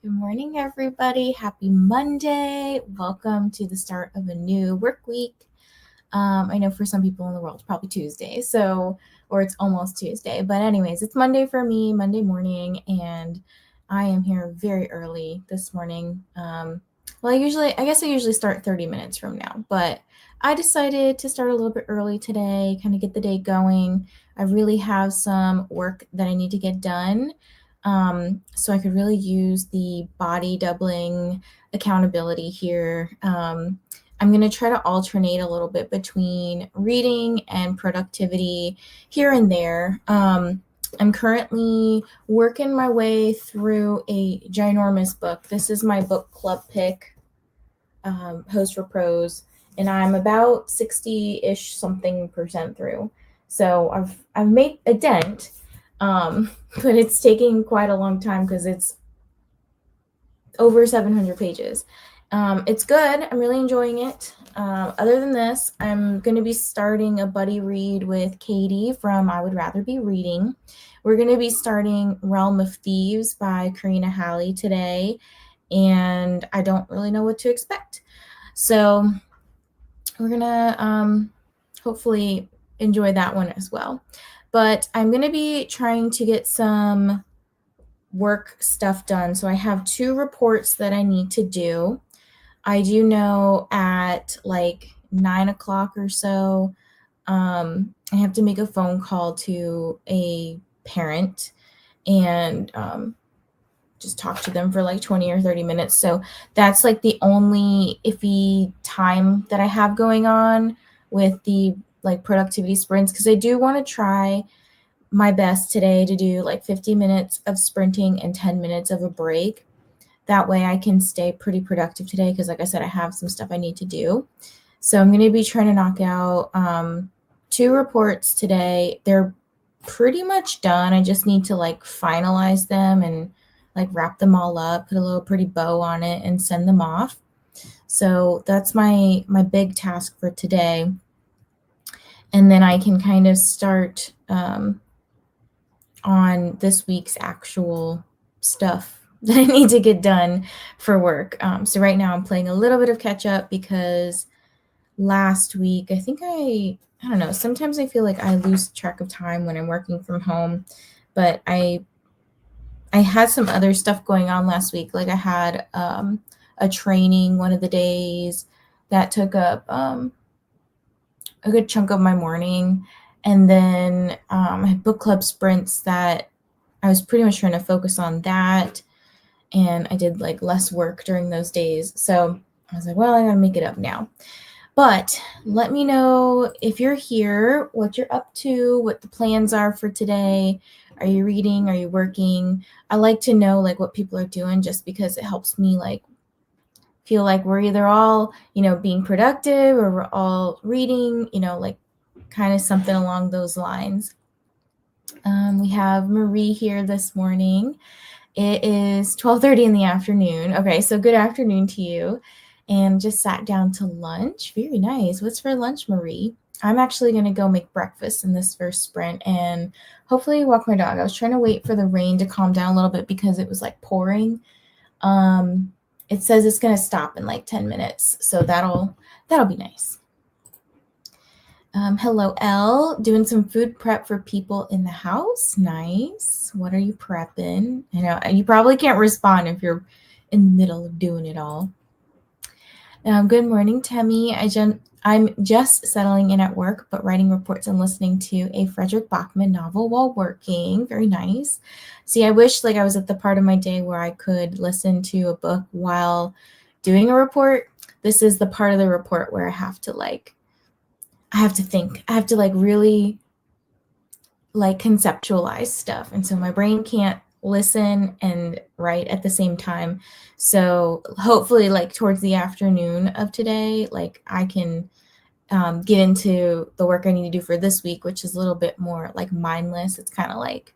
Good morning, everybody. Happy Monday. Welcome to the start of a new work week. I know for some people in the world, it's probably Tuesday, or it's almost Tuesday. But, anyways, it's Monday for me, Monday morning, and I am here very early this morning. I guess I usually start 30 minutes from now, but I decided to start a little bit early today, kind of get the day going. I really have some work that I need to get done. So I could really use the body doubling accountability here. I'm going to try to alternate a little bit between reading and productivity here and there. I'm currently working my way through a ginormous book. This is my book club pick, Host for Pros, and I'm about 60-ish something percent through. So I've made a dent, but it's taking quite a long time because it's over 700 pages. It's good. I'm really enjoying it. Other than this, I'm going to be starting a buddy read with Katie from I Would Rather Be Reading. We're going to be starting Realm of Thieves by Karina Halley today, and I don't really know what to expect. So we're going to hopefully enjoy that one as well. But I'm going to be trying to get some work stuff done. So I have 2 reports that I need to do. I do know at like 9 o'clock or so, I have to make a phone call to a parent and just talk to them for like 20 or 30 minutes. So that's like the only iffy time that I have going on with the like productivity sprints, because I do want to try my best today to do like 50 minutes of sprinting and 10 minutes of a break. That way I can stay pretty productive today because, like I said, I have some stuff I need to do. So I'm going to be trying to knock out 2 reports today. They're pretty much done. I just need to like finalize them and like wrap them all up, put a little pretty bow on it, and send them off. So that's my big task for today. And then I can kind of start on this week's actual stuff that I need to get done for work. So right now I'm playing a little bit of catch up because last week, I don't know, sometimes I feel like I lose track of time when I'm working from home, but I had some other stuff going on last week. Like I had a training one of the days that took up a good chunk of my morning. And then I had book club sprints that I was pretty much trying to focus on that. And I did like less work during those days. So I was like, well, I gotta make it up now. But let me know if you're here, what you're up to, what the plans are for today. Are you reading? Are you working? I like to know like what people are doing just because it helps me like feel like we're either all, being productive or we're all reading, like kind of something along those lines. We have Marie here this morning. It is 12:30 in the afternoon. Okay, so good afternoon to you. And just sat down to lunch. Very nice. What's for lunch, Marie? I'm actually going to go make breakfast in this first sprint and hopefully walk my dog. I was trying to wait for the rain to calm down a little bit because it was like pouring. It says it's going to stop in like 10 minutes. So that'll be nice. Hello, Elle. Doing some food prep for people in the house. Nice. What are you prepping? I know you probably can't respond if you're in the middle of doing it all. Good morning, Temmie. I'm just settling in at work, but writing reports and listening to a Frederick Bachman novel while working. Very nice. See, I wish like I was at the part of my day where I could listen to a book while doing a report. This is the part of the report where I have to think. I have to like really like conceptualize stuff. And so my brain can't listen and write at the same time. So hopefully like towards the afternoon of today, like I can get into the work I need to do for this week, which is a little bit more like mindless. It's kind of like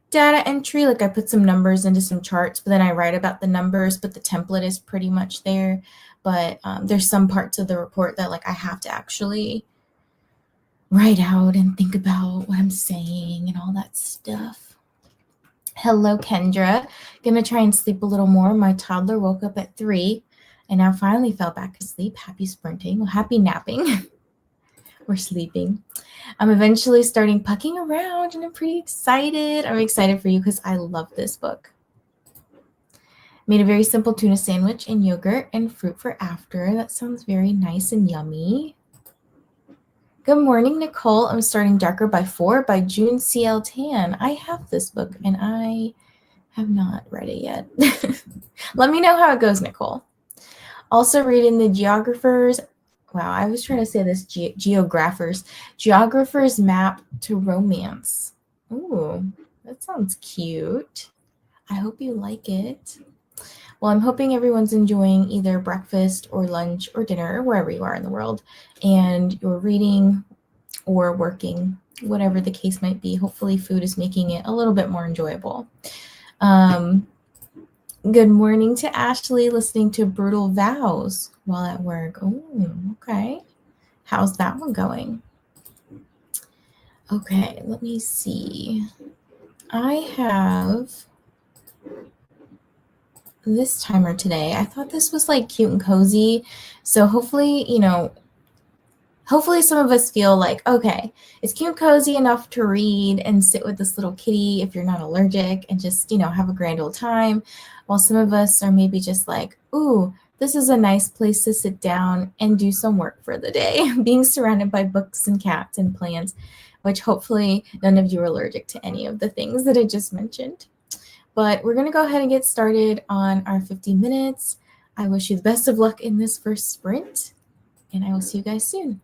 data entry. Like I put some numbers into some charts, but then I write about the numbers, but the template is pretty much there. But there's some parts of the report that like I have to actually write out and think about what I'm saying and all that stuff. Hello, Kendra. Gonna try and sleep a little more. My toddler woke up at 3 and now finally fell back asleep. Happy sprinting. Well, happy napping or sleeping. I'm eventually starting pucking around and I'm pretty excited. I'm excited for you because I love this book. Made a very simple tuna sandwich and yogurt and fruit for after. That sounds very nice and yummy. Good morning, Nicole. I'm starting Darker by 4 by June C.L. Tan. I have this book and I have not read it yet. Let me know how it goes, Nicole. Also reading the Geographer's, wow, I was trying to say this, Geographer's Map to Romance. Ooh, that sounds cute. I hope you like it. Well, I'm hoping everyone's enjoying either breakfast or lunch or dinner, wherever you are in the world, and you're reading or working, whatever the case might be. Hopefully food is making it a little bit more enjoyable. Good morning to Ashley, listening to Brutal Vows while at work. Oh, okay. How's that one going? Okay, let me see. I have this timer today. I thought this was like cute and cozy. So hopefully, hopefully some of us feel like, okay, it's cute and cozy enough to read and sit with this little kitty if you're not allergic and just, have a grand old time. While some of us are maybe just like, ooh, this is a nice place to sit down and do some work for the day, being surrounded by books and cats and plants, which hopefully none of you are allergic to any of the things that I just mentioned. But we're going to go ahead and get started on our 50 minutes. I wish you the best of luck in this first sprint, and I will see you guys soon.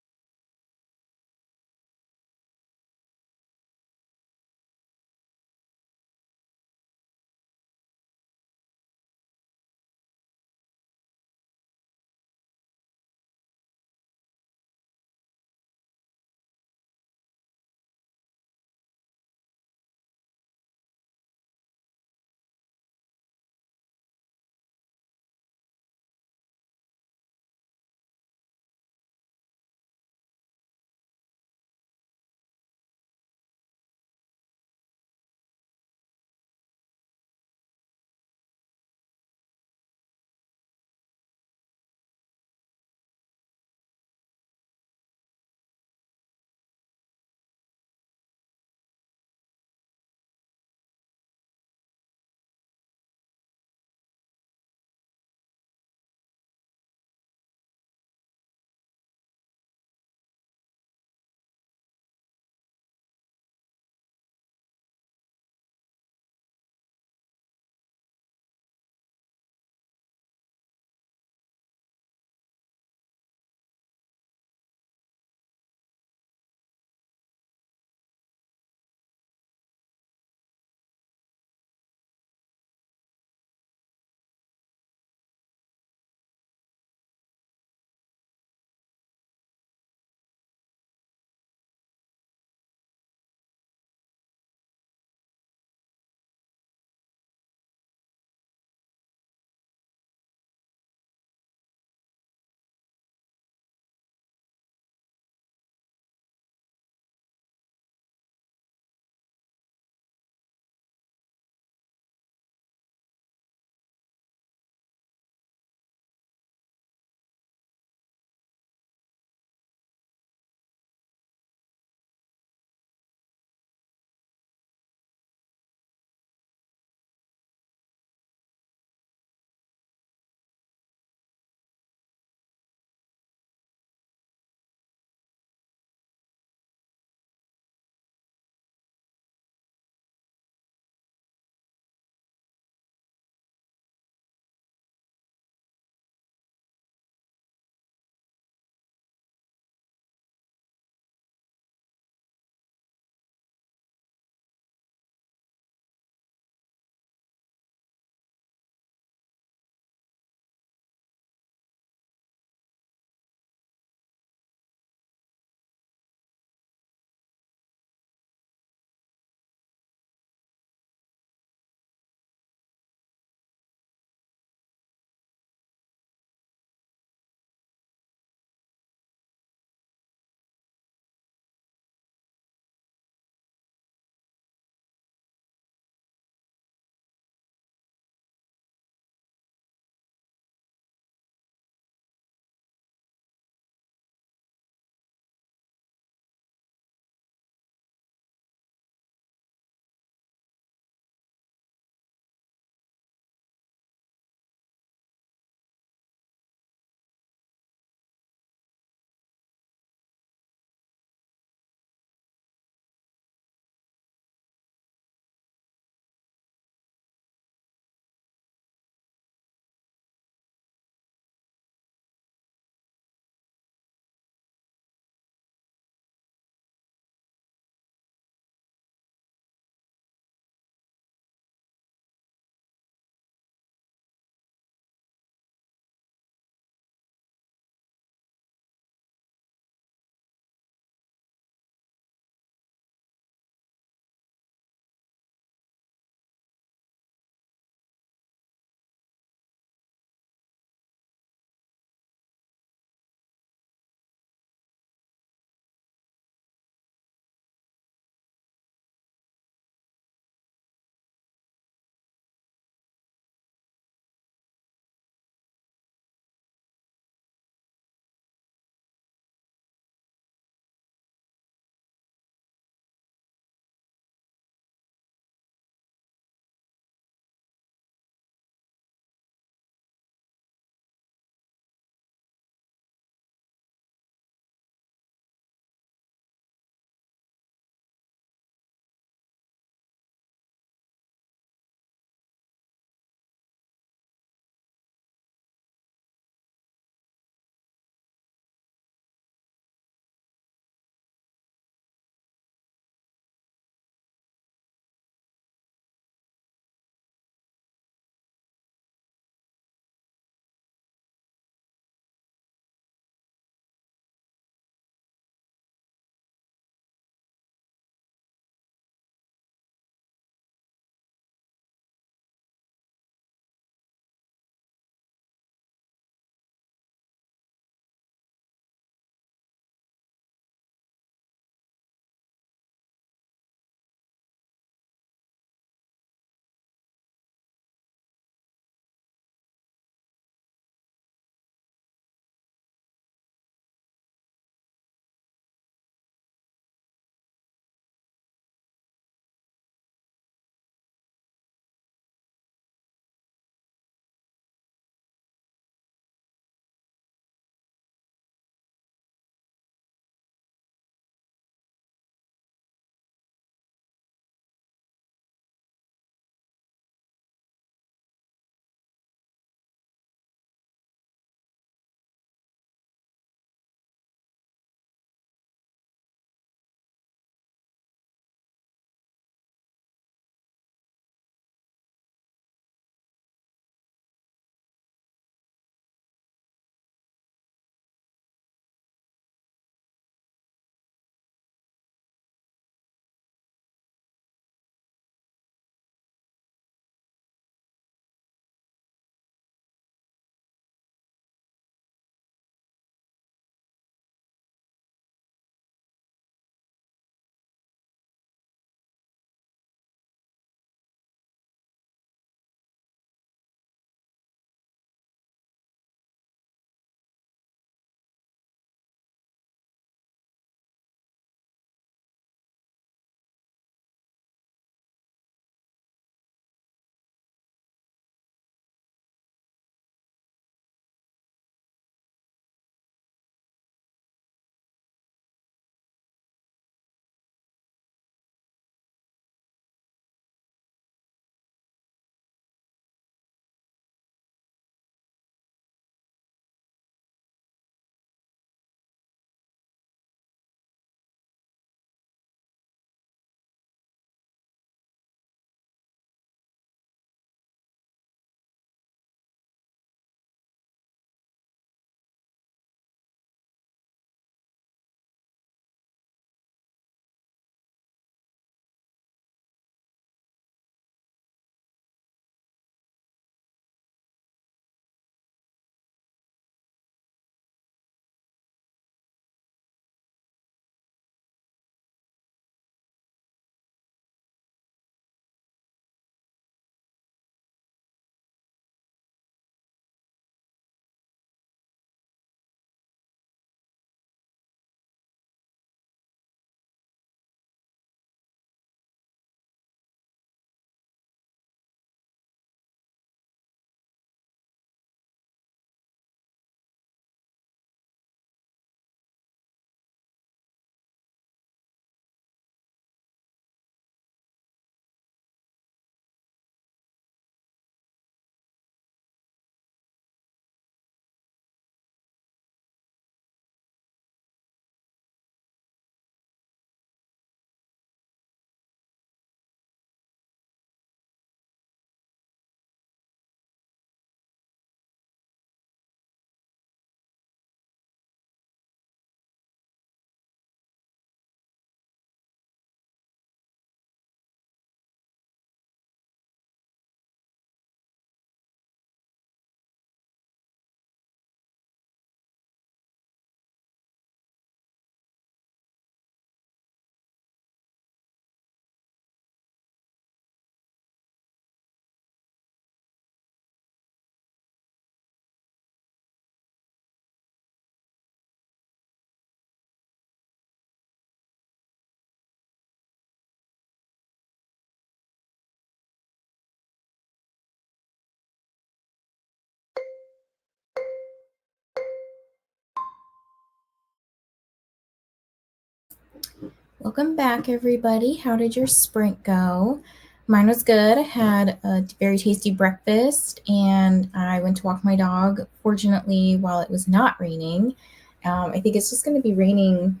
Welcome back, everybody. How did your sprint go? Mine was good. I had a very tasty breakfast and I went to walk my dog, fortunately, while it was not raining. I think it's just going to be raining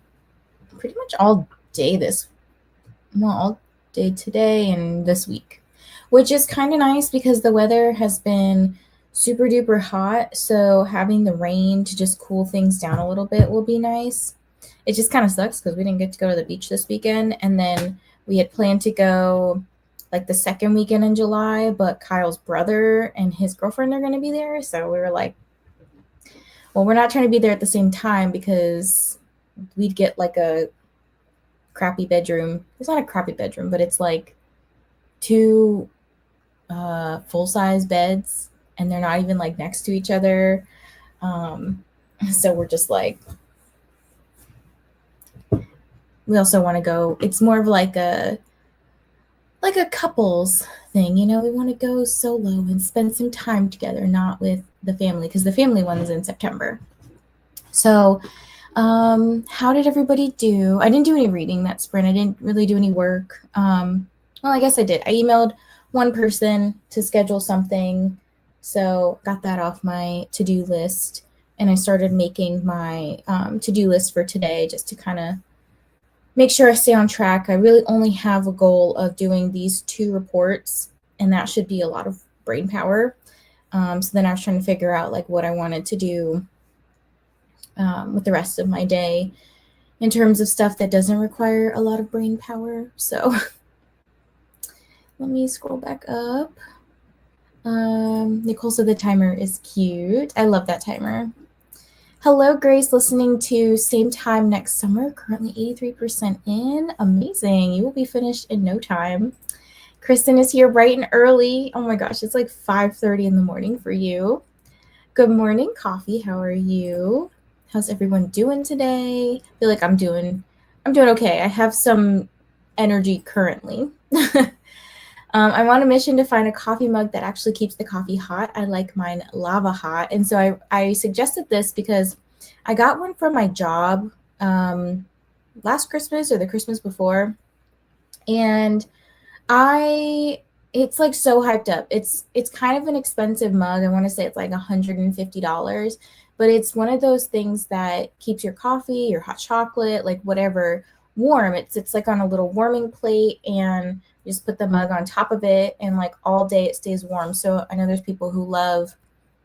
pretty much all day all day today and this week, which is kind of nice because the weather has been super duper hot. So having the rain to just cool things down a little bit will be nice. It just kind of sucks because we didn't get to go to the beach this weekend. And then we had planned to go like the second weekend in July, but Kyle's brother and his girlfriend are going to be there. So we were like, well, we're not trying to be there at the same time because we'd get like a crappy bedroom. It's not a crappy bedroom, but it's like two full-size beds and they're not even like next to each other. So we're just like, we also want to go. It's more of like a couples thing, we want to go solo and spend some time together, not with the family, because the family one's in September. So how did everybody do? I didn't do any reading that sprint. I didn't really do any work. Well, I guess I did. I emailed one person to schedule something, so got that off my to-do list, and I started making my to-do list for today just to kind of make sure I stay on track. I really only have a goal of doing these 2 reports, and that should be a lot of brain power. So then I was trying to figure out like what I wanted to do with the rest of my day in terms of stuff that doesn't require a lot of brain power. So let me scroll back up. Nicole said the timer is cute. I love that timer. Hello, Grace, listening to Same Time Next Summer, currently 83% in. Amazing. You will be finished in no time. Kristen is here bright and early. Oh my gosh, it's like 5:30 in the morning for you. Good morning, Coffee. How are you? How's everyone doing today? I feel like I'm doing okay. I have some energy currently. I'm on a mission to find a coffee mug that actually keeps the coffee hot. I like mine lava hot. And so I suggested this because I got one from my job last Christmas or the Christmas before. And it's like so hyped up. It's kind of an expensive mug. I want to say it's like $150, but it's one of those things that keeps your coffee, your hot chocolate, like whatever, warm. It's like on a little warming plate, and you just put the mug on top of it, and like all day it stays warm. So I know there's people who love,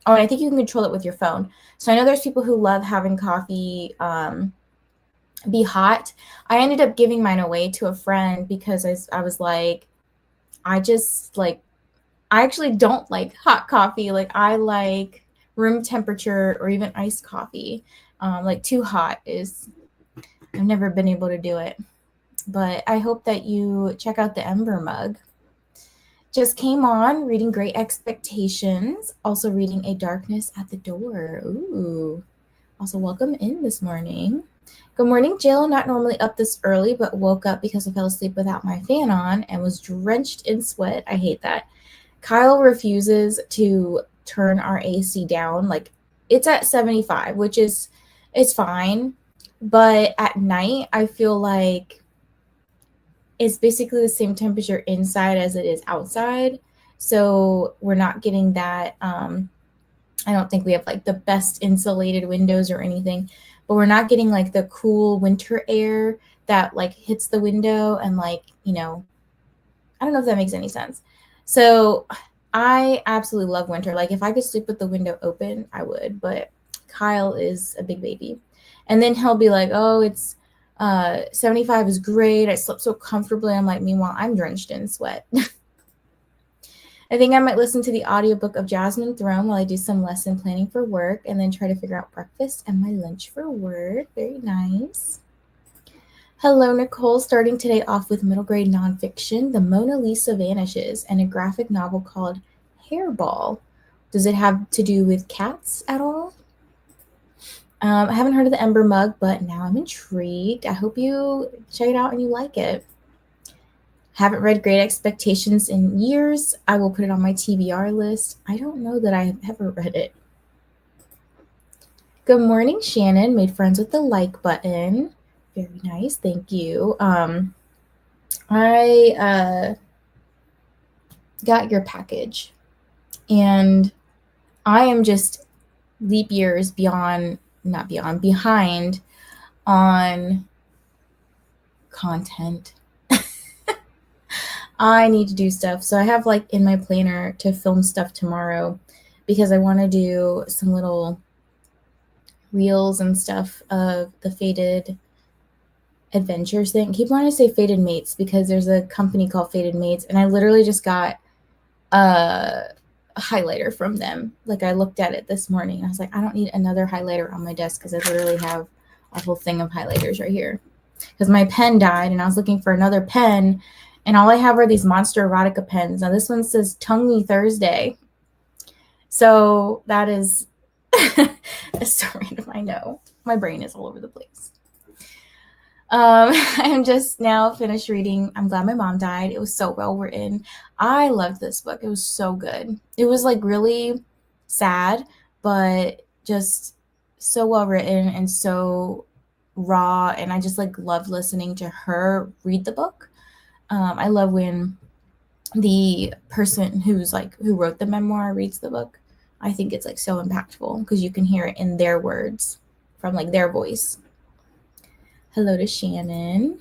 oh, and I think you can control it with your phone. So I know there's people who love having coffee be hot. I ended up giving mine away to a friend because I was like, I actually don't like hot coffee. Like I like room temperature or even iced coffee. Like too hot I've never been able to do it. But I hope that you check out the Ember mug. Just came on, reading Great Expectations, also reading A Darkness at the Door. Ooh. Also, welcome in this morning. Good morning, Jill. Not normally up this early, but woke up because I fell asleep without my fan on and was drenched in sweat. I hate that. Kyle refuses to turn our AC down. Like it's at 75, which is, it's fine. But at night, I feel like it's basically the same temperature inside as it is outside. So we're not getting that. I don't think we have like the best insulated windows or anything, but we're not getting like the cool winter air that like hits the window and like, I don't know if that makes any sense. So I absolutely love winter. Like if I could sleep with the window open, I would, but Kyle is a big baby. And then he'll be like, oh, it's 75 is great. I slept so comfortably. I'm like, meanwhile, I'm drenched in sweat. I think I might listen to the audiobook of Jasmine Throne while I do some lesson planning for work and then try to figure out breakfast and my lunch for work. Very nice. Hello, Nicole. Starting today off with middle grade nonfiction, The Mona Lisa Vanishes, and a graphic novel called Hairball. Does it have to do with cats at all? I haven't heard of the Ember mug, but now I'm intrigued. I hope you check it out and you like it. Haven't read Great Expectations in years. I will put it on my TBR list. I don't know that I have ever read it. Good morning, Shannon. Made friends with the like button. Very nice. Thank you. I got your package, and I am just leap years behind on content. I need to do stuff. So I have like in my planner to film stuff tomorrow because I want to do some little reels and stuff of the Fated Adventures thing. I keep wanting to say Fated Mates because there's a company called Fated Mates, and I literally just got a highlighter from them. Like I looked at it this morning and I was like, I don't need another highlighter on my desk because I literally have a whole thing of highlighters right here. Because my pen died and I was looking for another pen, and all I have are these Monster Erotica pens. Now this one says Tongue Me Thursday. So that is so random. I know. My brain is all over the place. I'm just now finished reading I'm Glad My Mom Died. It was so well written. I loved this book. It was so good. It was like really sad, but just so well written and so raw. And I just like loved listening to her read the book. I love when the person who wrote the memoir reads the book. I think it's like so impactful because you can hear it in their words from like their voice. Hello to Shannon.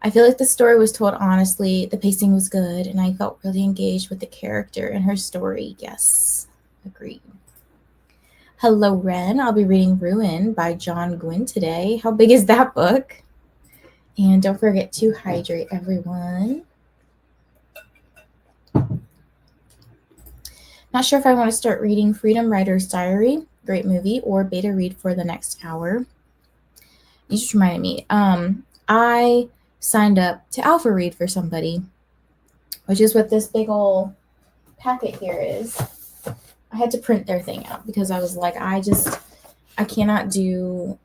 I feel like the story was told honestly, the pacing was good, and I felt really engaged with the character and her story. Yes, agreed. Hello, Ren. I'll be reading Ruin by John Gwynne today. How big is that book? And don't forget to hydrate, everyone. Not sure if I want to start reading Freedom Writer's Diary, great movie, or beta read for the next hour. You just reminded me. I signed up to alpha read for somebody, which is what this big old packet here is. I had to print their thing out because I was like, I cannot do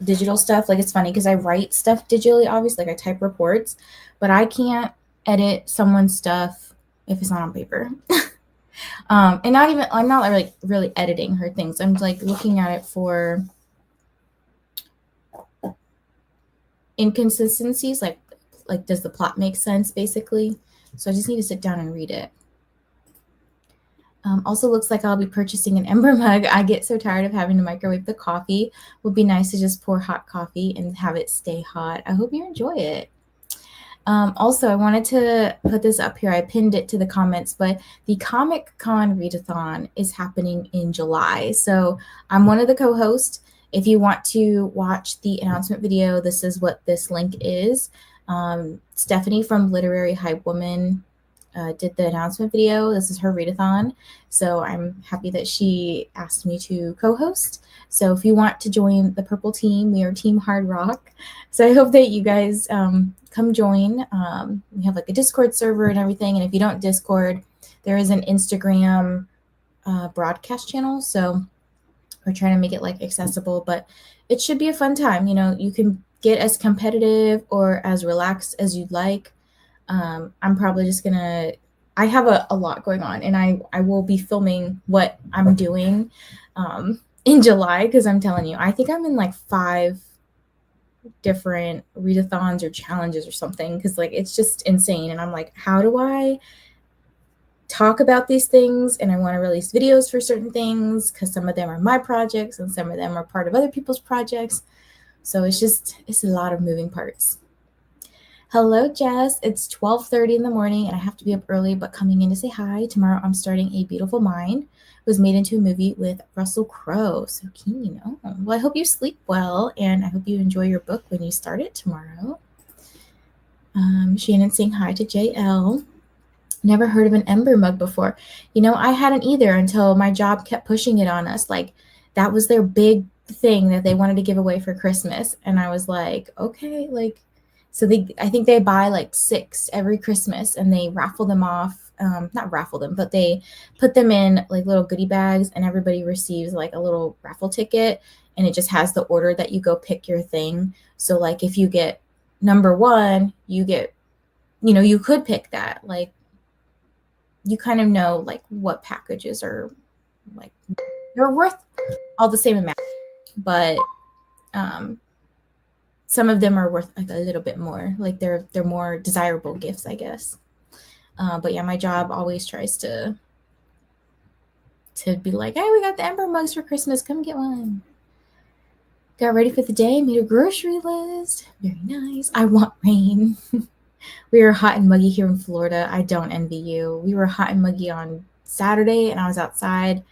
digital stuff. Like it's funny because I write stuff digitally, obviously, like I type reports, but I can't edit someone's stuff if it's not on paper. And I'm not like really editing her things. I'm like looking at it for inconsistencies, like does the plot make sense, basically? So I just need to sit down and read it. Also looks like I'll be purchasing an Ember mug. I get so tired of having to microwave the coffee. Would be nice to just pour hot coffee and have it stay hot. I hope you enjoy it. Also, I wanted to put this up here. I pinned it to the comments, but the Comic Con Readathon is happening in July. So I'm one of the co-hosts. If you want to watch the announcement video, this is what this link is. Stephanie from Literary Hype Woman did the announcement video. This is her readathon. So I'm happy that she asked me to co-host. So if you want to join the purple team, we are Team Hard Rock. So I hope that you guys come join. We have like a Discord server and everything. And if you don't Discord, there is an Instagram broadcast channel. So we're trying to make it like accessible, but it should be a fun time. You know, you can get as competitive or as relaxed as you'd like. I'm probably just gonna, I have a lot going on, and I will be filming what I'm doing in July, because I'm telling you, I think I'm in like 5 different readathons or challenges or something, because like it's just insane. And I'm like, how do I talk about these things? And I want to release videos for certain things because some of them are my projects and some of them are part of other people's projects. So it's a lot of moving parts. Hello, Jess. It's 12:30 in the morning and I have to be up early, but coming in to say hi. Tomorrow I'm starting A Beautiful Mind. It was made into a movie with Russell Crowe. So keen. Oh, well, I hope you sleep well and I hope you enjoy your book when you start it tomorrow. Shannon saying hi to JL. Never heard of an Ember mug before. You know, I hadn't either until my job kept pushing it on us. Like that was their big thing that they wanted to give away for Christmas. And I was like, okay, like, so I think they buy like 6 every Christmas and they raffle them off. Not raffle them, but they put them in like little goodie bags and everybody receives like a little raffle ticket and it just has the order that you go pick your thing. So like if you get number 1, you get, you know, you could pick that. Like you kind of know like what packages are like, they're worth all the same amount, but some of them are worth like a little bit more. Like they're more desirable gifts, I guess. But yeah, my job always tries to be like, hey, we got the Ember mugs for Christmas. Come get one. Got ready for the day, made a grocery list. Very nice. I want rain. We were hot and muggy here in Florida. I don't envy you. We were hot and muggy on Saturday, and I was outside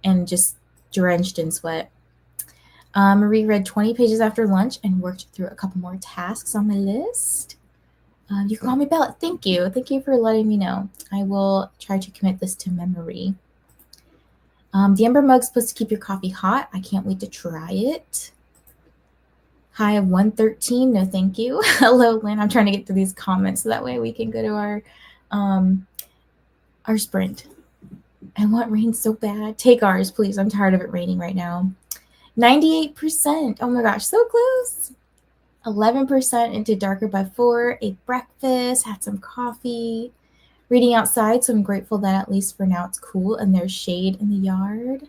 and just drenched in sweat. Marie read 20 pages after lunch and worked through a couple more tasks on my list. You can call me Bella. Thank you. Thank you for letting me know. I will try to commit this to memory. The Ember mug's supposed to keep your coffee hot. I can't wait to try it. High of 113. No, thank you. Hello, Lynn. I'm trying to get through these comments so that way we can go to our sprint. I want rain so bad. Take ours, please. I'm tired of it raining right now. 98%. Oh my gosh, so close. 11% into darker by 4. Ate breakfast, had some coffee. Reading outside, so I'm grateful that at least for now it's cool and there's shade in the yard.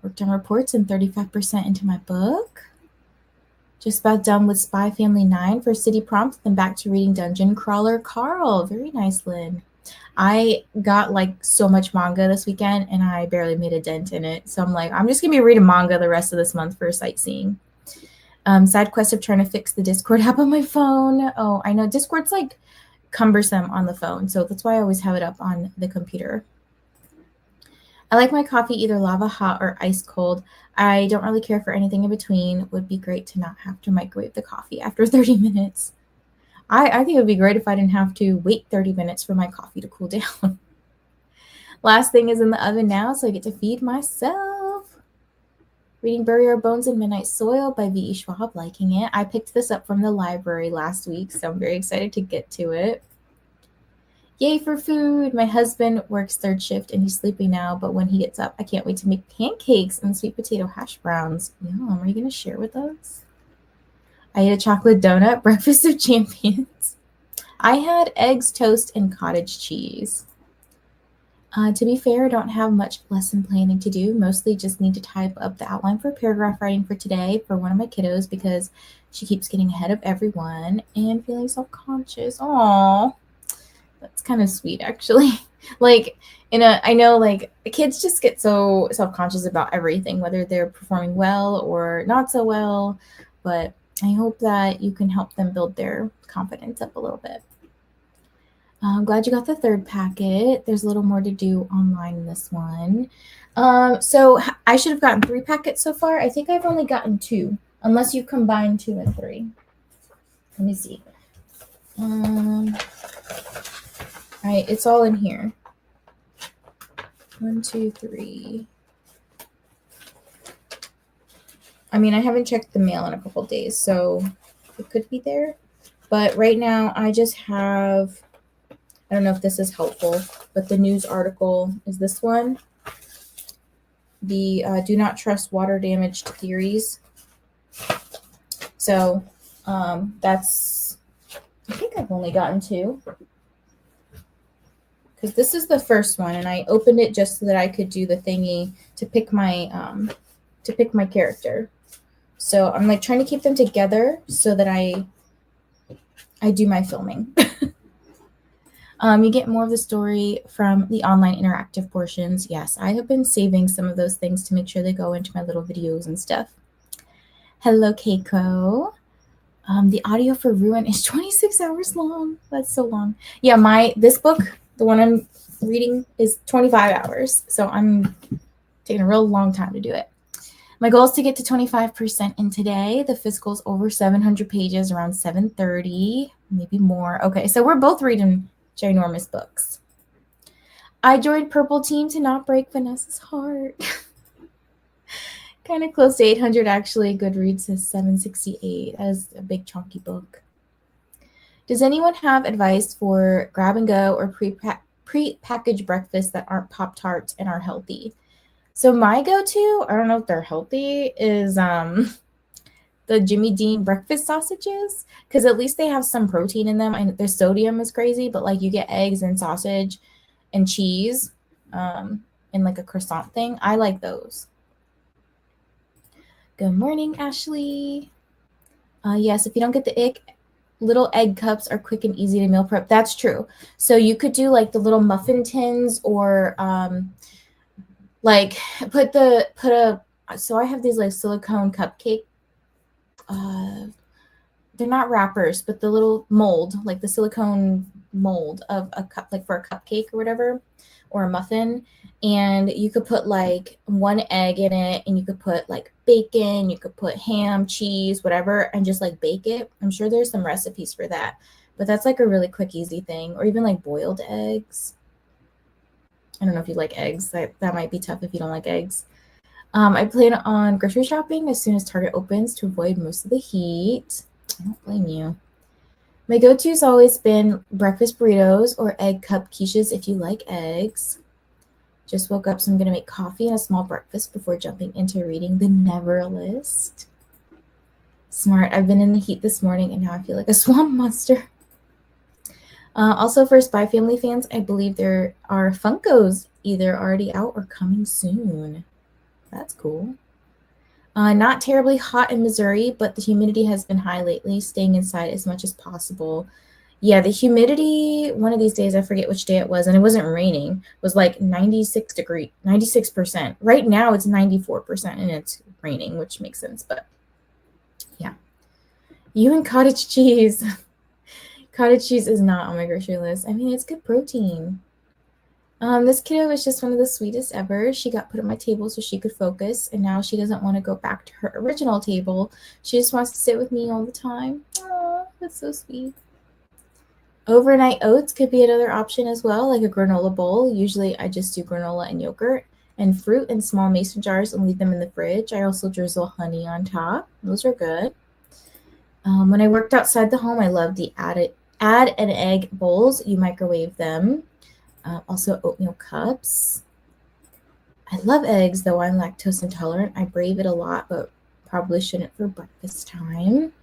Worked on reports and 35% into my book. Just about done with Spy Family 9 for City Prompt, then back to reading Dungeon Crawler Carl. Very nice, Lynn. I got like so much manga this weekend and I barely made a dent in it. So I'm like, I'm just going to be reading manga the rest of this month for sightseeing. Side quest of trying to fix the Discord app on my phone. Oh, I know Discord's like cumbersome on the phone. So that's why I always have it up on the computer. I like my coffee either lava hot or ice cold. I don't really care for anything in between. Would be great to not have to microwave the coffee after 30 minutes. I think it would be great if I didn't have to wait 30 minutes for my coffee to cool down. Last thing is in the oven now, so I get to feed myself. Reading Bury Our Bones in Midnight Soil by V.E. Schwab, liking it. I picked this up from the library last week, so I'm very excited to get to it. Yay for food! My husband works third shift and he's sleeping now, but when he gets up, I can't wait to make pancakes and sweet potato hash browns. Yum, are you going to share with us? I ate a chocolate donut, breakfast of champions. I had eggs, toast, and cottage cheese. To be fair, I don't have much lesson planning to do. Mostly just need to type up the outline for paragraph writing for today for one of my kiddos because she keeps getting ahead of everyone and feeling self-conscious. Aww. That's kind of sweet, actually. Like, I know, like, kids just get so self-conscious about everything, whether they're performing well or not so well. But I hope that you can help them build their confidence up a little bit. I'm glad you got the third packet. There's a little more to do online in this one. So I should have gotten 3 packets so far. I think I've only gotten 2, unless you combine 2 and 3. Let me see. All right, it's all in here. 1, 2, 3. I mean, I haven't checked the mail in a couple days, so it could be there. But right now, I just have, I don't know if this is helpful, but the news article is this one. The do not trust water damaged theories. So that's, I think I've only gotten 2. Because this is the first one, and I opened it just so that I could do the thingy to pick my character. So I'm like trying to keep them together so that I do my filming. You get more of the story from the online interactive portions. Yes, I have been saving some of those things to make sure they go into my little videos and stuff. Hello, Keiko. The audio for Ruin is 26 hours long. That's so long. Yeah, this book, the one I'm reading, is 25 hours. So I'm taking a real long time to do it. My goal is to get to 25% in today. The physical is over 700 pages, around 730, maybe more. Okay, so we're both reading ginormous books. I joined Purple Team to not break Vanessa's heart. Kind of close to 800, actually. Goodreads says 768. That is a big, chunky book. Does anyone have advice for grab-and-go or pre-packaged breakfasts that aren't Pop-Tarts and are healthy? So my go-to, I don't know if they're healthy, is the Jimmy Dean breakfast sausages, because at least they have some protein in them. And their sodium is crazy, but like you get eggs and sausage and cheese in like a croissant thing. I like those. Good morning, Ashley. Yes, if you don't get the ick, little egg cups are quick and easy to meal prep. That's true. So you could do like the little muffin tins, or like put a. So I have these like silicone cupcake. They're not wrappers, but the little mold, like the silicone mold of a cup, like for a cupcake or whatever, or a muffin. And you could put like one egg in it, and you could put like bacon, you could put ham, cheese, whatever, and just like bake it. I'm sure there's some recipes for that, but that's like a really quick, easy thing. Or even like boiled eggs. I don't know if you like eggs. That might be tough if you don't like eggs. I plan on grocery shopping as soon as Target opens to avoid most of the heat. I don't blame you. My go-to's always been breakfast burritos or egg cup quiches if you like eggs. Just woke up, so I'm going to make coffee and a small breakfast before jumping into reading the Never list. Smart. I've been in the heat this morning, and now I feel like a swamp monster. Also, for Spy Family fans, I believe there are Funkos either already out or coming soon. That's cool. Not terribly hot in Missouri, but the humidity has been high lately, staying inside as much as possible. Yeah, the humidity, one of these days, I forget which day it was, and it wasn't raining, was like 96%. Right now it's 94% and it's raining, which makes sense, but yeah. You and cottage cheese. Cottage cheese is not on my grocery list. I mean, it's good protein. This kiddo was just one of the sweetest ever. She got put at my table so she could focus, and now she doesn't want to go back to her original table. She just wants to sit with me all the time. Aw, that's so sweet. Overnight oats could be another option as well, like a granola bowl. Usually I just do granola and yogurt and fruit in small mason jars and leave them in the fridge. I also drizzle honey on top. Those are good. When I worked outside the home, I loved the add an egg bowls. You microwave them. Also oatmeal cups. I love eggs, though I'm lactose intolerant. I brave it a lot, but probably shouldn't for breakfast time.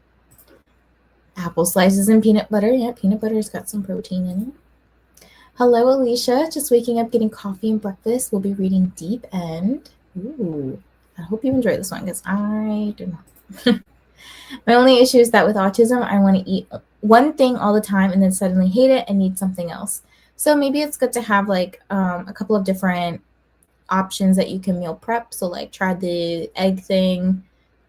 Apple slices and peanut butter. Yeah, peanut butter's got some protein in it. Hello, Alicia. Just waking up, getting coffee and breakfast. We'll be reading Deep End. Ooh, I hope you enjoy this one because I do not. My only issue is that with autism, I want to eat one thing all the time and then suddenly hate it and need something else. So maybe it's good to have like a couple of different options that you can meal prep. So like try the egg thing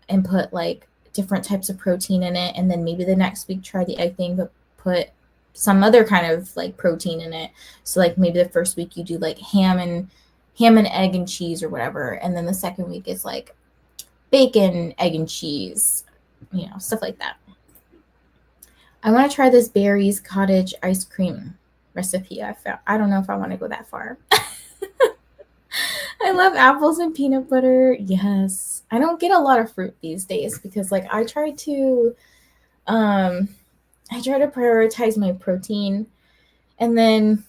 and put like different types of protein in it, and then maybe the next week try the egg thing but put some other kind of like protein in it. So like maybe the first week you do like ham and egg and cheese or whatever, and then the second week is like bacon, egg and cheese, stuff like that. I want to try this berries cottage ice cream recipe I found. I don't know if I want to go that far. I love apples and peanut butter. Yes. I don't get a lot of fruit these days because like I try to prioritize my protein and then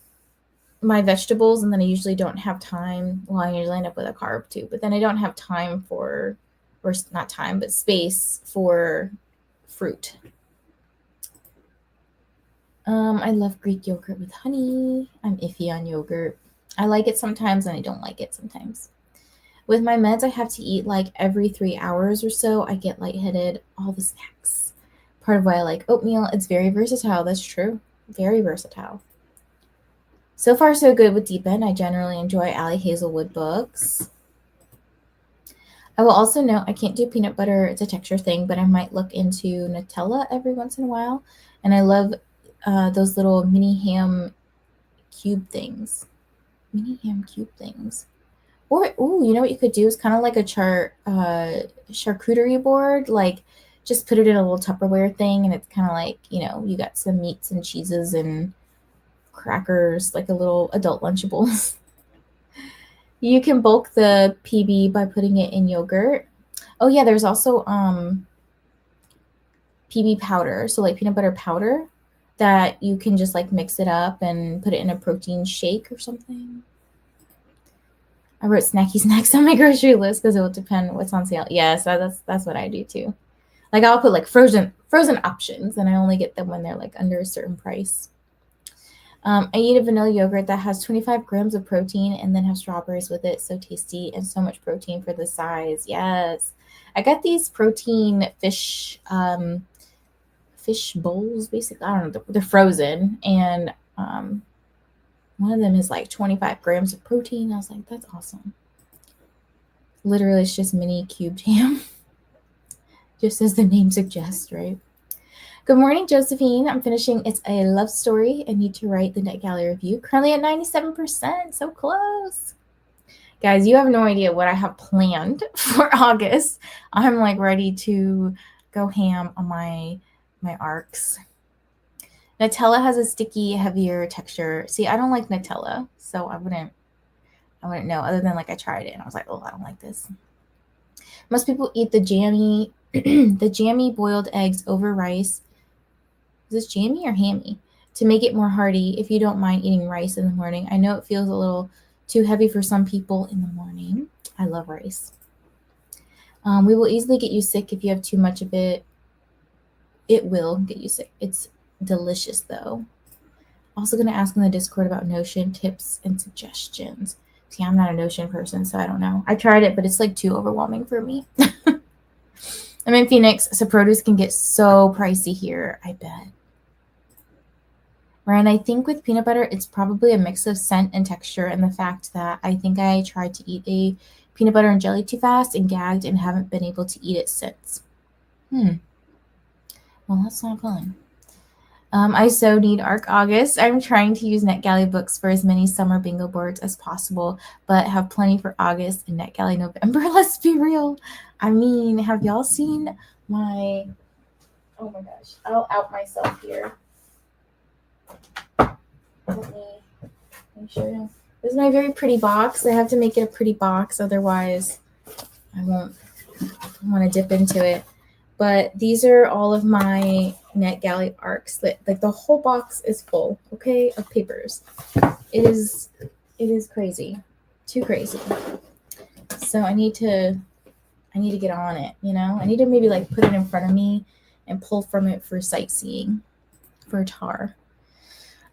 my vegetables, and then I usually don't have time. Well, I usually end up with a carb too, but then I don't have time for, or not time, but space for fruit. I love Greek yogurt with honey. I'm iffy on yogurt. I like it sometimes and I don't like it sometimes. With my meds, I have to eat like every 3 hours or so. I get lightheaded. All the snacks. Part of why I like oatmeal. It's very versatile. That's true. Very versatile. So far, so good with Deep End. I generally enjoy Allie Hazelwood books. I will also note I can't do peanut butter. It's a texture thing, but I might look into Nutella every once in a while. And I love those little mini ham cube things. Or, you know what you could do is kind of like a charcuterie board. Like, just put it in a little Tupperware thing, and it's kind of like, you got some meats and cheeses and crackers, like a little adult Lunchables. You can bulk the PB by putting it in yogurt. Oh yeah, there's also PB powder, so like peanut butter powder that you can just like mix it up and put it in a protein shake or something. I wrote snacky snacks on my grocery list because it will depend what's on sale. Yes, that's what I do too. Like I'll put like frozen options, and I only get them when they're like under a certain price. I eat a vanilla yogurt that has 25 grams of protein and then have strawberries with it. So tasty and so much protein for the size. Yes. I got these protein fish fish bowls, basically. I don't know. They're frozen, and one of them is like 25 grams of protein. I was like, that's awesome. Literally, it's just mini cubed ham, just as the name suggests, right? Good morning, Josephine. I'm finishing It's a Love Story and need to write the NetGalley review. Currently at 97%, so close. Guys, you have no idea what I have planned for August. I'm like ready to go ham on my arcs. Nutella has a sticky, heavier texture. See, I don't like Nutella, so I wouldn't know, other than like I tried it and I was like, oh, I don't like this. Most people eat the jammy the jammy boiled eggs over rice. Is this jammy or hammy? To make it more hearty, if you don't mind eating rice in the morning. I know it feels a little too heavy for some people in the morning. I love rice. We will easily get you sick if you have too much of it. It will get you sick. It's delicious, though. Also going to ask in the Discord about Notion tips and suggestions. See, I'm not a Notion person, so I don't know. I tried it, but it's like too overwhelming for me. I'm in Phoenix, so produce can get so pricey here, I bet. Ryan, I think with peanut butter, it's probably a mix of scent and texture, and the fact that I think I tried to eat a peanut butter and jelly too fast and gagged and haven't been able to eat it since. Well, that's not fun. I so need ARC August. I'm trying to use NetGalley books for as many summer bingo boards as possible, but have plenty for August and NetGalley November. Let's be real. I mean, have y'all seen my... Oh my gosh. I'll out myself here. Let me show you. This is my very pretty box. I have to make it a pretty box, otherwise I won't want to dip into it. But these are all of my NetGalley arcs. That like the whole box is full, okay, of papers. It is crazy, too crazy. So I need to get on it. You know, I need to maybe like put it in front of me and pull from it for sightseeing, for tar.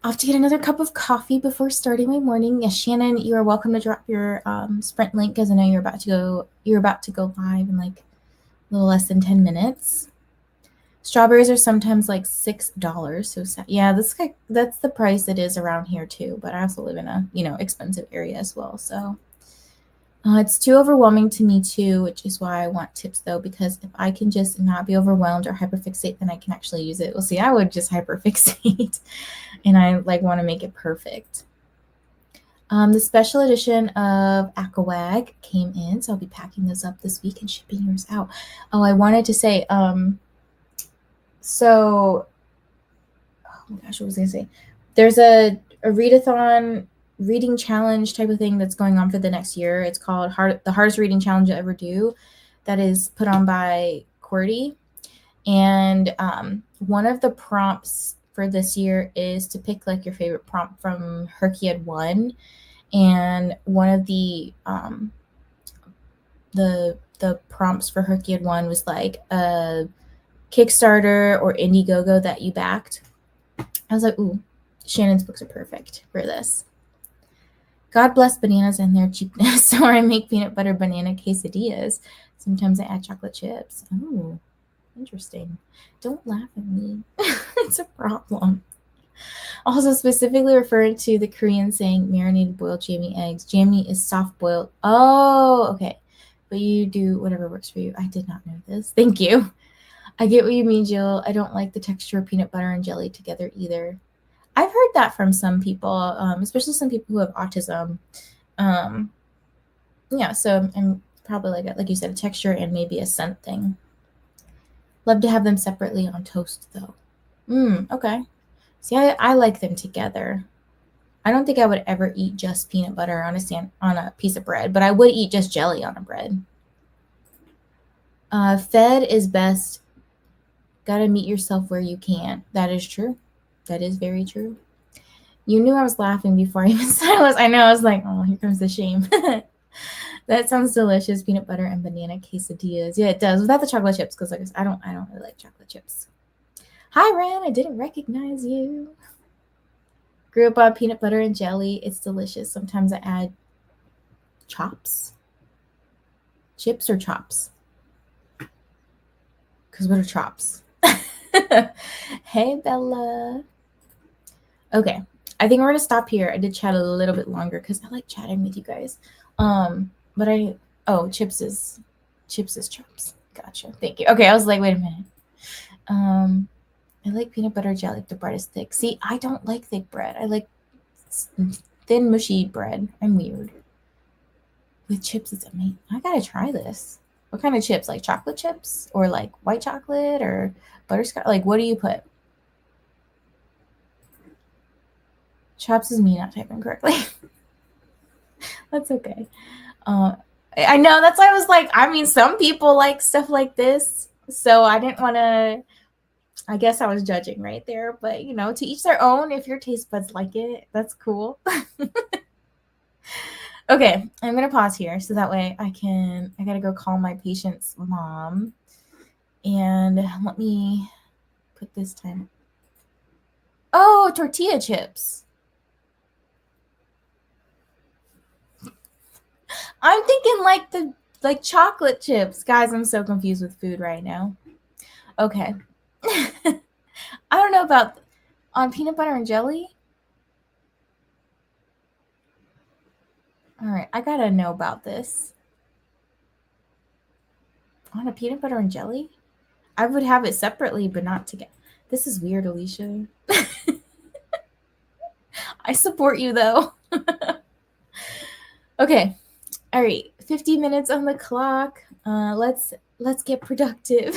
I'll have to get another cup of coffee before starting my morning. Yes, Shannon, you are welcome to drop your Sprint link because I know you're about to go live in like a little less than 10 minutes. Strawberries are sometimes like $6. So yeah, that's the price it is around here too. But I also live in a expensive area as well. So it's too overwhelming to me too, which is why I want tips though, because if I can just not be overwhelmed or hyperfixate, then I can actually use it. Well, see, I would just hyperfixate and I like want to make it perfect. The special edition of Aquawag came in, so I'll be packing those up this week and shipping yours out. Oh, I wanted to say, so, oh my gosh, what was I going to say? There's a readathon reading challenge type of thing that's going on for the next year. It's called the hardest reading challenge you'll ever do. That is put on by Cordy. And one of the prompts for this year is to pick like your favorite prompt from Herkiad 1. And one of the prompts for Herkiad 1 was like a Kickstarter or Indiegogo that you backed. I was like, ooh, Shannon's books are perfect for this. God bless bananas and their cheapness. Or I make peanut butter banana quesadillas. Sometimes I add chocolate chips. Ooh, interesting. Don't laugh at me. It's a problem. Also specifically referring to the Korean saying marinated boiled jammy eggs. Jammy is soft boiled. Oh, okay. But you do whatever works for you. I did not know this. Thank you. I get what you mean, Jill. I don't like the texture of peanut butter and jelly together either. I've heard that from some people, especially some people who have autism. Yeah, so I'm probably like you said, a texture and maybe a scent thing. Love to have them separately on toast, though. Okay. See, I like them together. I don't think I would ever eat just peanut butter on a piece of bread, but I would eat just jelly on a bread. Fed is best. Gotta meet yourself where you can. That is true. That is very true. You knew I was laughing before I even said I was. I know. I was like, oh, here comes the shame. That sounds delicious. Peanut butter and banana quesadillas. Yeah, it does. Without the chocolate chips, because like I don't really like chocolate chips. Hi, Ren. I didn't recognize you. Grew up on peanut butter and jelly. It's delicious. Sometimes I add chops. Chips or chops? Because what are chops? Hey, Bella. Okay. I think we're gonna stop here. I did chat a little bit longer because I like chatting with you guys. But I chips is chops. Gotcha. Thank you. Okay, I was like, wait a minute. Um, I like peanut butter jelly if the bread is thick. See, I don't like thick bread. I like thin, mushy bread. I'm weird. With chips, it's amazing. I gotta try this. What kind of chips? Like chocolate chips or like white chocolate or butterscotch? Like, what do you put? Chops is me not typing correctly. That's okay. Uh, I know that's why I was like, I mean, some people like stuff like this, so I didn't want to. I guess I was judging right there, but to each their own. If your taste buds like it, that's cool. Okay, I'm gonna pause here so that way I can. I gotta go call my patient's mom, and let me put this time. Oh, tortilla chips. I'm thinking like the chocolate chips. Guys, I'm so confused with food right now. Okay. I don't know about on peanut butter and jelly. All right, I gotta know about this. On a peanut butter and jelly? I would have it separately, but not together. This is weird, Alicia. I support you though. Okay. All right. 50 minutes on the clock. Let's get productive.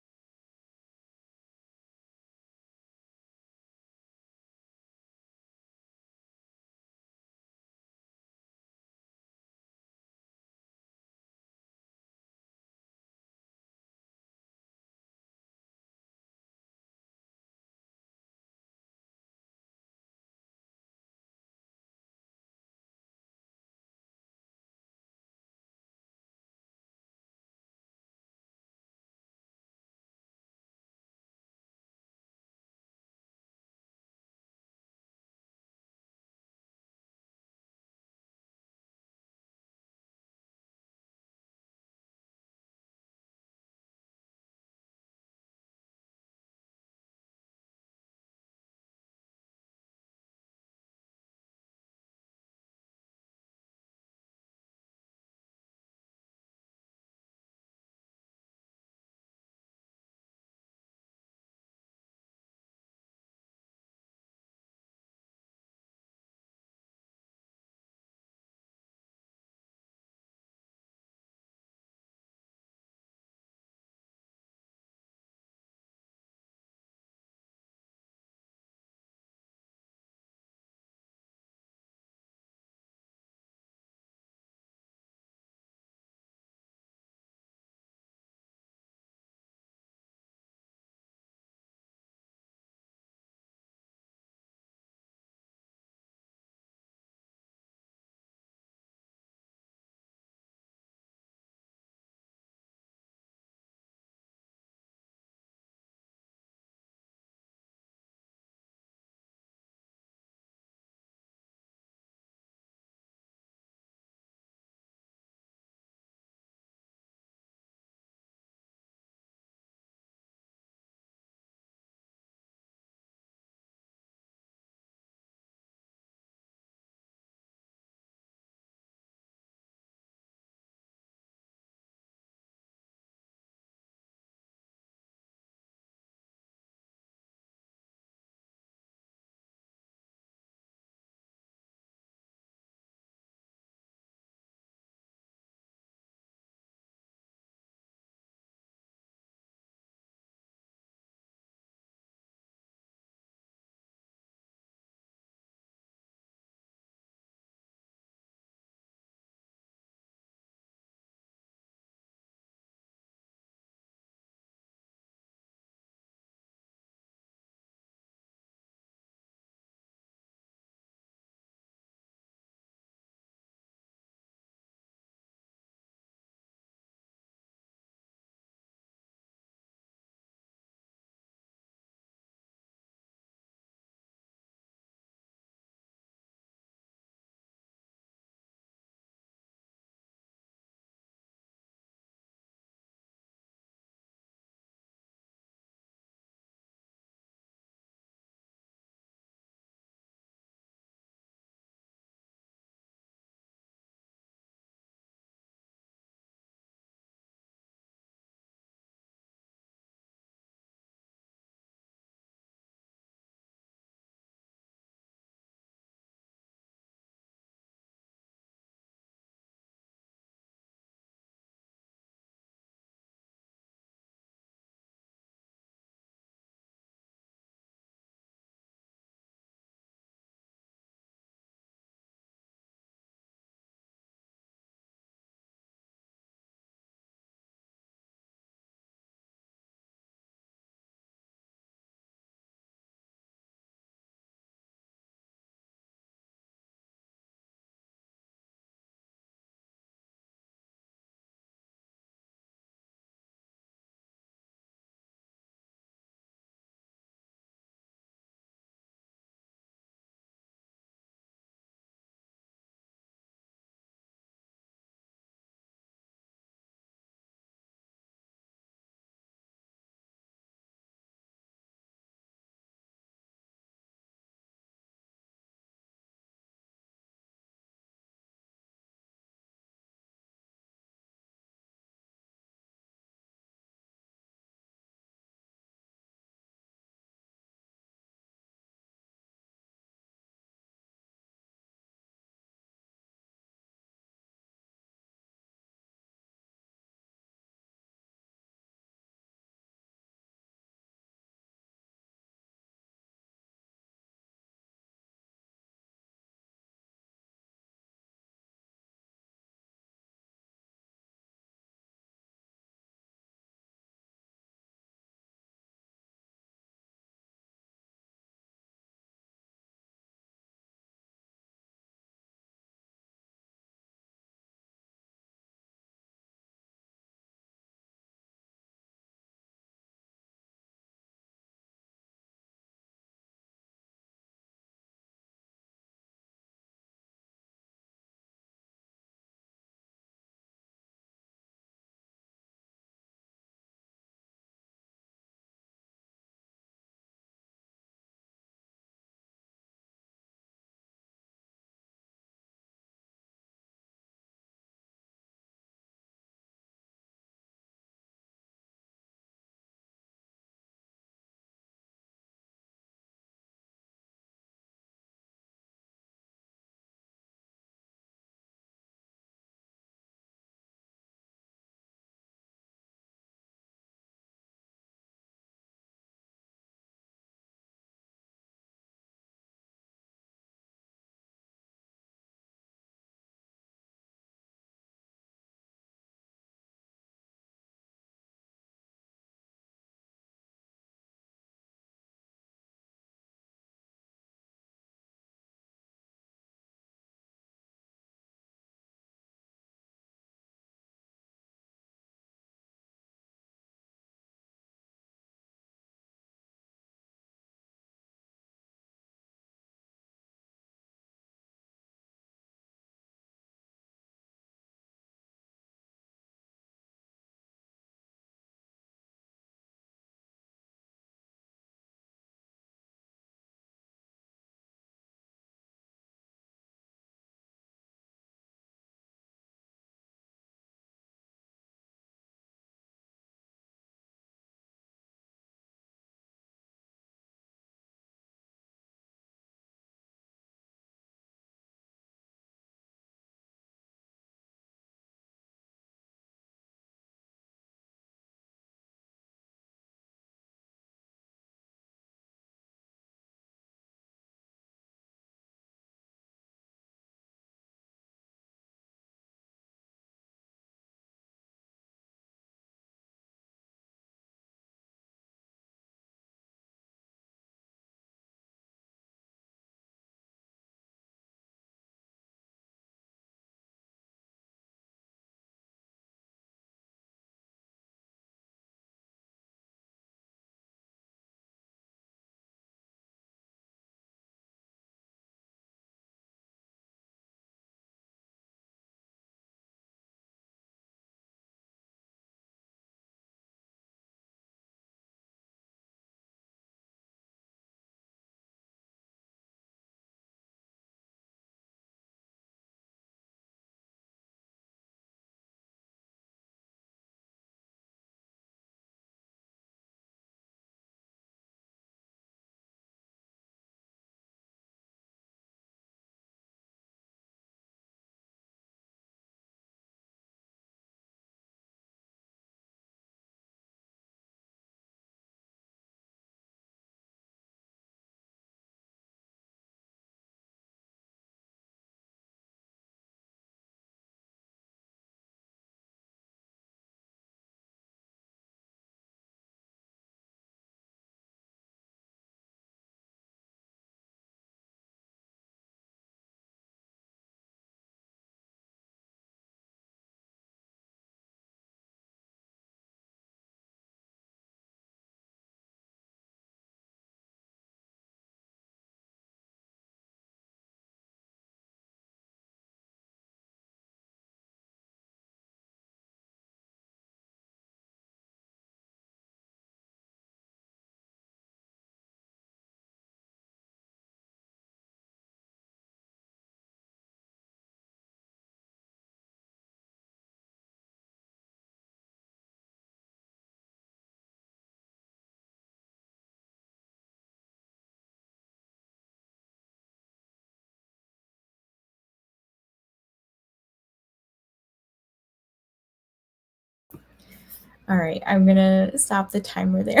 All right, I'm gonna stop the timer there.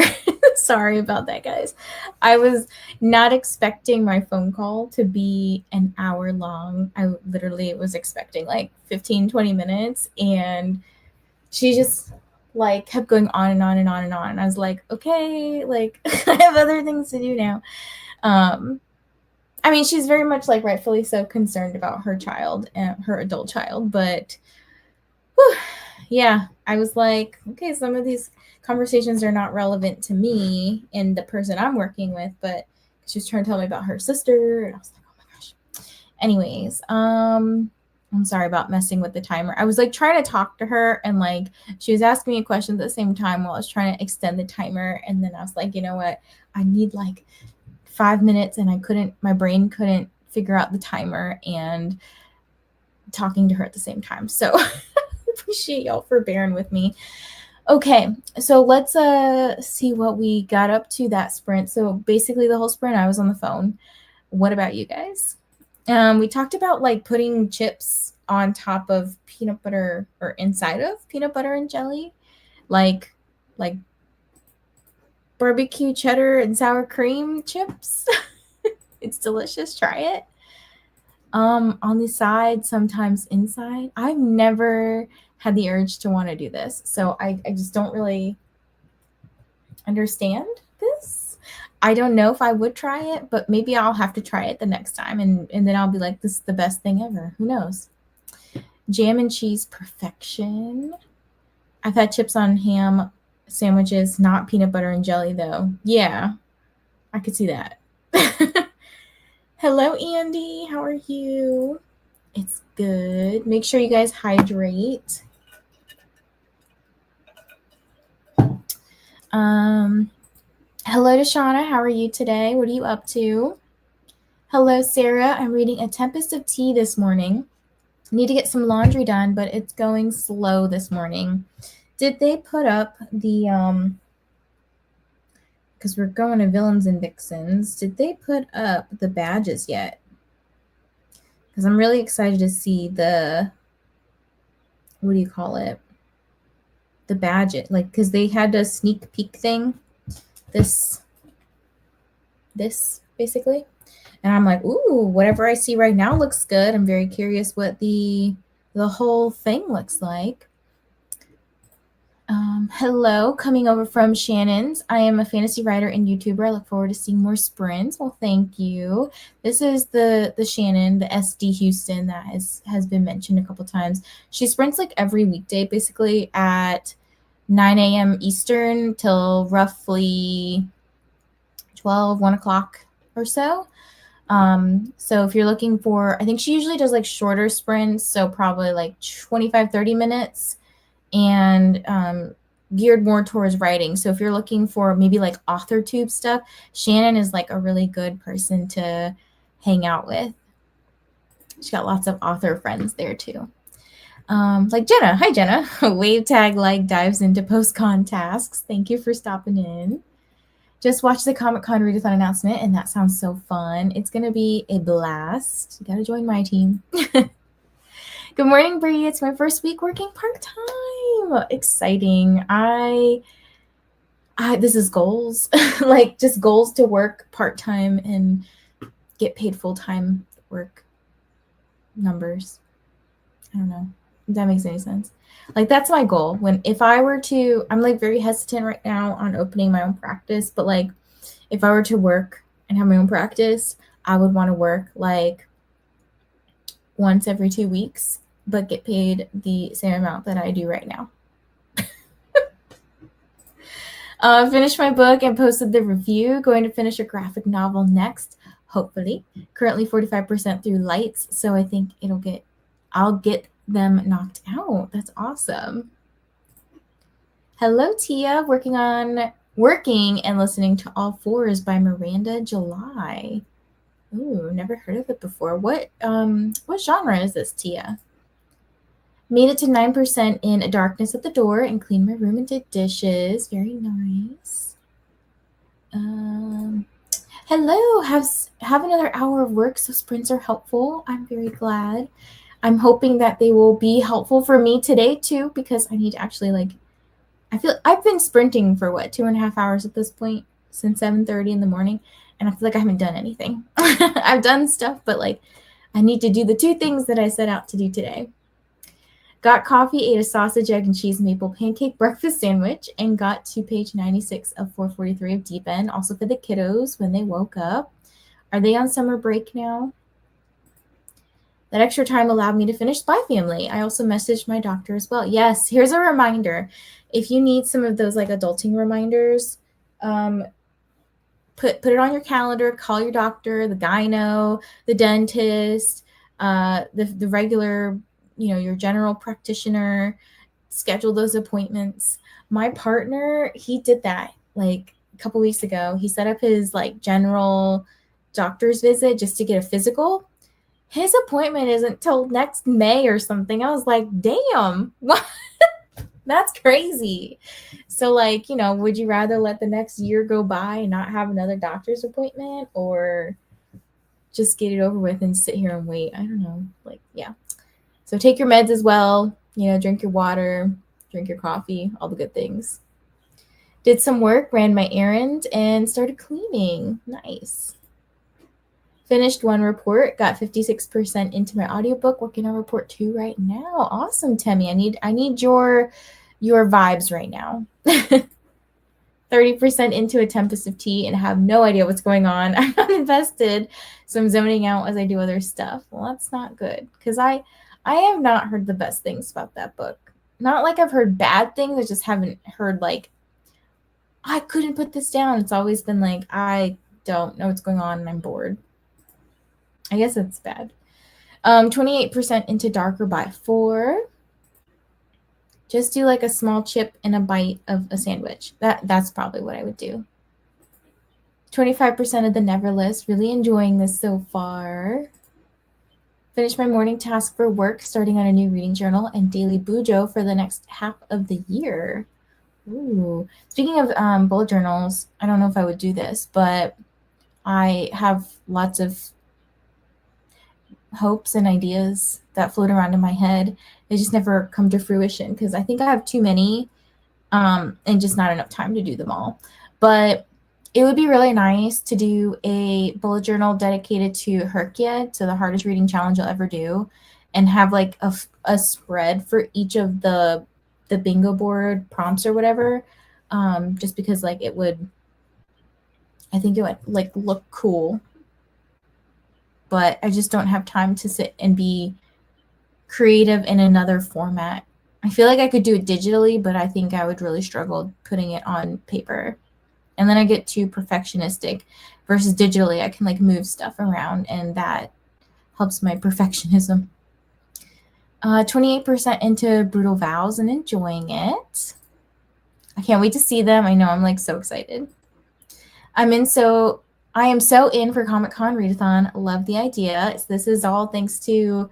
Sorry about that, guys. I was not expecting my phone call to be an hour long. I literally was expecting like 15, 20 minutes, and she just like kept going on and on and on and on. And I was like, okay, like I have other things to do now. I mean, she's very much like rightfully so concerned about her child and her adult child, but whew, yeah, I was like, okay, some of these conversations are not relevant to me and the person I'm working with, but she was trying to tell me about her sister, and I was like, oh my gosh. Anyways, I'm sorry about messing with the timer. I was like trying to talk to her, and like she was asking me a question at the same time while I was trying to extend the timer, and then I was like, you know what? I need like 5 minutes, and my brain couldn't figure out the timer and talking to her at the same time. So appreciate y'all for bearing with me. Okay, so let's see what we got up to that sprint. So basically the whole sprint I was on the phone. What about you guys? We talked about like putting chips on top of peanut butter or inside of peanut butter and jelly, like barbecue cheddar and sour cream chips. It's delicious. Try it. On the side, sometimes inside. I've never had the urge to want to do this, so I just don't really understand this. I don't know if I would try it, but maybe I'll have to try it the next time, and then I'll be like, this is the best thing ever. Who knows? Jam and cheese perfection. I've had chips on ham sandwiches, not peanut butter and jelly though. Yeah, I could see that. Hello, Andy. How are you? It's good. Make sure you guys hydrate. Hello to Shauna. How are you today? What are you up to? Hello, Sarah. I'm reading A Tempest of Tea this morning. Need to get some laundry done, but it's going slow this morning. Did they put up the because we're going to Villains and Vixens, did they put up the badges yet? Because I'm really excited to see the, what do you call it? The badge, like, because they had a sneak peek thing. This basically. And I'm like, ooh, whatever I see right now looks good. I'm very curious what the whole thing looks like. Hello, coming over from Shannon's. I am a fantasy writer and YouTuber. I look forward to seeing more sprints. Well, thank you. This is the Shannon, the SD Houston that has been mentioned a couple times. She sprints like every weekday, basically at 9 a.m. Eastern till roughly 1 o'clock or so. So if you're looking for, I think she usually does like shorter sprints, so probably like 25, 30 minutes, and geared more towards writing. So if you're looking for maybe like author tube stuff, Shannon is like a really good person to hang out with. She's got lots of author friends there too. Like Jenna. Hi, Jenna. Wave tag like dives into post-con tasks. Thank you for stopping in. Just watched the Comic-Con readathon announcement, and that sounds so fun. It's going to be a blast. You got to join my team. Good morning, Bree. It's my first week working part-time. Exciting. This is goals. Like just goals to work part-time and get paid full-time work numbers. I don't know if that makes any sense. Like that's my goal. If I were to, I'm like very hesitant right now on opening my own practice, but like if I were to work and have my own practice, I would want to work like once every 2 weeks, but get paid the same amount that I do right now. Finished my book and posted the review. Going to finish a graphic novel next, hopefully. Currently 45% through lights, so I think I'll get them knocked out. That's awesome. Hello, Tia. Working and listening to All Fours by Miranda July. Ooh, never heard of it before. What genre is this, Tia? Made it to 9% in Darkness at the Door and cleaned my room and did dishes. Very nice. Hello. Have another hour of work, so sprints are helpful. I'm very glad. I'm hoping that they will be helpful for me today too, because I need to actually like I feel I've been sprinting for what, 2.5 hours at this point since 7:30 in the morning, and I feel like I haven't done anything. I've done stuff, but like I need to do the 2 things that I set out to do today. Got coffee, ate a sausage, egg, and cheese maple pancake breakfast sandwich, and got to page 96 of 443 of Deep End, also for the kiddos when they woke up. Are they on summer break now? That extra time allowed me to finish Spy Family. I also messaged my doctor as well. Yes, here's a reminder. If you need some of those like adulting reminders, put it on your calendar. Call your doctor, the gyno, the dentist, the regular, your general practitioner. Schedule those appointments. My partner, he did that like a couple weeks ago. He set up his like general doctor's visit just to get a physical. His appointment isn't till next May or something. I was like, damn, what? That's crazy. So like, would you rather let the next year go by and not have another doctor's appointment, or just get it over with and sit here and wait? I don't know. Like, yeah. So take your meds as well, drink your water, drink your coffee, all the good things. Did some work, ran my errand, and started cleaning. Nice. Finished 1 report, got 56% into my audiobook, working on report 2 right now. Awesome, Temmie. I need your vibes right now. 30% into A Tempest of Tea and have no idea what's going on. I'm not invested, so I'm zoning out as I do other stuff. Well, that's not good, because I have not heard the best things about that book. Not like I've heard bad things, I just haven't heard like, I couldn't put this down. It's always been like, I don't know what's going on and I'm bored. I guess it's bad. 28% into Darker by 4. Just do like a small chip and a bite of a sandwich. That's probably what I would do. 25% of the Never list. Really enjoying this so far. Finished my morning task for work, starting on a new reading journal and daily bujo for the next half of the year. Ooh. Speaking of bullet journals, I don't know if I would do this, but I have lots of hopes and ideas that float around in my head. They just never come to fruition because I think I have too many and just not enough time to do them all. But it would be really nice to do a bullet journal dedicated to Herkia, to the hardest reading challenge you'll ever do, and have like a spread for each of the bingo board prompts or whatever, just because like I think it would like look cool. But I just don't have time to sit and be creative in another format. I feel like I could do it digitally, but I think I would really struggle putting it on paper. And then I get too perfectionistic, versus digitally I can like move stuff around, and that helps my perfectionism. 28% into Brutal Vows and enjoying it. I can't wait to see them. I know, I'm like so excited. I am so in for Comic-Con readathon. Love the idea. This is all thanks to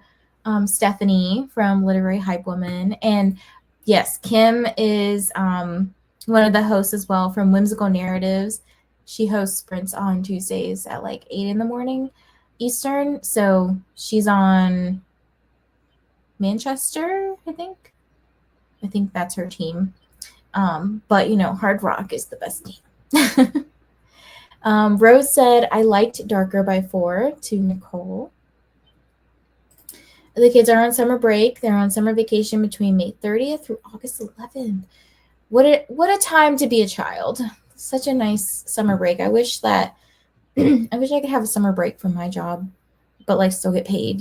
Stephanie from Literary Hype Woman. And yes, Kim is one of the hosts as well from Whimsical Narratives. She hosts sprints on Tuesdays at like 8 in the morning Eastern. So she's on Manchester, I think. I think that's her team. But, Hard Rock is the best team. Rose said, I liked Darker by 4 to Nicole. The kids are on summer break. They're on summer vacation between May 30th through August 11th. What a time to be a child. Such a nice summer break. I wish I could have a summer break from my job, but like still get paid,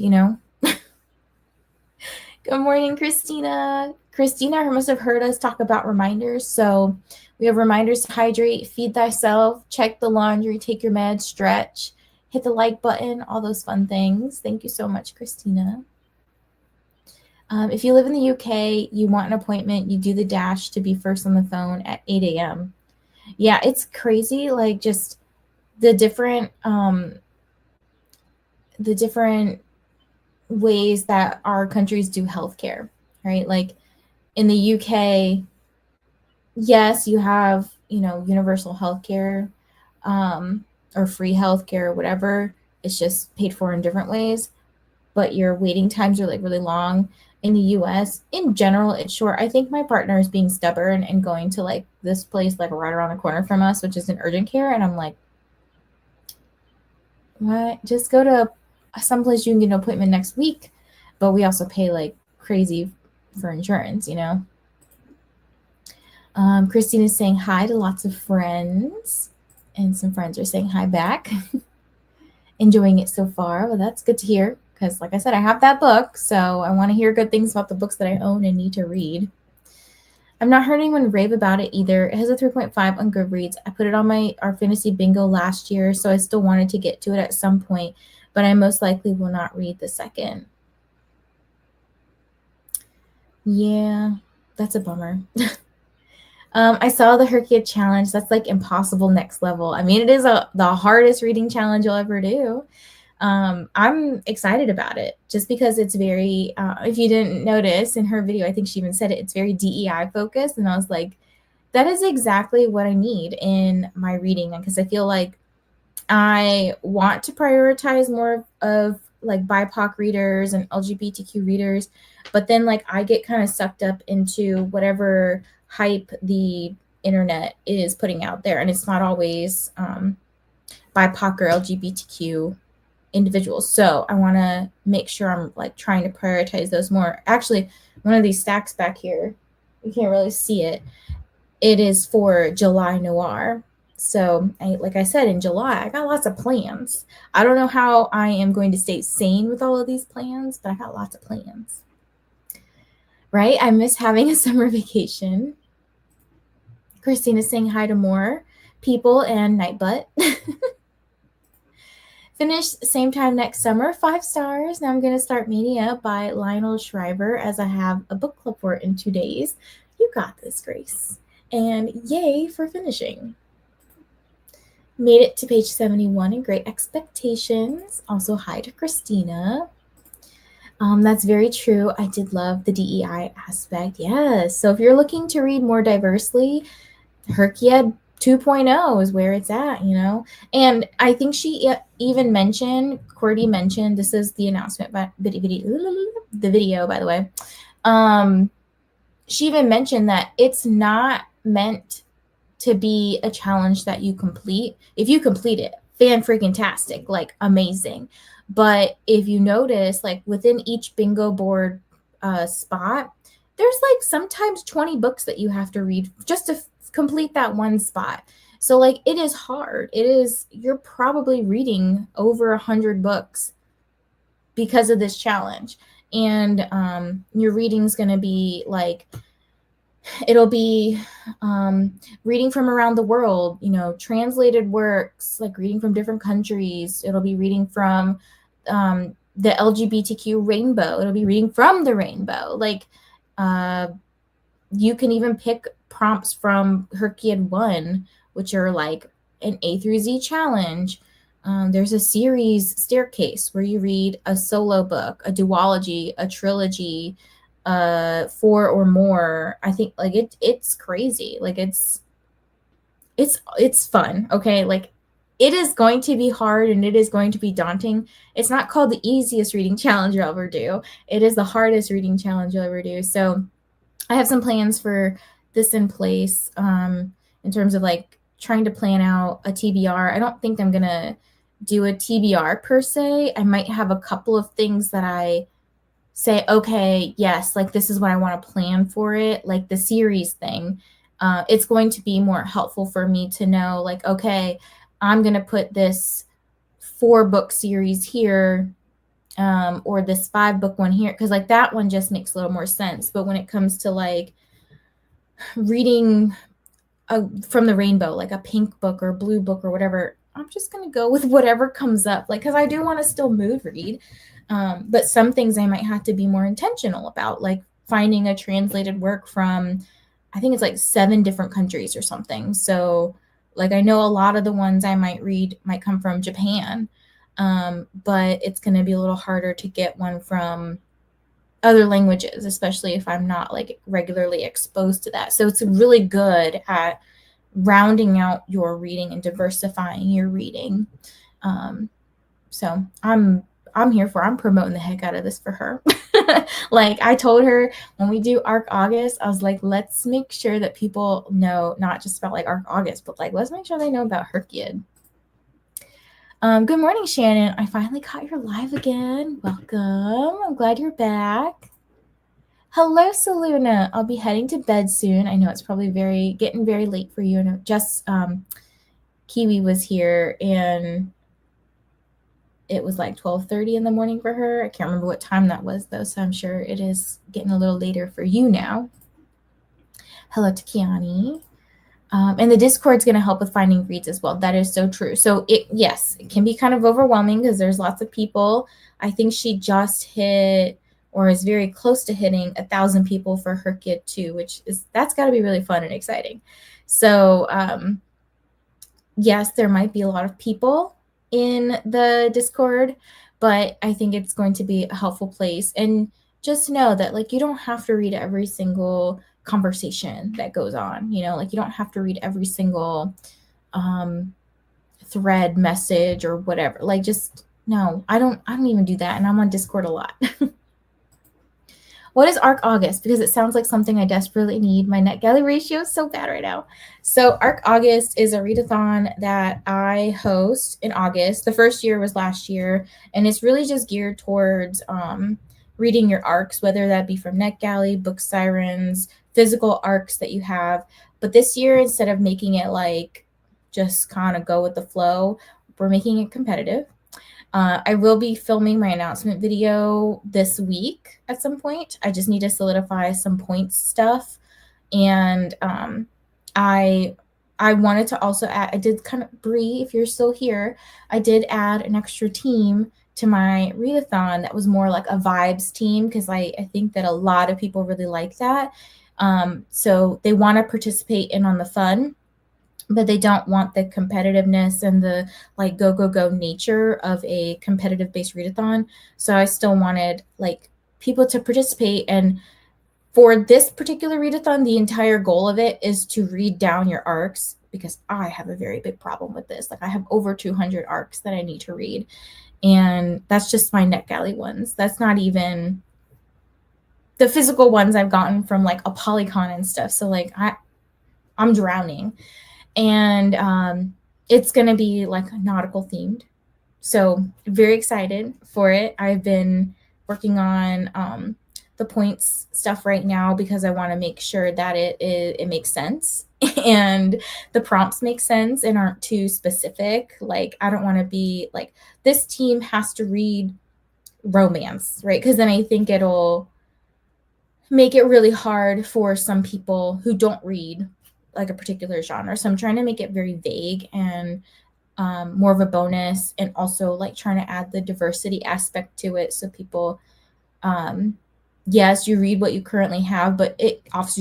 Good morning, Christina. Christina must have heard us talk about reminders. So we have reminders to hydrate, feed thyself, check the laundry, take your meds, stretch, hit the like button, all those fun things. Thank you so much, Christina. If you live in the UK, you want an appointment, you do the dash to be first on the phone at 8 a.m. Yeah, it's crazy. Like just the different ways that our countries do healthcare, right? Like in the UK, yes, you have, universal healthcare or free healthcare or whatever. It's just paid for in different ways. but your waiting times are like really long. In the US, in general, it's short. I think my partner is being stubborn and going to like this place like right around the corner from us, which is an urgent care. And I'm like, what? Just go to someplace you can get an appointment next week. But we also pay like crazy for insurance, you know? Christine is saying hi to lots of friends, and some friends are saying hi back. Enjoying it so far. Well, that's good to hear because, like I said, I have that book, so I want to hear good things about the books that I own and need to read. I've not heard anyone rave about it either. It has a 3.5 on Goodreads. I put it on our fantasy bingo last year, so I still wanted to get to it at some point, but I most likely will not read the second. Yeah, that's a bummer. I saw the Herkia challenge. That's like impossible next level. I mean, it is the hardest reading challenge you'll ever do. I'm excited about it just because it's very, if you didn't notice in her video, I think she even said it, it's very DEI focused. And I was like, that is exactly what I need in my reading. Because I feel like I want to prioritize more of like BIPOC readers and LGBTQ readers, but then like I get kind of sucked up into whatever hype the internet is putting out there, and it's not always BIPOC or LGBTQ individuals. So I want to make sure I'm like trying to prioritize those more. Actually, one of these stacks back here, you can't really see it. It is for July Noir. So, like I said, in July, I got lots of plans. I don't know how I am going to stay sane with all of these plans, but I got lots of plans. Right? I miss having a summer vacation. Christina's saying hi to more people and Nightbutt. Finish same time next summer, 5 stars. Now I'm going to start Mania by Lionel Shriver as I have a book club for it in 2 days. You got this, Grace. And yay for finishing. Made it to page 71 in Great Expectations. Also, hi to Christina. That's very true. I did love the DEI aspect. Yes. So if you're looking to read more diversely, Herkia 2.0 is where it's at, you know? And I think she even mentioned, Cordy mentioned, this is the announcement, but the video, by the way. She even mentioned that it's not meant to be a challenge that you complete. If you complete it, fan-freaking-tastic, like amazing. But if you notice, like within each bingo board spot, there's like sometimes 20 books that you have to read just to complete that one spot. So like it is hard. You're probably reading over 100 books because of this challenge. And your reading's going to be like, it'll be reading from around the world, you know, translated works, like reading from different countries. It'll be reading from the LGBTQ rainbow. It'll be reading from the rainbow. Like you can even pick prompts from Herkiad 1, which are like an A through Z challenge. There's a series staircase where you read a solo book, a duology, a trilogy, 4 or more. I think like it's crazy. Like it's fun. Okay. Like it is going to be hard and it is going to be daunting. It's not called the easiest reading challenge you'll ever do. It is the hardest reading challenge you'll ever do. So I have some plans for this in place in terms of like trying to plan out a TBR. I don't think I'm going to do a TBR per se. I might have a couple of things that I say, okay, yes, like this is what I want to plan for it, like the series thing. It's going to be more helpful for me to know, like, okay, I'm going to put this 4-book series here or this 5-book one here, because like that one just makes a little more sense. But when it comes to like reading from the rainbow, like a pink book or blue book or whatever, I'm just going to go with whatever comes up, like, because I do want to still mood read. But some things I might have to be more intentional about, like finding a translated work from, I think it's like 7 different countries or something. So like I know a lot of the ones I might read might come from Japan, but it's going to be a little harder to get one from other languages, especially if I'm not like regularly exposed to that. So it's really good at rounding out your reading and diversifying your reading. So I'm I'm here for. I'm promoting the heck out of this for her. Like I told her when we do ARC August, I was like, let's make sure that people know not just about like ARC August, but like let's make sure they know about Herkiad. Good morning, Shannon. I finally caught your live again. Welcome. I'm glad you're back. Hello, Saluna. I'll be heading to bed soon. I know it's probably getting very late for you. And just Kiwi was here and it was like 12:30 in the morning for her. I can't remember what time that was though, so I'm sure it is getting a little later for you now. Hello to Kiani. And the Discord's going to help with finding reads as well. That is so true. So yes, it can be kind of overwhelming because there's lots of people. I think she just hit or is very close to hitting 1,000 people for her kid too, that's got to be really fun and exciting. So yes, there might be a lot of people in the Discord, but I think it's going to be a helpful place. And just know that like you don't have to read every single conversation that goes on, you know, like you don't have to read every single thread message or whatever. Like just no, I don't even do that, and I'm on Discord a lot. What is ARC August? Because it sounds like something I desperately need. My NetGalley ratio is so bad right now. So ARC August is a readathon that I host in August. The first year was last year, and it's really just geared towards reading your ARCs, whether that be from NetGalley, Book Sirens, physical ARCs that you have. But this year, instead of making it like just kind of go with the flow, we're making it competitive. I will be filming my announcement video this week at some point. I just need to solidify some points stuff. And I wanted to also add, I did kind of, Bree, if you're still here, I did add an extra team to my readathon that was more like a vibes team because I think that a lot of people really like that. So they want to participate in on the fun, but they don't want the competitiveness and the like go nature of a competitive based readathon. So I still wanted like people to participate. And for this particular readathon, the entire goal of it is to read down your ARCs because I have a very big problem with this. Like I have over 200 ARCs that I need to read. And that's just my NetGalley ones. That's not even the physical ones I've gotten from like a Polycon and stuff. So like I'm drowning. And it's going to be like nautical themed. So very excited for it. I've been working on the points stuff right now because I want to make sure that it makes sense and the prompts make sense and aren't too specific. Like I don't want to be like this team has to read romance, right? Because then I think it'll make it really hard for some people who don't read like a particular genre. So I'm trying to make it very vague and more of a bonus, and also like trying to add the diversity aspect to it. So people, yes, you read what you currently have, but it offers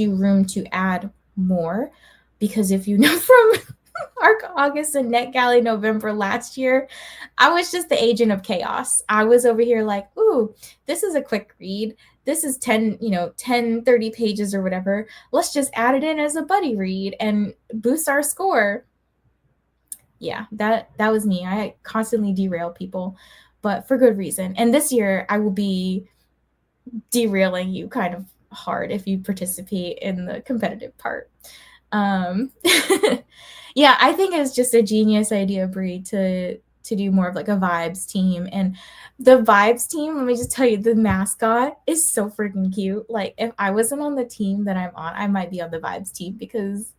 you room to add more. Because if you know from ARC August and NetGalley November last year, I was just the agent of chaos. I was over here like, ooh, this is a quick read. This is 10, 30 pages or whatever. Let's just add it in as a buddy read and boost our score. Yeah, that was me. I constantly derail people, but for good reason. And this year I will be derailing you kind of hard if you participate in the competitive part. Yeah, I think it's just a genius idea, Brie, to do more of like a vibes team. And the vibes team, let me just tell you, the mascot is so freaking cute. Like if I wasn't on the team that I'm on, I might be on the vibes team because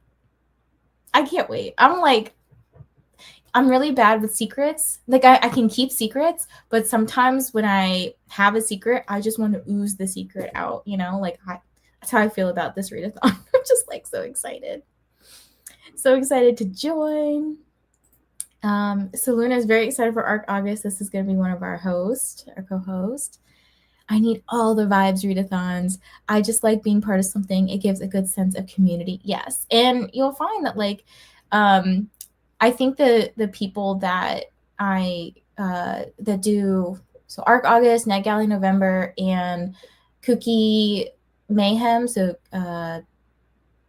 I can't wait. I'm really bad with secrets. Like I can keep secrets, but sometimes when I have a secret, I just want to ooze the secret out, like that's how I feel about this readathon. I'm just like so excited. So excited to join. So Luna is very excited for ARC August. This is going to be one of our co-hosts. I need all the vibes readathons. I just like being part of something. It gives a good sense of community. Yes. And you'll find that I think the people that that do so ARC August, NetGalley November, and Kooky Mayhem, so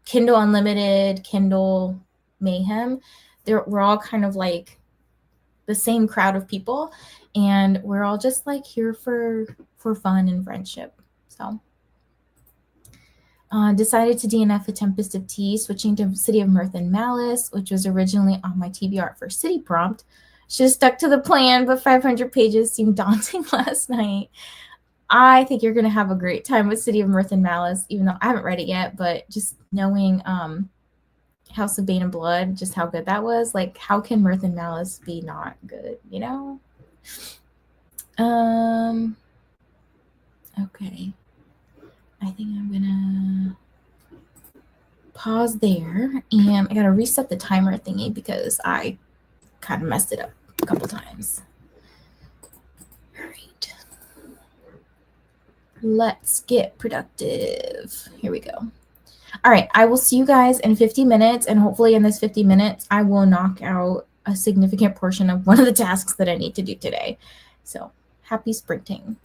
Kindle Unlimited, Kindle Mayhem, we're all kind of like the same crowd of people, and we're all just like here for fun and friendship. So decided to DNF A Tempest of Tea, switching to City of Mirth and Malice, which was originally on my TBR for City Prompt. Should have stuck to the plan, but 500 pages seemed daunting last night. I think you're going to have a great time with City of Mirth and Malice, even though I haven't read it yet, but just knowing House of Bane and Blood, just how good that was. Like, how can Mirth and Malice be not good, you know? Okay. I think I'm going to pause there, and I got to reset the timer thingy because I kind of messed it up a couple times. All right. Let's get productive. Here we go. All right, I will see you guys in 50 minutes, and hopefully in this 50 minutes, I will knock out a significant portion of one of the tasks that I need to do today. So happy sprinting.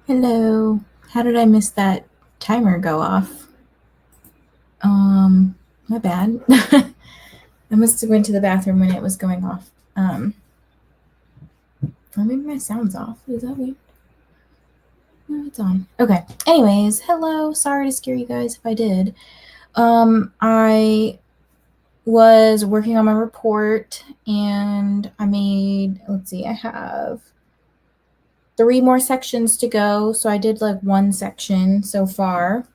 Hello. How did I miss that timer go off? My bad. I must have went to the bathroom when it was going off. Or maybe my sound's off. Is that weird? No, it's on. Okay. Anyways, hello. Sorry to scare you guys if I did. I was working on my report and I made, let's see, I have 3 more sections to go. So I did like 1 section so far.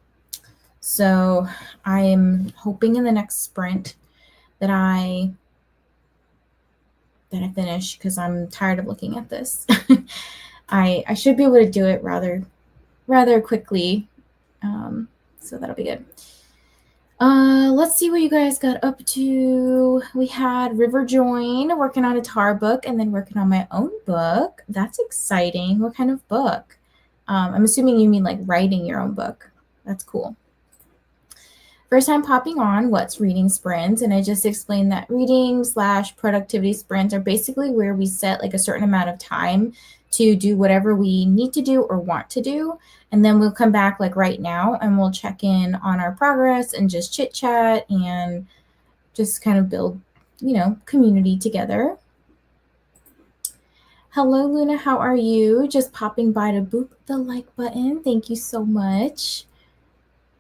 So I'm hoping in the next sprint that I finish because I'm tired of looking at this. I should be able to do it rather quickly. So that'll be good. Let's see what you guys got up to. We had River join, working on a tar book, and then working on my own book. That's exciting. What kind of book? I'm assuming you mean like writing your own book. That's cool. First time popping on what's reading sprints, and I just explained that reading/productivity sprints are basically where we set like a certain amount of time to do whatever we need to do or want to do, and then we'll come back like right now and we'll check in on our progress and just chit chat and just kind of build, community together. Hello, Luna. How are you? Just popping by to boop the like button. Thank you so much.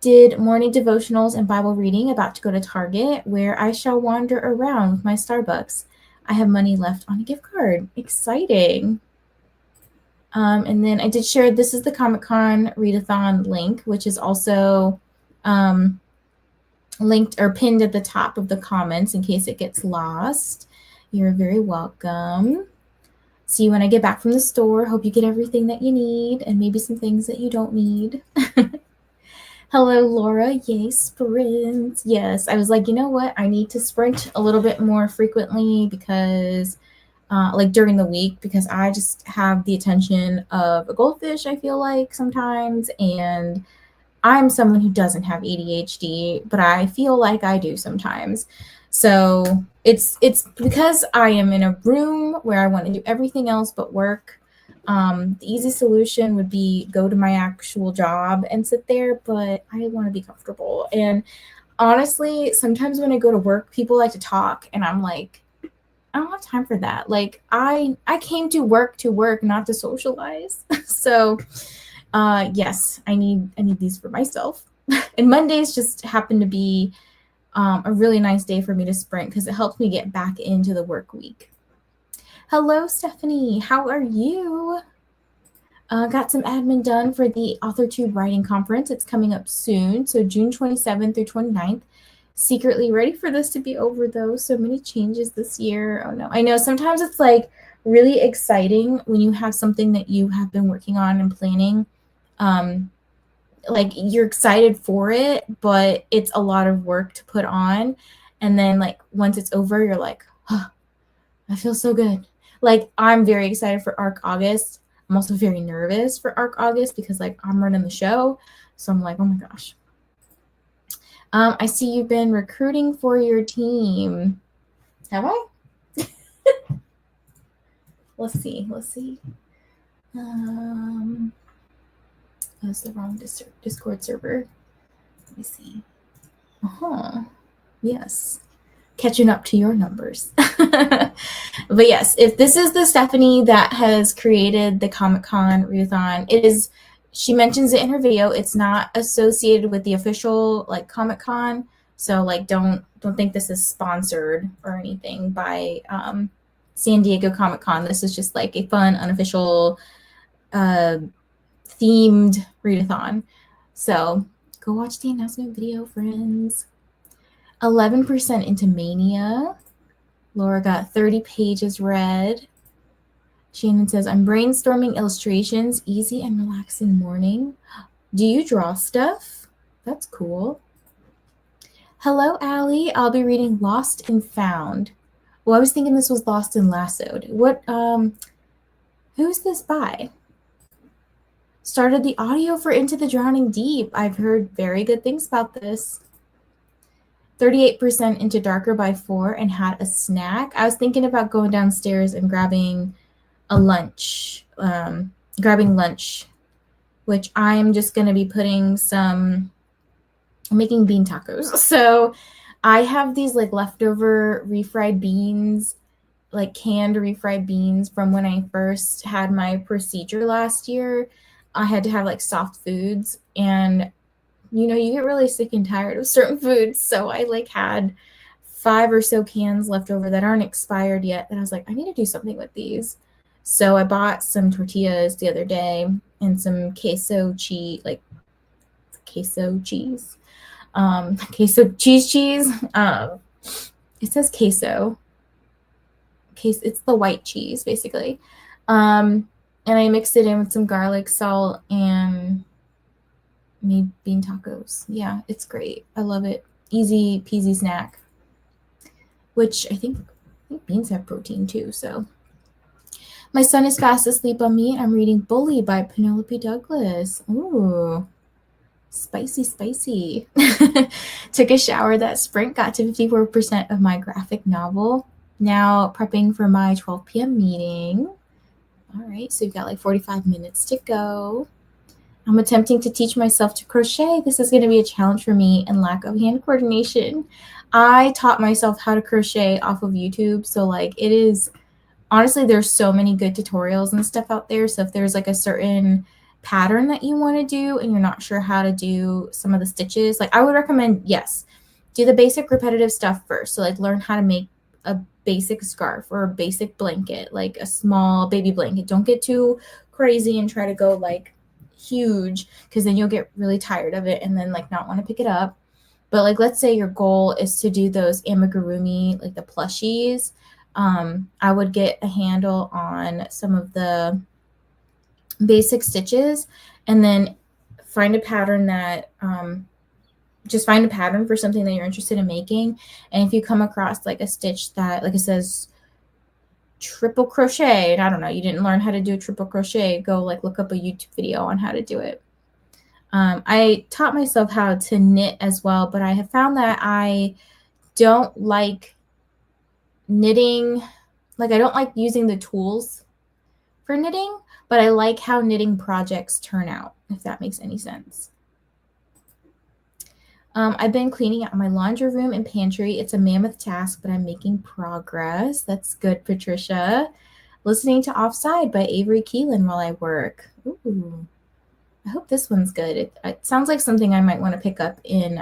Did morning devotionals and Bible reading, about to go to Target, where I shall wander around with my Starbucks. I have money left on a gift card. Exciting. And then I did share, this is the Comic-Con readathon link, which is also linked or pinned at the top of the comments in case it gets lost. You're very welcome. See you when I get back from the store. Hope you get everything that you need and maybe some things that you don't need. Hello, Laura. Yay, sprints. Yes, I was like, you know what? I need to sprint a little bit more frequently because, like during the week, because I just have the attention of a goldfish, I feel like sometimes. And I'm someone who doesn't have ADHD, but I feel like I do sometimes. So it's because I am in a room where I want to do everything else but work. The easy solution would be go to my actual job and sit there, but I want to be comfortable. And honestly, sometimes when I go to work, people like to talk, and I'm like, I don't have time for that. Like I came to work, not to socialize. So yes, I need these for myself. And Mondays just happen to be a really nice day for me to sprint because it helps me get back into the work week. Hello, Stephanie. How are you? Got some admin done for the AuthorTube Writing Conference. It's coming up soon, so June 27th through 29th. Secretly ready for this to be over, though. So many changes this year. Oh, no. I know sometimes it's like really exciting when you have something that you have been working on and planning. Like you're excited for it, but it's a lot of work to put on. And then like once it's over, you're like, oh, I feel so good. Like I'm very excited for ARC August. I'm also very nervous for ARC August because like I'm running the show. So I'm like, oh my gosh. I see you've been recruiting for your team. Have I? Let's see. That's the wrong Discord server. Let me see. Yes. Catching up to your numbers. But yes, if this is the Stephanie that has created the Comic-Con readathon, it is, she mentions it in her video. It's not associated with the official like Comic-Con. So like don't think this is sponsored or anything by San Diego Comic-Con. This is just like a fun, unofficial themed readathon. So go watch the announcement video, friends. 11% into Mania. Laura got 30 pages read. Shannon says, I'm brainstorming illustrations, easy and relaxing morning. Do you draw stuff? That's cool. Hello, Allie. I'll be reading Lost and Found. Well, I was thinking this was Lost and Lassoed. What, who's this by? Started the audio for Into the Drowning Deep. I've heard very good things about this. 38% into Darker by 4 and had a snack. I was thinking about going downstairs and grabbing a lunch, which I'm just going to be putting I'm making bean tacos. So I have these like leftover refried beans, like canned refried beans from when I first had my procedure last year. I had to have like soft foods, and you get really sick and tired of certain foods. So I like had 5 or so cans left over that aren't expired yet. And I was like, I need to do something with these. So I bought some tortillas the other day and some queso cheese, like queso cheese, queso cheese. It says queso. It's the white cheese basically. And I mixed it in with some garlic, salt, and made bean tacos. Yeah, it's great. I love it. Easy peasy snack. Which I think beans have protein too. So my son is fast asleep on me. I'm reading Bully by Penelope Douglas. Ooh, spicy. Took a shower that sprint, got to 54% of my graphic novel. Now prepping for my 12 p.m. meeting. All right, so you've got like 45 minutes to go. I'm attempting to teach myself to crochet. This is going to be a challenge for me and lack of hand coordination. I taught myself how to crochet off of YouTube. So like it is, honestly, there's so many good tutorials and stuff out there. So if there's like a certain pattern that you want to do and you're not sure how to do some of the stitches, like I would recommend, yes, do the basic repetitive stuff first. So like learn how to make a basic scarf or a basic blanket, like a small baby blanket. Don't get too crazy and try to go like huge, because then you'll get really tired of it and then like not want to pick it up. But like let's say your goal is to do those amigurumi, like the plushies. I would get a handle on some of the basic stitches and then find a pattern that just find a pattern for something that you're interested in making. And if you come across like a stitch that like it says triple crochet, and I don't know, you didn't learn how to do a triple crochet, go like look up a YouTube video on how to do it. I taught myself how to knit as well, but I have found that I don't like knitting. Like I don't like using the tools for knitting, but I like how knitting projects turn out, if that makes any sense. I've been cleaning out my laundry room and pantry. It's a mammoth task, but I'm making progress. That's good, Patricia. Listening to Offside by Avery Keelan while I work. Ooh, I hope this one's good. It sounds like something I might want to pick up in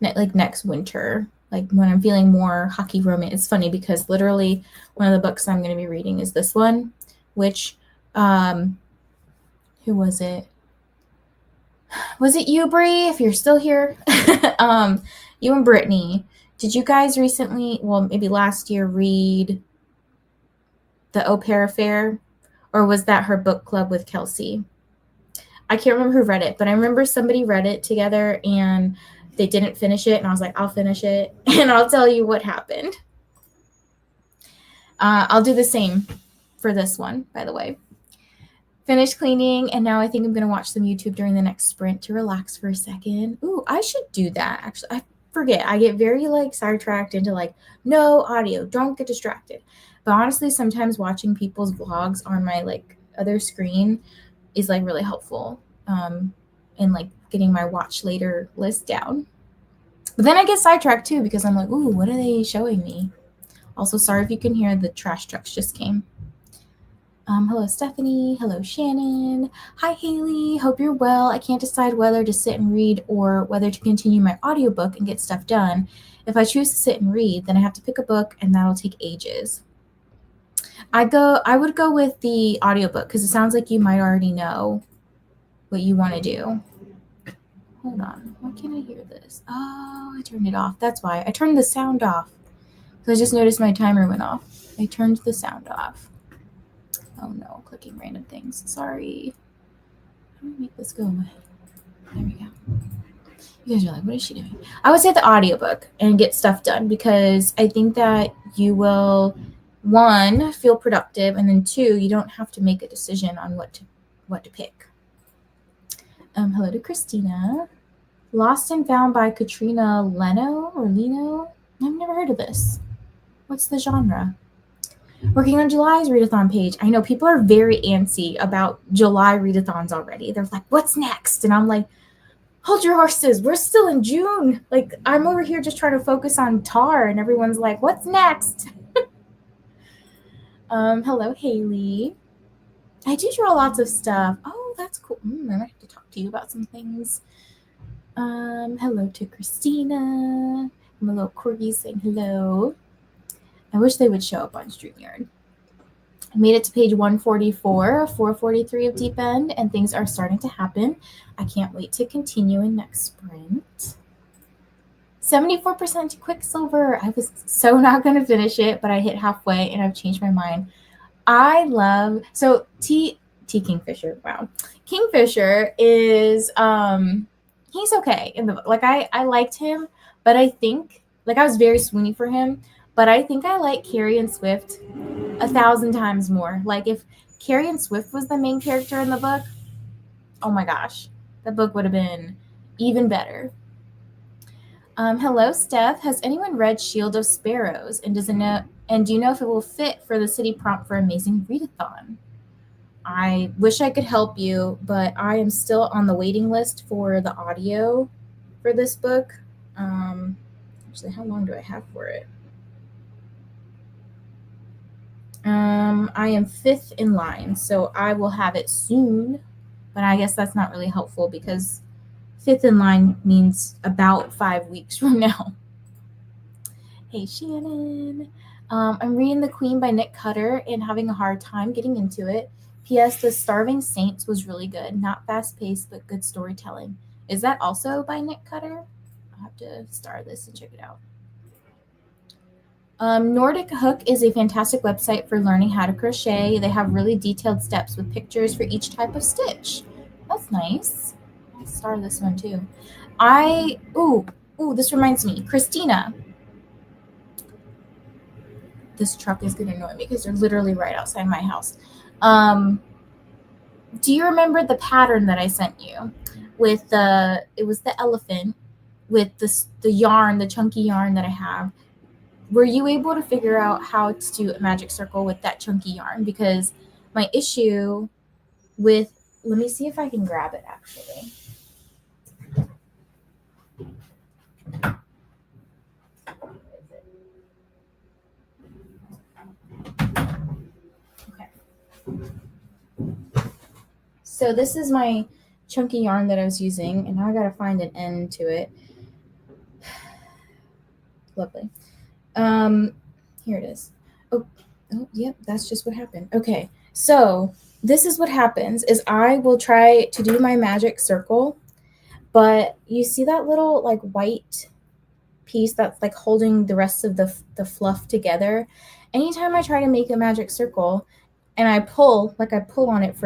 like next winter, like when I'm feeling more hockey romance. It's funny because literally one of the books I'm going to be reading is this one, which who was it? Was it you, Bree? If you're still here, you and Brittany, did you guys recently, well, maybe last year, read The Au Pair Affair? Or was that her book club with Kelsey? I can't remember who read it, but I remember somebody read it together and they didn't finish it. And I was like, I'll finish it and I'll tell you what happened. I'll do the same for this one, by the way. Finished cleaning, and now I think I'm going to watch some YouTube during the next sprint to relax for a second. Ooh, I should do that. Actually, I forget. I get very like sidetracked into like, no audio, don't get distracted. But honestly, sometimes watching people's vlogs on my like other screen is like really helpful in like getting my watch later list down. But then I get sidetracked too because I'm like, ooh, what are they showing me? Also, sorry if you can hear the trash trucks just came. Hello, Stephanie. Hello, Shannon. Hi, Haley. Hope you're well. I can't decide whether to sit and read or whether to continue my audiobook and get stuff done. If I choose to sit and read, then I have to pick a book, and that'll take ages. I would go with the audiobook because it sounds like you might already know what you want to do. Hold on. Why can't I hear this? Oh, I turned it off. That's why. I turned the sound off. So I just noticed my timer went off. I turned the sound off. Oh no, clicking random things. Sorry. How do I make this go away? There we go. You guys are like, what is she doing? I would say the audiobook and get stuff done because I think that you will, 1, feel productive, and then 2, you don't have to make a decision on what to pick. Hello to Christina. Lost and Found by Katrina Leno or Leno. I've never heard of this. What's the genre? Working on July's readathon page. I know people are very antsy about July readathons already. They're like, what's next? And I'm like, hold your horses. We're still in June. Like, I'm over here just trying to focus on Tar, and everyone's like, what's next? Hello, Haley. I do draw lots of stuff. Oh, that's cool. I might have to talk to you about some things. Hello to Christina. My little corgi saying hello. I wish they would show up on StreamYard. I made it to page 144 of 443 of Deep End, and things are starting to happen. I can't wait to continue in next sprint. 74% to Quicksilver. I was so not going to finish it, but I hit halfway and I've changed my mind. I love, so T Kingfisher, wow. Kingfisher is, he's okay in the book. Like, I liked him, but I think, like, I was very swoony for him, but I think I like Carrie and Swift 1,000 times more. Like, if Carrie and Swift was the main character in the book, oh my gosh, the book would have been even better. Hello, Steph. Has anyone read Shield of Sparrows? And do you know if it will fit for the city prompt for Amazing Readathon? I wish I could help you, but I am still on the waiting list for the audio for this book. Actually, how long do I have for it? I am 5th in line, so I will have it soon, but I guess that's not really helpful because 5th in line means about 5 weeks from now. Hey, Shannon. I'm reading The Queen by Nick Cutter and having a hard time getting into it. P.S. The Starving Saints was really good. Not fast-paced, but good storytelling. Is that also by Nick Cutter? I'll have to star this and check it out. Nordic Hook is a fantastic website for learning how to crochet. They have really detailed steps with pictures for each type of stitch. That's nice. I'll star this one too. This reminds me. Christina. This truck is going to annoy me because they're literally right outside my house. Do you remember the pattern that I sent you with it was the elephant with the yarn, the chunky yarn that I have? Were you able to figure out how to do a magic circle with that chunky yarn? Because my issue with, let me see if I can grab it actually. Okay. So this is my chunky yarn that I was using, and now I got to find an end to it. Lovely. Here it is. Oh, yep, that's just what happened. Okay, so this is what happens is I will try to do my magic circle, but you see that little like white piece that's like holding the rest of the fluff together? Anytime I try to make a magic circle and I pull on it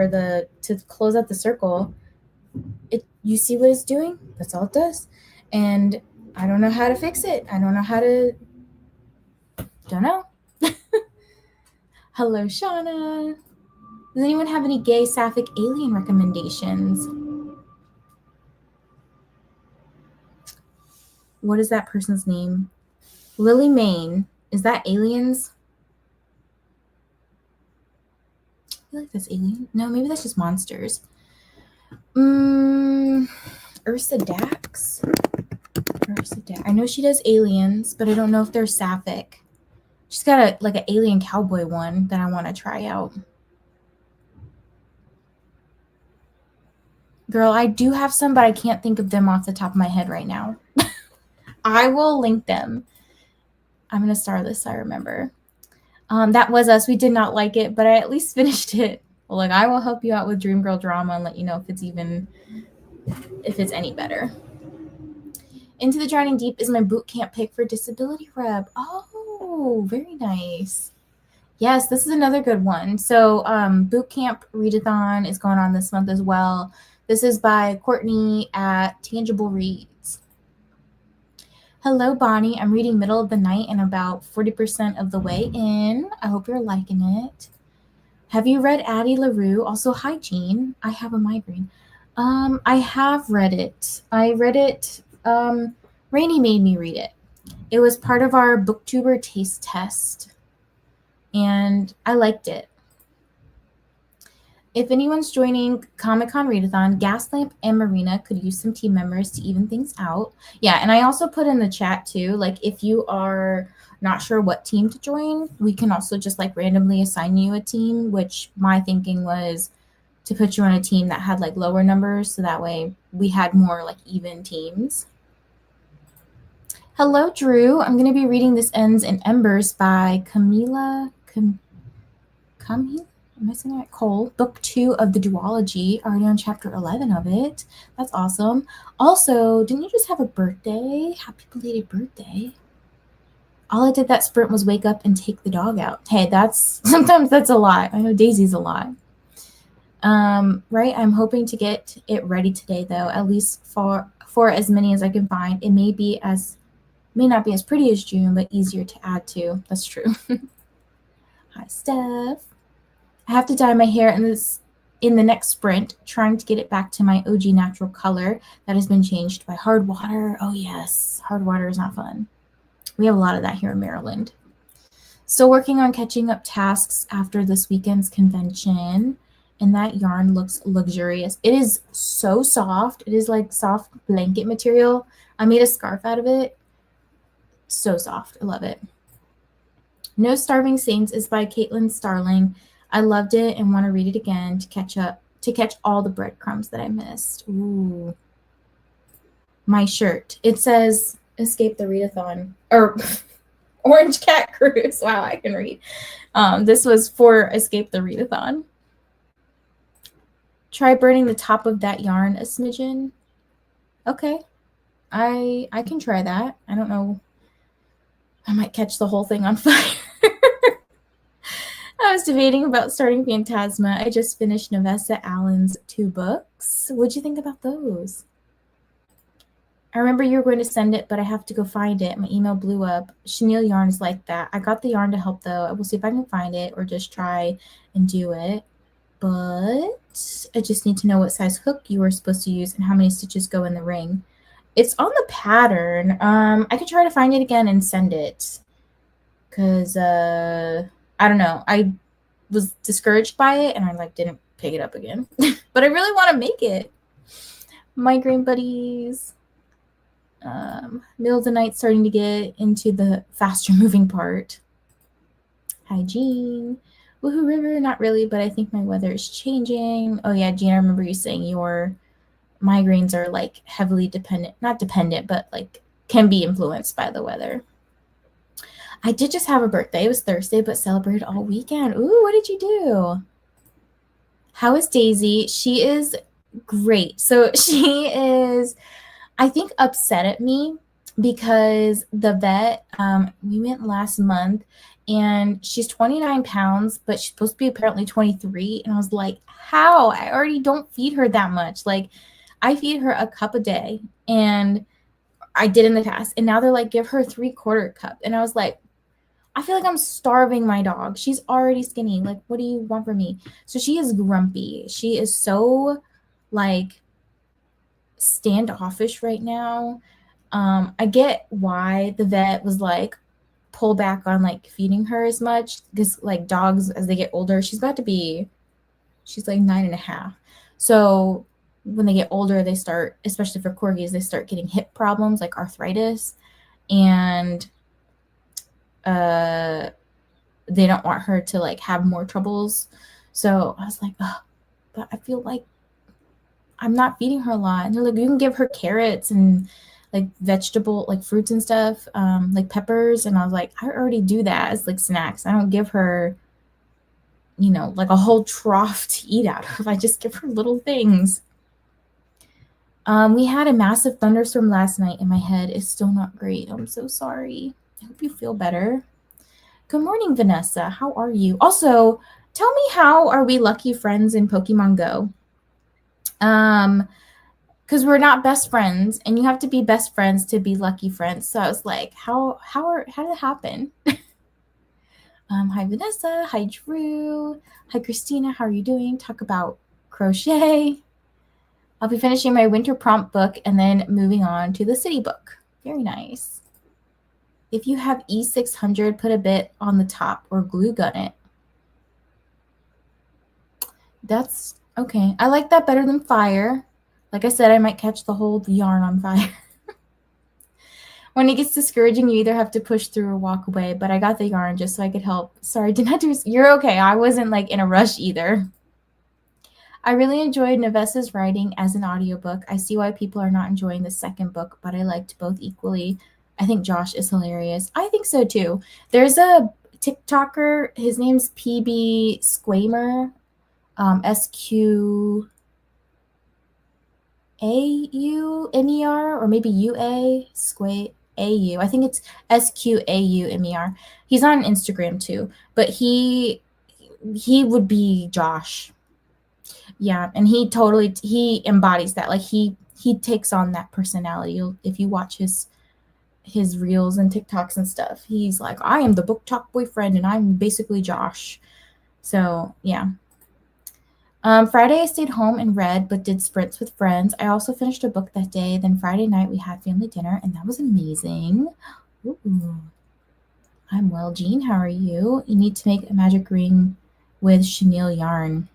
to close out the circle, you see what it's doing? That's all it does. And I don't know how to fix it. Don't know. Hello, Shauna. Does anyone have any gay sapphic alien recommendations? What is that person's name? Lily Main. Is that aliens? I feel like that's alien. No, maybe that's just monsters. Ursa Dax. I know she does aliens, but I don't know if they're sapphic. She's got an alien cowboy one that I want to try out. Girl, I do have some, but I can't think of them off the top of my head right now. I will link them. I'm going to star this so I remember. That was us. We did not like it, but I at least finished it. Well, I will help you out with Dream Girl Drama and let you know if it's any better. Into the Drowning Deep is my boot camp pick for Disability Rep. Oh, very nice. Yes, this is another good one. So boot camp readathon is going on this month as well. This is by Courtney at Tangible Reads. Hello, Bonnie. I'm reading Middle of the Night and about 40% of the way in. I hope you're liking it. Have you read Addie LaRue? Also, hi, Jean. I have a migraine. I have read it. I read it. Rainey made me read it. It was part of our booktuber taste test. and I liked it. If anyone's joining Comic-Con Readathon, Gaslamp and Marina could use some team members to even things out. Yeah, and I also put in the chat too, like if you are not sure what team to join, we can also just like randomly assign you a team, which my thinking was to put you on a team that had like lower numbers, so that way we had more like even teams. Hello, Drew. I'm going to be reading This Ends in Embers by Camila Am I saying that right? Cole, book 2 of the duology, already on chapter 11 of it. That's awesome. Also, didn't you just have a birthday? Happy belated birthday. All I did that sprint was wake up and take the dog out. Hey, sometimes that's a lot. I know Daisy's a lot. Right, I'm hoping to get it ready today, though, at least for as many as I can find. It may not be as pretty as June, but easier to add to. That's true. Hi, Steph. I have to dye my hair in the next sprint, trying to get it back to my OG natural color that has been changed by hard water. Oh yes, hard water is not fun. We have a lot of that here in Maryland. Still working on catching up tasks after this weekend's convention, and that yarn looks luxurious. It is so soft. It is like soft blanket material. I made a scarf out of it. So soft. I love it. No Starving Saints is by Caitlin Starling. I loved it and want to read it again to catch all the breadcrumbs that I missed. Ooh. My shirt. It says Escape the Readathon. Or Orange Cat Cruise. Wow, I can read. This was for Escape the Readathon. Try burning the top of that yarn a smidgen. Okay. I can try that. I don't know. I might catch the whole thing on fire. I was debating about starting Phantasma. I just finished Novessa Allen's 2 books. What'd you think about those? I remember you were going to send it, but I have to go find it. My email blew up. Chenille yarn is like that. I got the yarn to help, though. I will see if I can find it or just try and do it. But I just need to know what size hook you were supposed to use and how many stitches go in the ring. It's on the pattern. I could try to find it again and send it. Because, I don't know. I was discouraged by it, and I didn't pick it up again. But I really want to make it. Migraine buddies. Middle of the night, starting to get into the faster moving part. Hi, Jean. Woohoo River, not really, but I think my weather is changing. Oh yeah, Jean, I remember you saying your migraines are heavily not dependent, but can be influenced by the weather. I did just have a birthday. It was Thursday, but celebrated all weekend. Ooh, what did you do? How is Daisy? She is great. So she is, I think, upset at me because the vet, we went last month, and she's 29 pounds, but she's supposed to be apparently 23. And I was like, how? I already don't feed her that much. I feed her a cup a day, and I did in the past. And now they're give her 3/4 cup. And I was like, I feel like I'm starving my dog. She's already skinny. What do you want from me? So she is grumpy. She is so standoffish right now. I get why the vet was pull back on feeding her as much, because dogs, as they get older, she's 9.5. So when they get older, they start, especially for corgis, they start getting hip problems like arthritis, and they don't want her to have more troubles. So I was like, oh, but I feel like I'm not feeding her a lot. And they're like, you can give her carrots and vegetable, fruits and stuff, peppers. And I was like, I already do that as snacks. I don't give her, a whole trough to eat out of. I just give her little things. We had a massive thunderstorm last night, and my head is still not great. I'm so sorry. I hope you feel better. Good morning, Vanessa. How are you? Also, tell me, how are we lucky friends in Pokemon Go? Because we're not best friends, and you have to be best friends to be lucky friends. So I was like, how did it happen? Hi, Vanessa. Hi, Drew. Hi, Christina. How are you doing? Talk about crochet. I'll be finishing my winter prompt book and then moving on to the city book. Very nice. If you have E600, put a bit on the top or glue gun it. That's okay. I like that better than fire. Like I said, I might catch the whole yarn on fire. When it gets discouraging, you either have to push through or walk away, but I got the yarn just so I could help. Sorry, did not do. You're okay. I wasn't like in a rush either. I really enjoyed Nevessa's writing as an audiobook. I see why people are not enjoying the second book, but I liked both equally. I think Josh is hilarious. I think so too. There's a TikToker, his name's PB Squamer, SQAUMER, or maybe UA Squay AU. I think it's SQAUMER. He's on Instagram too, but he would be Josh. Yeah, and he embodies that. Like he takes on that personality. If you watch his reels and TikToks and stuff, he's like, I am the book talk boyfriend and I'm basically Josh. So yeah. Friday I stayed home and read, but did sprints with friends. I also finished a book that day. Then Friday night we had family dinner, and that was amazing. Ooh. I'm well, Jean. How are you? You need to make a magic ring with chenille yarn.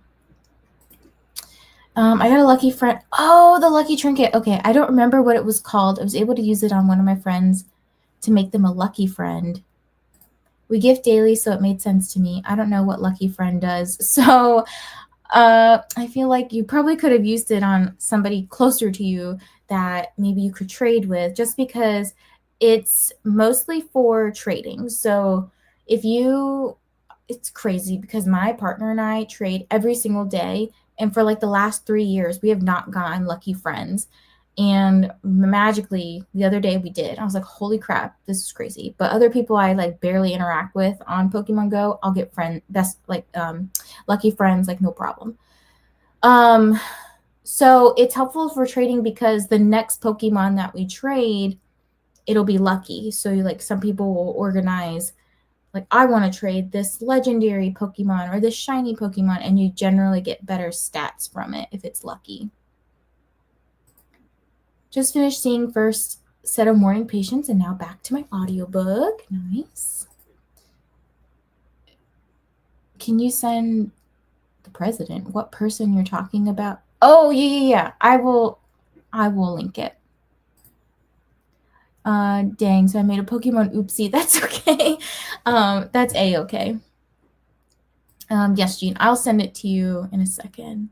I got a lucky friend. Oh, the lucky trinket. Okay, I don't remember what it was called. I was able to use it on one of my friends to make them a lucky friend. We gift daily, so it made sense to me. I don't know what lucky friend does. So I feel like you probably could have used it on somebody closer to you that maybe you could trade with, just because it's mostly for trading. So if you, it's crazy because my partner and I trade every single day. And for like the last 3 years, we have not gotten lucky friends. And magically, the other day we did. I was like, holy crap, this is crazy. But other people I like barely interact with on Pokemon Go, I'll get lucky friends, like no problem. So it's helpful for trading because the next Pokemon that we trade, it'll be lucky. So like some people will organize, like, I want to trade this legendary Pokemon or this shiny Pokemon, and you generally get better stats from it if it's lucky. Just finished seeing first set of morning patients and now back to my audiobook. Nice. Can you send the president what person you're talking about? Oh, yeah. I will link it. Dang, so I made a Pokemon oopsie. That's okay. That's A-okay. Yes, Jean, I'll send it to you in a second.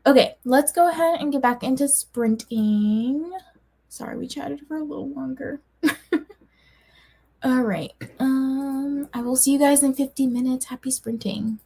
Okay, let's go ahead and get back into sprinting. Sorry, we chatted for a little longer. All right. I will see you guys in 15 minutes. Happy sprinting.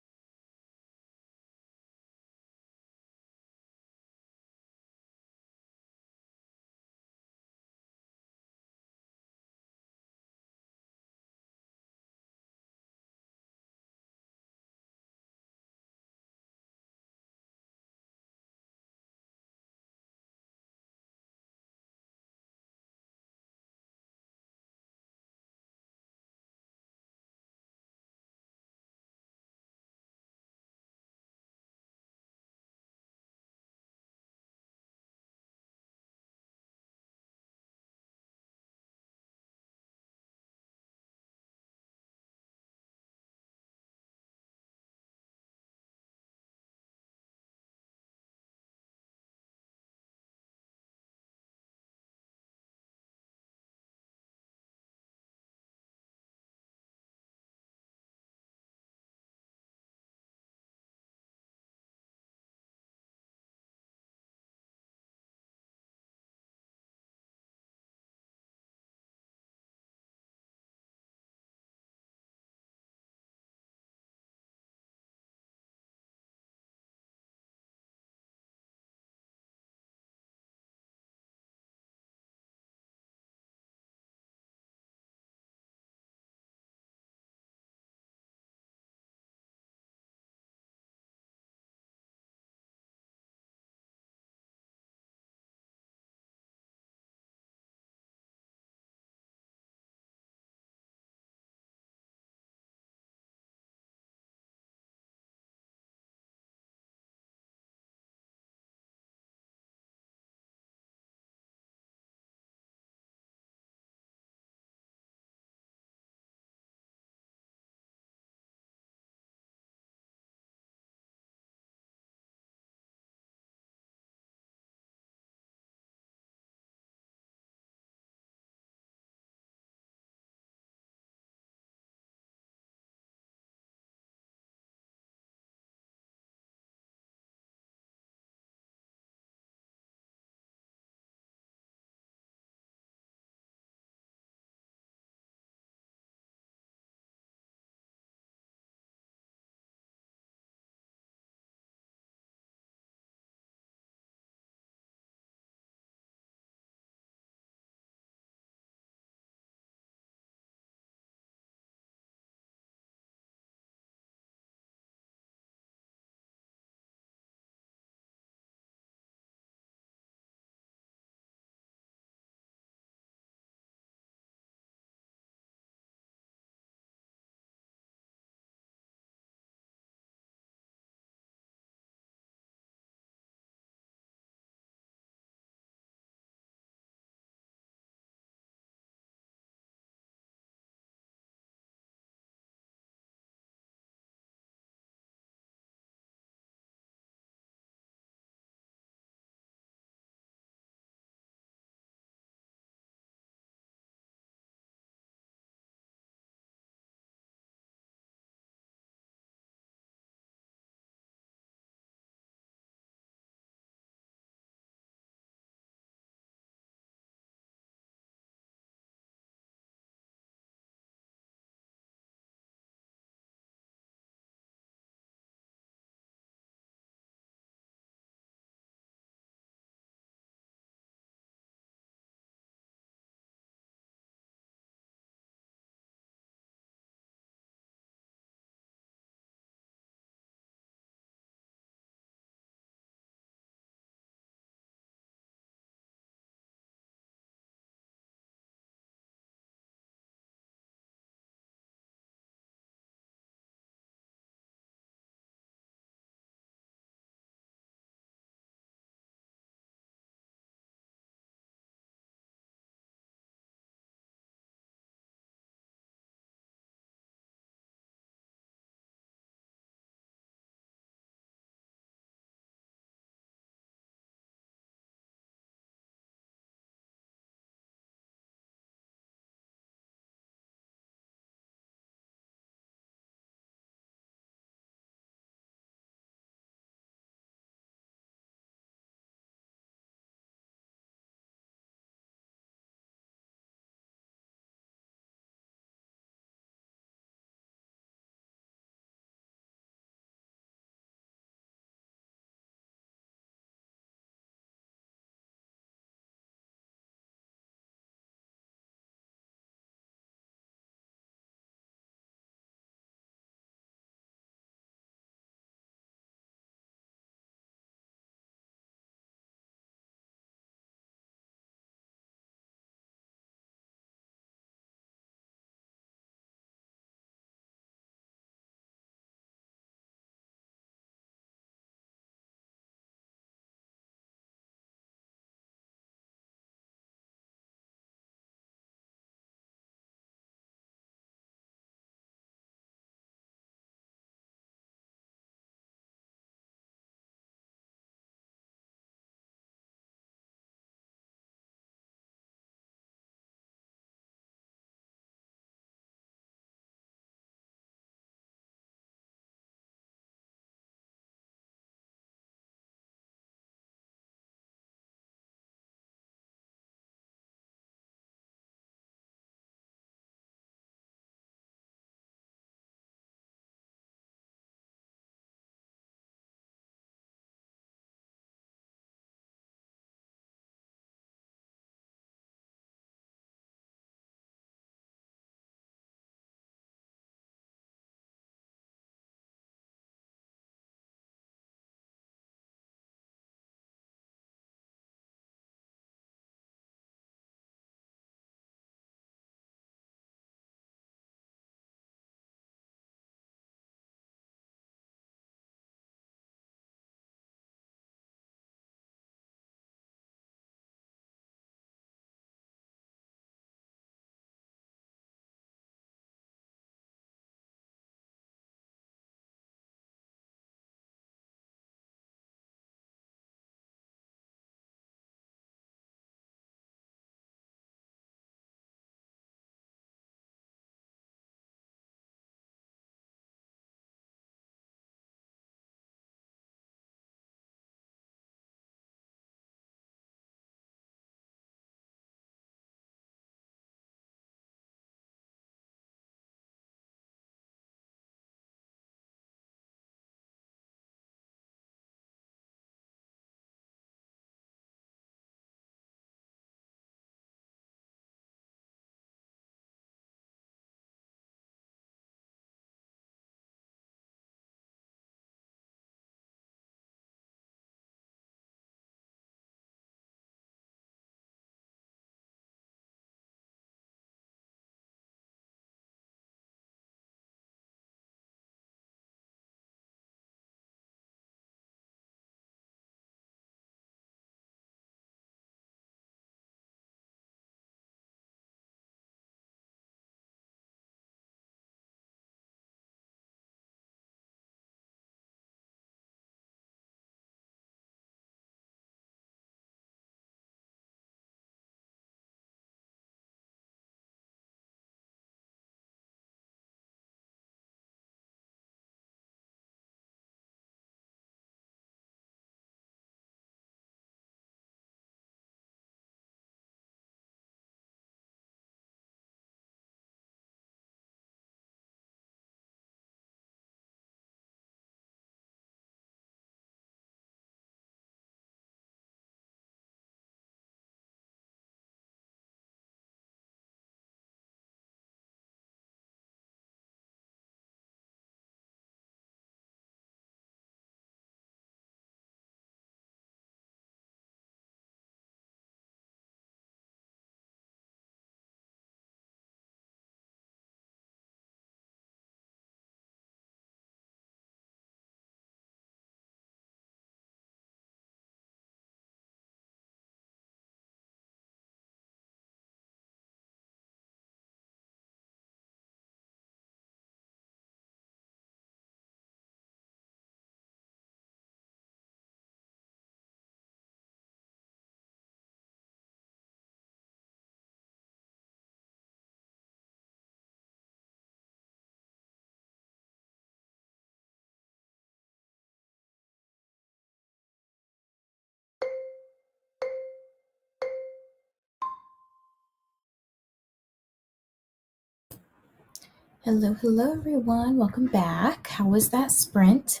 Hello, everyone. Welcome back. How was that sprint?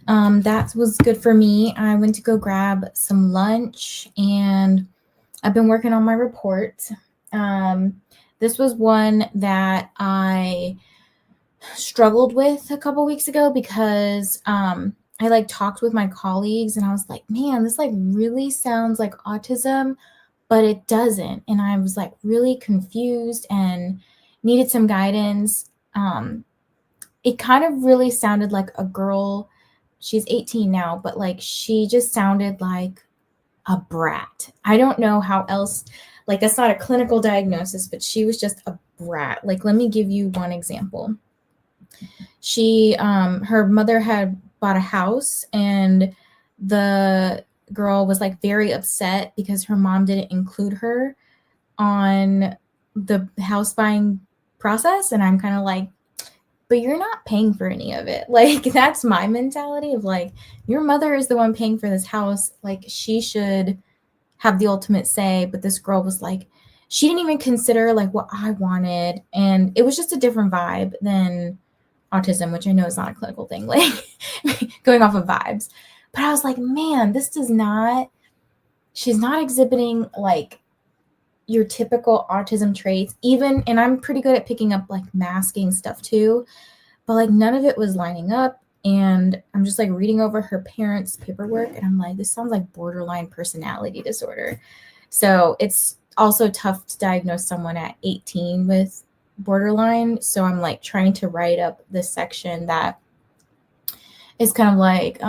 That was good for me. I went to go grab some lunch and I've been working on my report. This was one that I struggled with a couple weeks ago because I like talked with my colleagues and I was like, man, this like really sounds like autism, but it doesn't. And I was like really confused and needed some guidance. It kind of really sounded like a girl. She's 18 now, but like she just sounded like a brat. I don't know how else, like that's not a clinical diagnosis, but she was just a brat. Like, let me give you one example. Her mother had bought a house and the girl was like very upset because her mom didn't include her on the house buying process. And I'm kind of like, but you're not paying for any of it. Like, that's my mentality of like, your mother is the one paying for this house. Like, she should have the ultimate say. But this girl was like, she didn't even consider like what I wanted. And it was just a different vibe than autism, which I know is not a clinical thing, like going off of vibes. But I was like, man, she's not exhibiting like your typical autism traits, even, and I'm pretty good at picking up like masking stuff too, but like none of it was lining up. And I'm just like reading over her parents' paperwork and I'm like, this sounds like borderline personality disorder. So it's also tough to diagnose someone at 18 with borderline. So I'm like trying to write up this section that is kind of like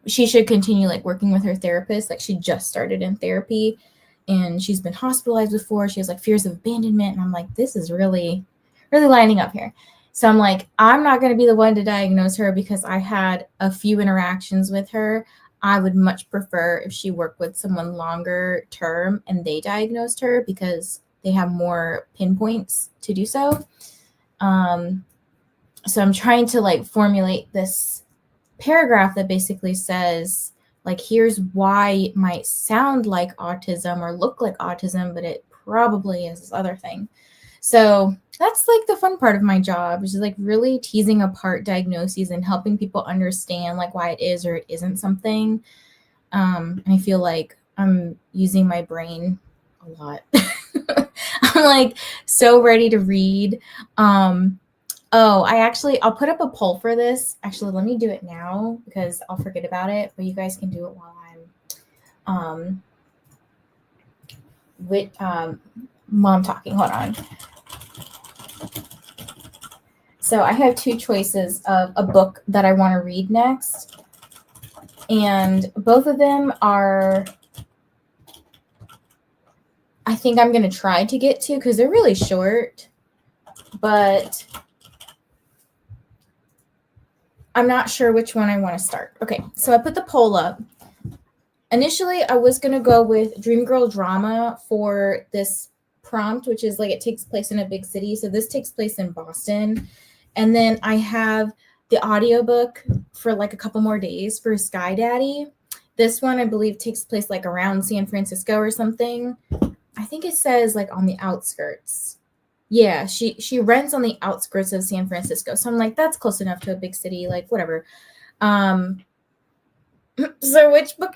she should continue like working with her therapist. Like she just started in therapy and she's been hospitalized before. She has like fears of abandonment. And I'm like, this is really, really lining up here. So I'm like, I'm not going to be the one to diagnose her because I had a few interactions with her. I would much prefer if she worked with someone longer term and they diagnosed her because they have more pinpoints to do so. So I'm trying to like formulate this paragraph that basically says, like, here's why it might sound like autism or look like autism, but it probably is this other thing. So that's like the fun part of my job, is like really teasing apart diagnoses and helping people understand like why it is or it isn't something. And I feel like I'm using my brain a lot. I'm like so ready to read. Oh, I'll put up a poll for this. Actually, let me do it now because I'll forget about it, but you guys can do it while I'm talking. Hold on. So I have two choices of a book that I want to read next. And both of them are, I think I'm going to try to get to because they're really short, but I'm not sure which one I want to start. Okay, so I put the poll up. Initially, I was going to go with Dream Girl Drama for this prompt, which is like it takes place in a big city. So this takes place in Boston. And then I have the audiobook for like a couple more days for Sky Daddy. This one, I believe, takes place like around San Francisco or something. I think it says like on the outskirts. Yeah, she rents on the outskirts of San Francisco. So I'm like, that's close enough to a big city, like whatever. So which book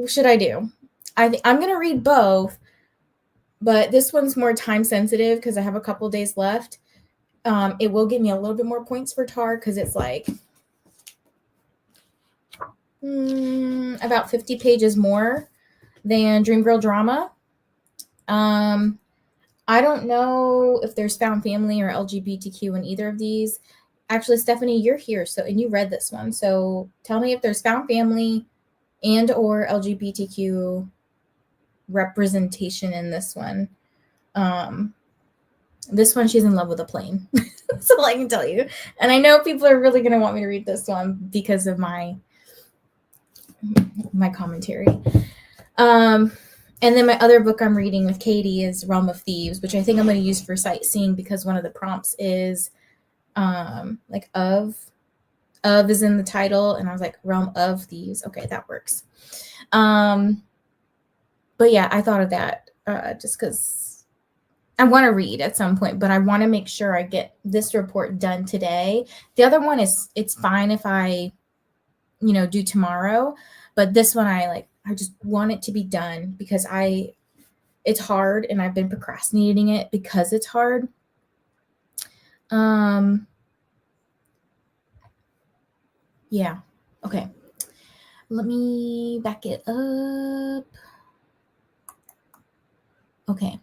should I do? I'm going to read both, but this one's more time sensitive because I have a couple days left. It will give me a little bit more points for TAR because it's like about 50 pages more than Dream Girl Drama. I don't know if there's found family or LGBTQ in either of these. Actually, Stephanie, you're here, and you read this one. So tell me if there's found family and or LGBTQ representation in this one. This one, she's in love with a plane. That's all I can tell you. And I know people are really going to want me to read this one because of my commentary. And then my other book I'm reading with Katie is Realm of Thieves, which I think I'm going to use for sightseeing because one of the prompts is like of is in the title. And I was like, Realm of Thieves. Okay, that works. But yeah, I thought of that just because I want to read at some point, but I want to make sure I get this report done today. The other one is, it's fine if I, do tomorrow, but this one I just want it to be done because it's hard and I've been procrastinating it because it's hard. Yeah. Okay. Let me back it up. Okay.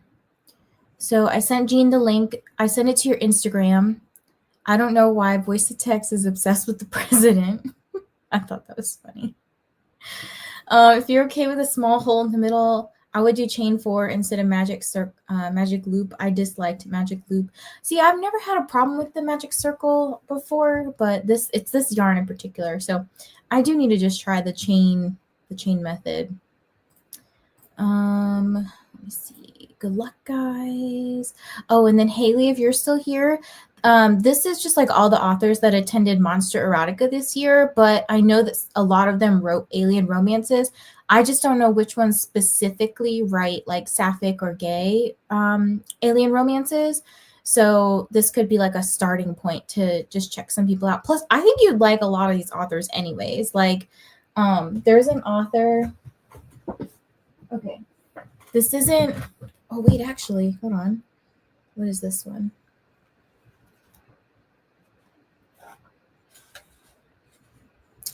So I sent Jean the link. I sent it to your Instagram. I don't know why Voice to Text is obsessed with the president. I thought that was funny. If you're okay with a small hole in the middle, I would do chain 4 instead of magic loop. I disliked magic loop. See, I've never had a problem with the magic circle before, but it's this yarn in particular. So I do need to just try the chain method. Let me see. Good luck, guys. Oh, and then Haley, if you're still here, this is just like all the authors that attended Monster Erotica this year, but I know that a lot of them wrote alien romances. I just don't know which ones specifically write like sapphic or gay alien romances. So this could be like a starting point to just check some people out. Plus, I think you'd like a lot of these authors anyways. Like, there's an author. Okay. This isn't. Oh, wait, actually, hold on. What is this one?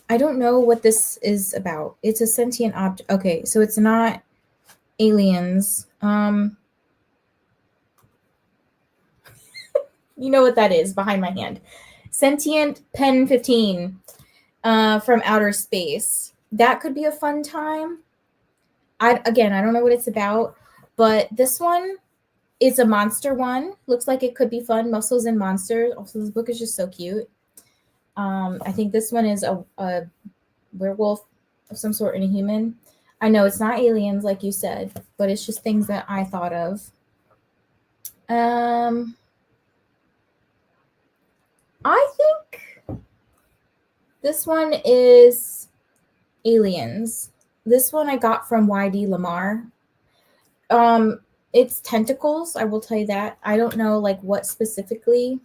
I don't know what this is about. It's a sentient object. Okay, so it's not aliens. You know what that is behind my hand. Sentient Pen 15 from outer space. That could be a fun time. I don't know what it's about, but this one is a monster one. Looks like it could be fun. Muscles and monsters. Also, this book is just so cute. I think this one is a werewolf of some sort and a human. I know it's not aliens like you said, but it's just things that I thought of. I think this one is aliens. This one I got from YD Lamar. It's tentacles, I will tell you that. I don't know like what specifically.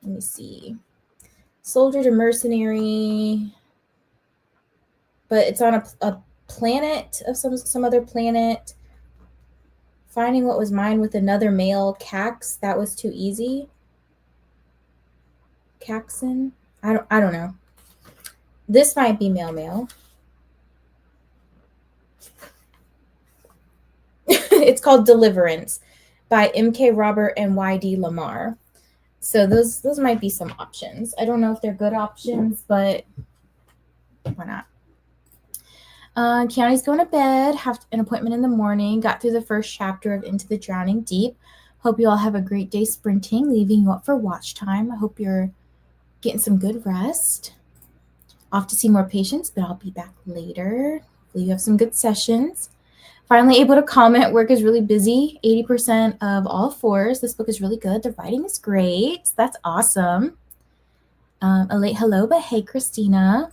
Let me see. Soldier to mercenary. But it's on a planet of some other planet. Finding what was mine with another male. Cax, that was too easy. Caxon? I don't know. This might be male. It's called Deliverance by MK Robert and YD Lamar. So those might be some options. I don't know if they're good options, but why not? Keanu's going to bed, have an appointment in the morning, got through the first chapter of Into the Drowning Deep. Hope you all have a great day sprinting, leaving you up for watch time. I hope you're getting some good rest. Off to see more patients, but I'll be back later. Hopefully you have some good sessions. Finally able to comment. Work is really busy. 80% of all 4s. This book is really good. The writing is great. That's awesome. A late hello, but hey, Christina.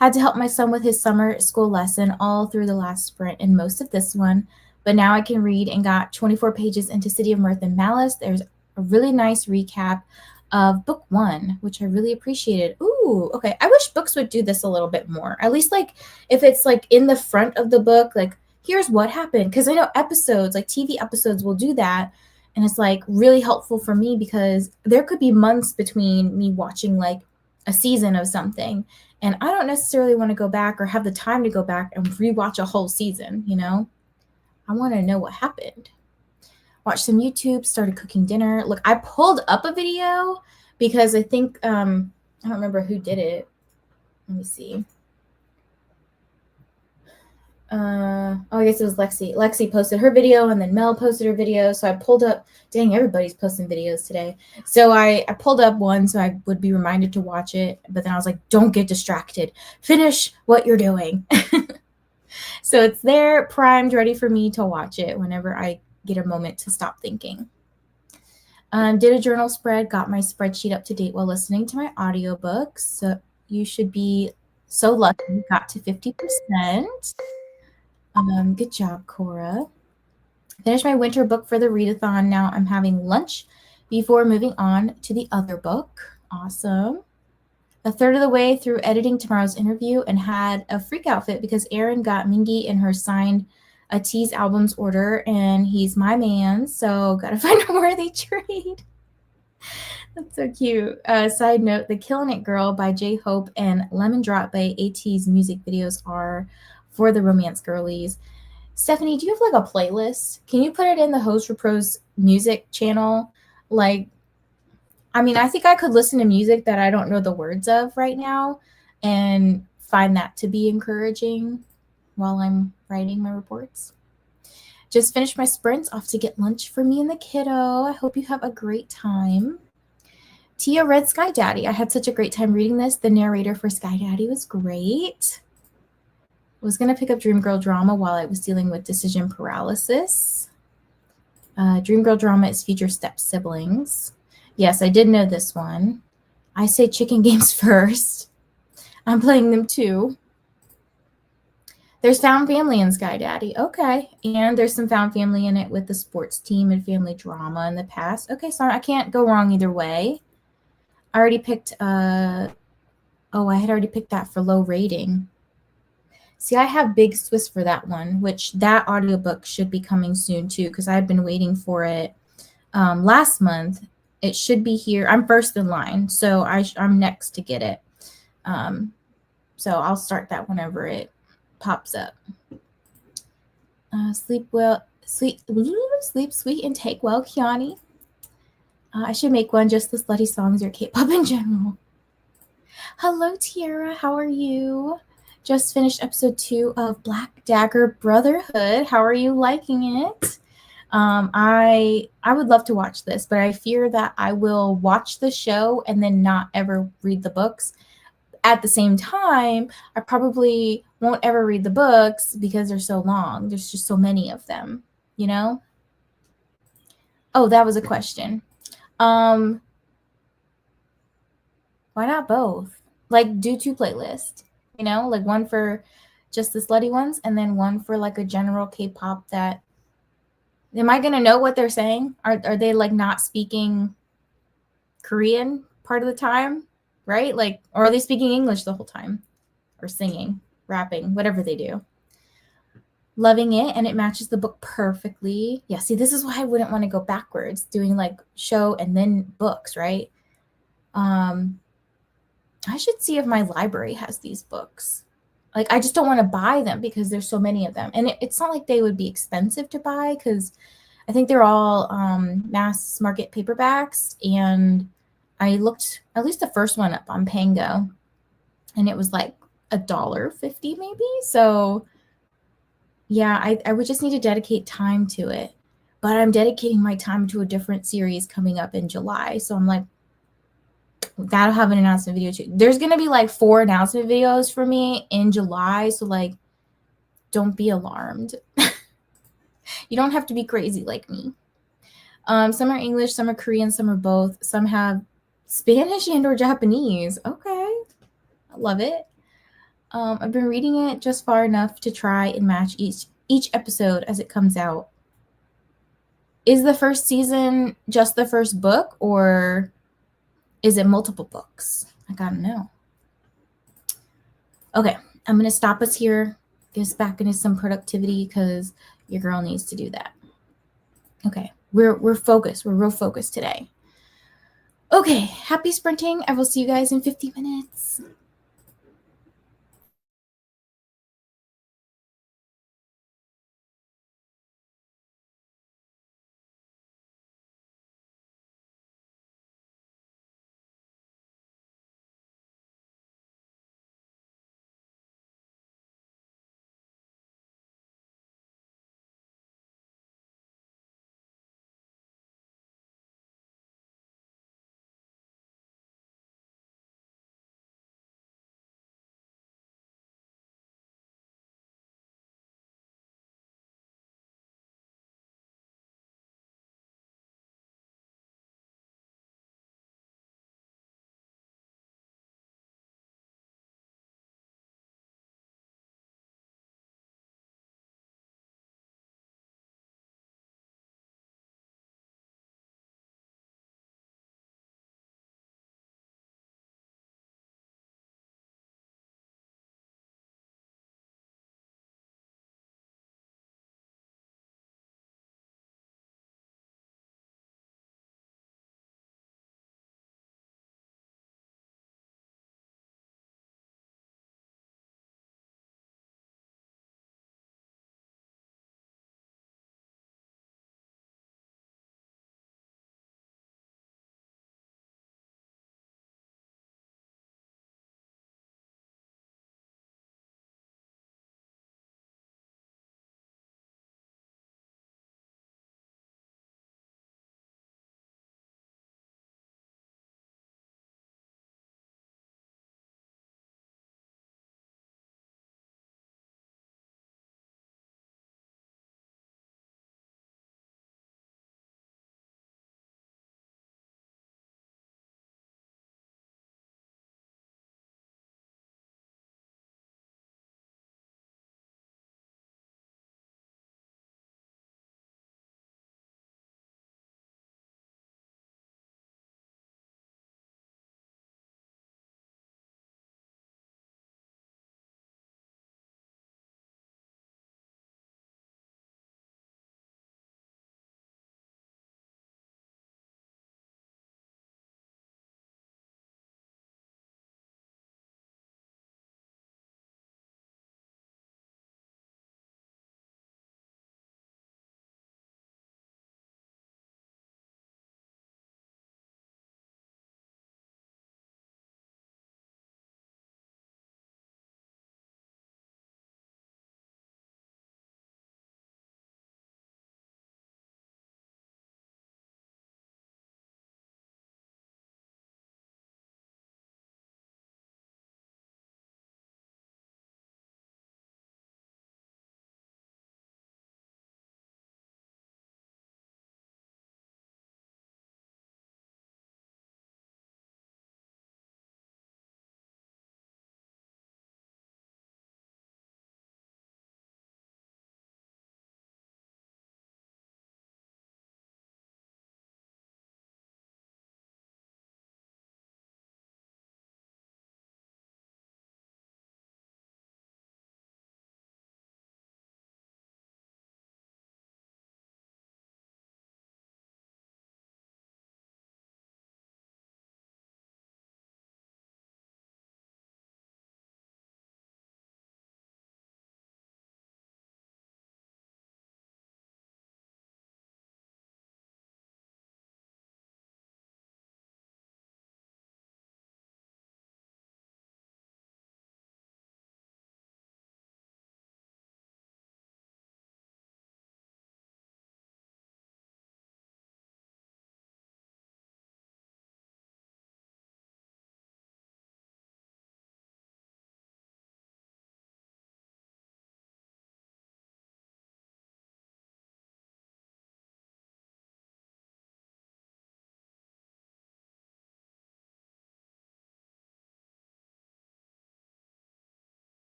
Had to help my son with his summer school lesson all through the last sprint and most of this one, but now I can read and got 24 pages into City of Mirth and Malice. There's a really nice recap of book 1, which I really appreciated. Ooh, okay. I wish books would do this a little bit more. At least like if it's like in the front of the book, like here's what happened. Because I know episodes, like TV episodes will do that. And it's like really helpful for me because there could be months between me watching like a season of something. And I don't necessarily want to go back or have the time to go back and rewatch a whole season, I want to know what happened. Watch some YouTube, started cooking dinner. Look, I pulled up a video because I think, I don't remember who did it. Let me see. I guess it was Lexi. Lexi posted her video and then Mel posted her video. So I pulled up, dang, everybody's posting videos today. So I pulled up one so I would be reminded to watch it. But then I was like, don't get distracted. Finish what you're doing. So it's there, primed, ready for me to watch it whenever I get a moment to stop thinking. Did a journal spread, got my spreadsheet up to date while listening to my audiobooks. So you should be so lucky you got to 50%. Good job, Cora. Finished my winter book for the readathon. Now I'm having lunch before moving on to the other book. Awesome. A third of the way through editing tomorrow's interview and had a freak outfit because Erin got Mingy in her signed a Tease albums order, and he's my man, so gotta find a worthy trade. That's so cute. Side note, the Killin' It Girl by J-Hope and Lemon Drop by AT's music videos are for the romance girlies. Stephanie, do you have like a playlist? Can you put it in the Host Repros music channel? Like, I mean, I think I could listen to music that I don't know the words of right now and find that to be encouraging while I'm writing my reports. Just finished my sprints, off to get lunch for me and the kiddo. I hope you have a great time. Tia read Sky Daddy. I had such a great time reading this. The narrator for Sky Daddy was great. I was going to pick up Dream Girl Drama while I was dealing with decision paralysis. Dream Girl Drama is future step siblings. Yes, I did know this one. I say chicken games first. I'm playing them too. There's found family in Sky Daddy. Okay. And there's some found family in it with the sports team and family drama in the past. Okay, so I can't go wrong either way. I already picked, I had already picked that for low rating. See, I have Big Swiss for that one, which that audiobook should be coming soon too, because I've been waiting for it last month. It should be here. I'm first in line, so I'm next to get it. So I'll start that whenever it pops up. Sleep sweet, and take well, Kiani. I should make one, just the slutty songs or K-pop in general. Hello, Tiara. How are you? Just finished episode 2 of Black Dagger Brotherhood. How are you liking it? I would love to watch this, but I fear that I will watch the show and then not ever read the books. At the same time, I probably won't ever read the books because they're so long. There's just so many of them, you know? Oh, that was a question. Why not both? Like, do 2 playlists, you know? Like one for just the slutty ones and then one for like a general K-pop that... Am I going to know what they're saying? Are they like not speaking Korean part of the time, right? Like, or are they speaking English the whole time? Or singing, rapping, whatever they do. Loving it, and it matches the book perfectly. Yeah, see, this is why I wouldn't want to go backwards, doing like show and then books, right? I should see if my library has these books. Like, I just don't want to buy them because there's so many of them. And it's not like they would be expensive to buy because I think they're all mass market paperbacks. And I looked at least the first one up on Pango, and it was like $1.50 maybe. So yeah, I would just need to dedicate time to it. But I'm dedicating my time to a different series coming up in July. So I'm like, that'll have an announcement video too. There's going to be like 4 announcement videos for me in July. So like, don't be alarmed. You don't have to be crazy like me. Some are English, some are Korean, some are both. Some have Spanish and or Japanese. Okay. I love it. I've been reading it just far enough to try and match each episode as it comes out. Is the first season just the first book, or is it multiple books? I gotta know. Okay, I'm gonna stop us here. Get us back into some productivity because your girl needs to do that. Okay, we're focused. We're real focused today. Okay, happy sprinting. I will see you guys in 50 minutes.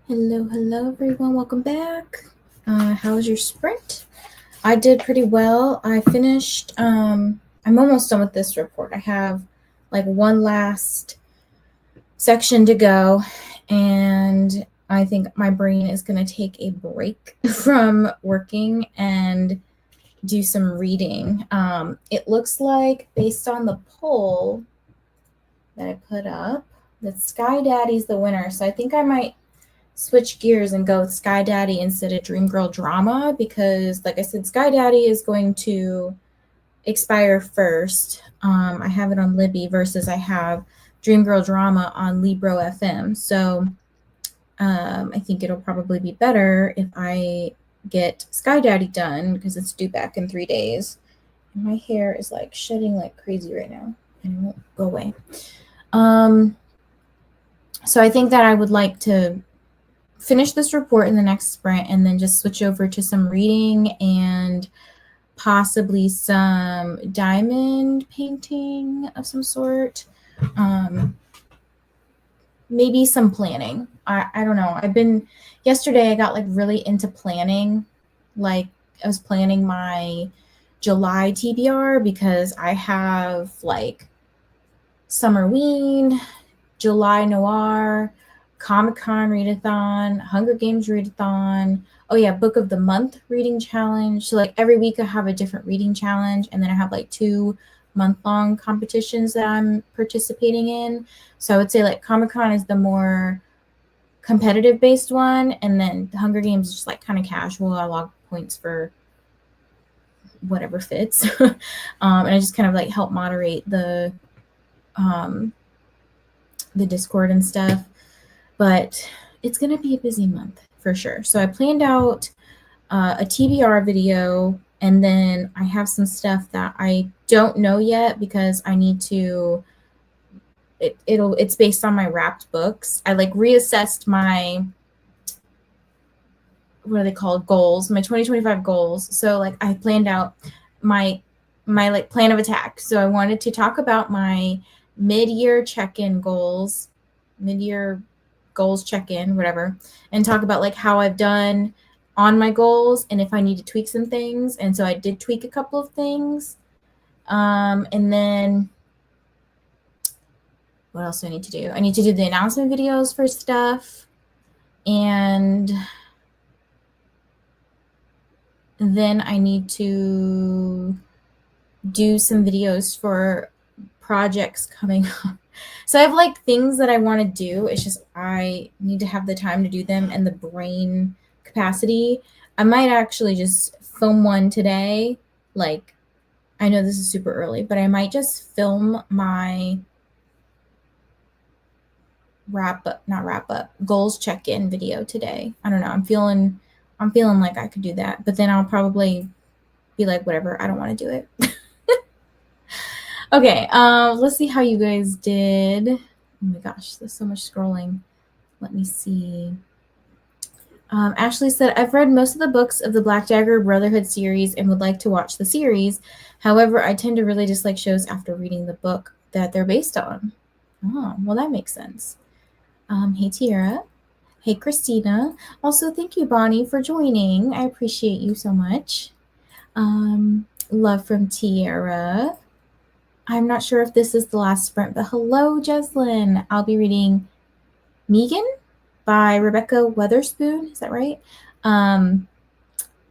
Hello, everyone. Welcome back. How was your sprint? I did pretty well. I finished. I'm almost done with this report. I have like one last section to go, and I think my brain is going to take a break from working and do some reading. It looks like, based on the poll that I put up, that Sky Daddy's the winner. So I think I might switch gears and go with Sky Daddy instead of Dream Girl Drama because, like I said, Sky Daddy is going to expire first. I have it on Libby versus I have Dream Girl Drama on Libro FM. So I think it'll probably be better if I get Sky Daddy done because it's due back in 3 days. And my hair is like shedding like crazy right now and it won't go away. So I think that I would like to finish this report in the next sprint and then just switch over to some reading and possibly some diamond painting of some sort. Maybe some planning. I don't know. Yesterday I got like really into planning. Like I was planning my July TBR because I have like Summerween, July Noir, Comic-Con readathon, Hunger Games readathon. Oh yeah, Book of the Month reading challenge. So like every week I have a different reading challenge, and then I have like 2 month-long competitions that I'm participating in. So I would say like Comic-Con is the more competitive based one, and then the Hunger Games is just like kind of casual. I log points for whatever fits. And I just kind of like help moderate the Discord and stuff. But it's going to be a busy month for sure. So I planned out a TBR video, and then I have some stuff that I don't know yet because I need to, it's based on my wrapped books. I like reassessed my, what are they called? Goals, my 2025 goals. So like I planned out my like plan of attack. So I wanted to talk about my mid-year check-in goals, mid-year goals check-in, whatever, and talk about like how I've done on my goals and if I need to tweak some things. And so I did tweak a couple of things. And then what else do I need to do? I need to do the announcement videos for stuff. And then I need to do some videos for projects coming up. So I have like things that I want to do. It's just I need to have the time to do them and the brain capacity. I might actually just film one today. Like, I know this is super early, but I might just film my not wrap up, goals check-in video today. I don't know. I'm feeling like I could do that, but then I'll probably be like, whatever, I don't want to do it. Okay, let's see how you guys did. Oh my gosh, there's so much scrolling. Let me see. Ashley said, I've read most of the books of the Black Dagger Brotherhood series and would like to watch the series. However, I tend to really dislike shows after reading the book that they're based on. Oh, well, that makes sense. Hey, Tiara. Hey, Christina. Also, thank you, Bonnie, for joining. I appreciate you so much. Love from Tiara. I'm not sure if this is the last sprint, but hello, Jeslyn. I'll be reading Megan by Rebecca Weatherspoon. Is that right?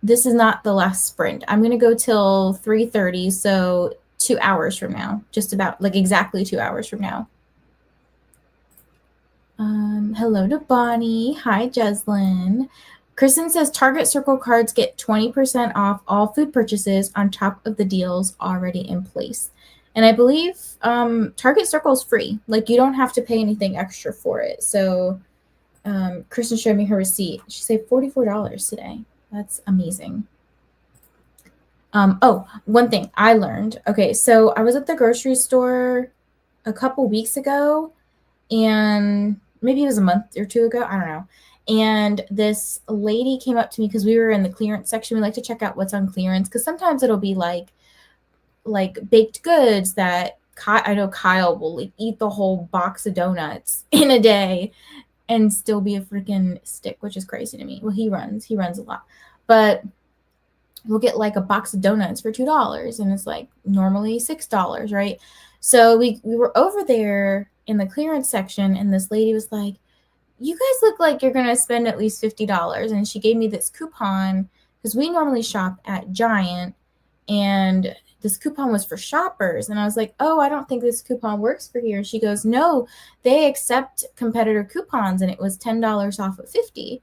This is not the last sprint. I'm going to go till 3:30, so 2 hours from now. Just about, like exactly 2 hours from now. Hello to Bonnie. Hi, Jeslyn. Kristen says Target Circle cards get 20% off all food purchases on top of the deals already in place. And I believe Target Circle is free. Like, you don't have to pay anything extra for it. So Kristen showed me her receipt. She saved $44 today. That's amazing. Oh, one thing I learned. Okay, so I was at the grocery store a couple weeks ago, and maybe it was a month or 2 ago. I don't know. And this lady came up to me because we were in the clearance section. We like to check out what's on clearance because sometimes it'll be like baked goods that I know Kyle will like eat the whole box of donuts in a day. and still be a freaking stick, which is crazy to me. Well, he runs a lot, but we'll get like a box of donuts for $2, and it's like normally $6, right? So we were over there in the clearance section, and this lady was like, "You guys look like you're gonna spend at least $50," and she gave me this coupon because we normally shop at Giant, and this coupon was for shoppers, and I was like, "Oh, I don't think this coupon works for here." She goes, "No, they accept competitor coupons," and it was $10 off of 50.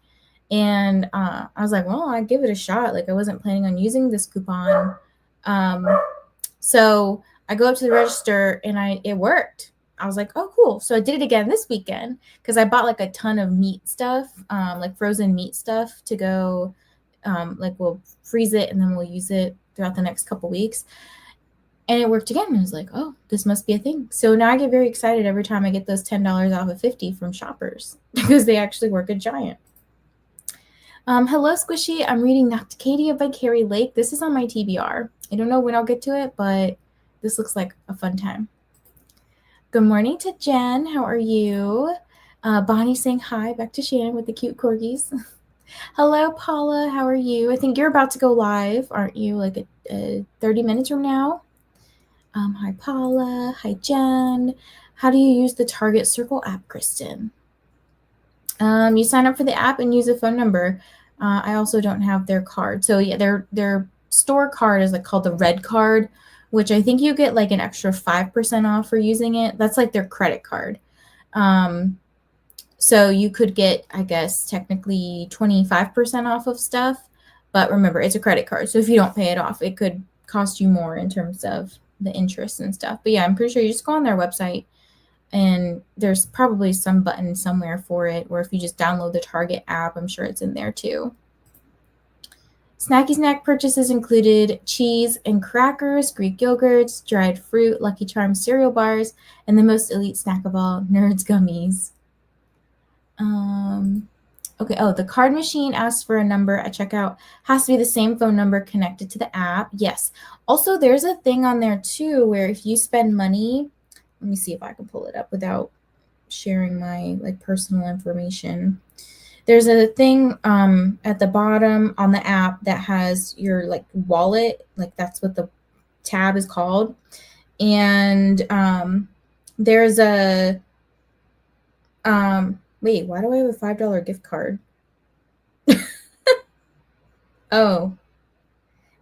And I was like, "Well, I'd give it a shot." Like, I wasn't planning on using this coupon. Um, so I go up to the register, and it worked. I was like, "Oh, cool." So I did it again this weekend because I bought like a ton of meat stuff, like frozen meat stuff to go. Like, we'll freeze it and then we'll use it throughout the next couple weeks. And it worked again. I was like, "Oh, this must be a thing." So now I get very excited every time I get those $10 off of 50 from shoppers because they actually work at Giant. Hello, Squishy. I'm reading Nocticadia by Carrie Lake. This is on my TBR. I don't know when I'll get to it, but this looks like a fun time. Good morning to Jen. How are you? Bonnie saying hi back to Shannon with the cute corgis. Hello, Paula. How are you? I think you're about to go live, aren't you? Like 30 minutes from now. Hi, Paula. Hi, Jen. How do you use the Target Circle app, Kristen? You sign up for the app and use a phone number. I also don't have their card. So yeah, their store card is like called the Red Card, which I think you get like an extra 5% off for using it. That's like their credit card. So you could get, I guess, technically 25% off of stuff. But remember, it's a credit card. So if you don't pay it off, it could cost you more in terms of the interest and stuff. But yeah, I'm pretty sure you just go on their website, and there's probably some button somewhere for it, or if you just download the Target app, I'm sure it's in there too. Snacky snack purchases included cheese and crackers, Greek yogurts, dried fruit, Lucky Charms cereal bars, and the most elite snack of all, Nerds gummies. Okay, the card machine asks for a number at checkout. Has to be the same phone number connected to the app. Yes. Also, there's a thing on there too where if you spend money, let me see if I can pull it up without sharing my like personal information. There's a thing at the bottom on the app that has your like wallet, like that's what the tab is called. And there's a wait, why do I have a $5 gift card? Oh,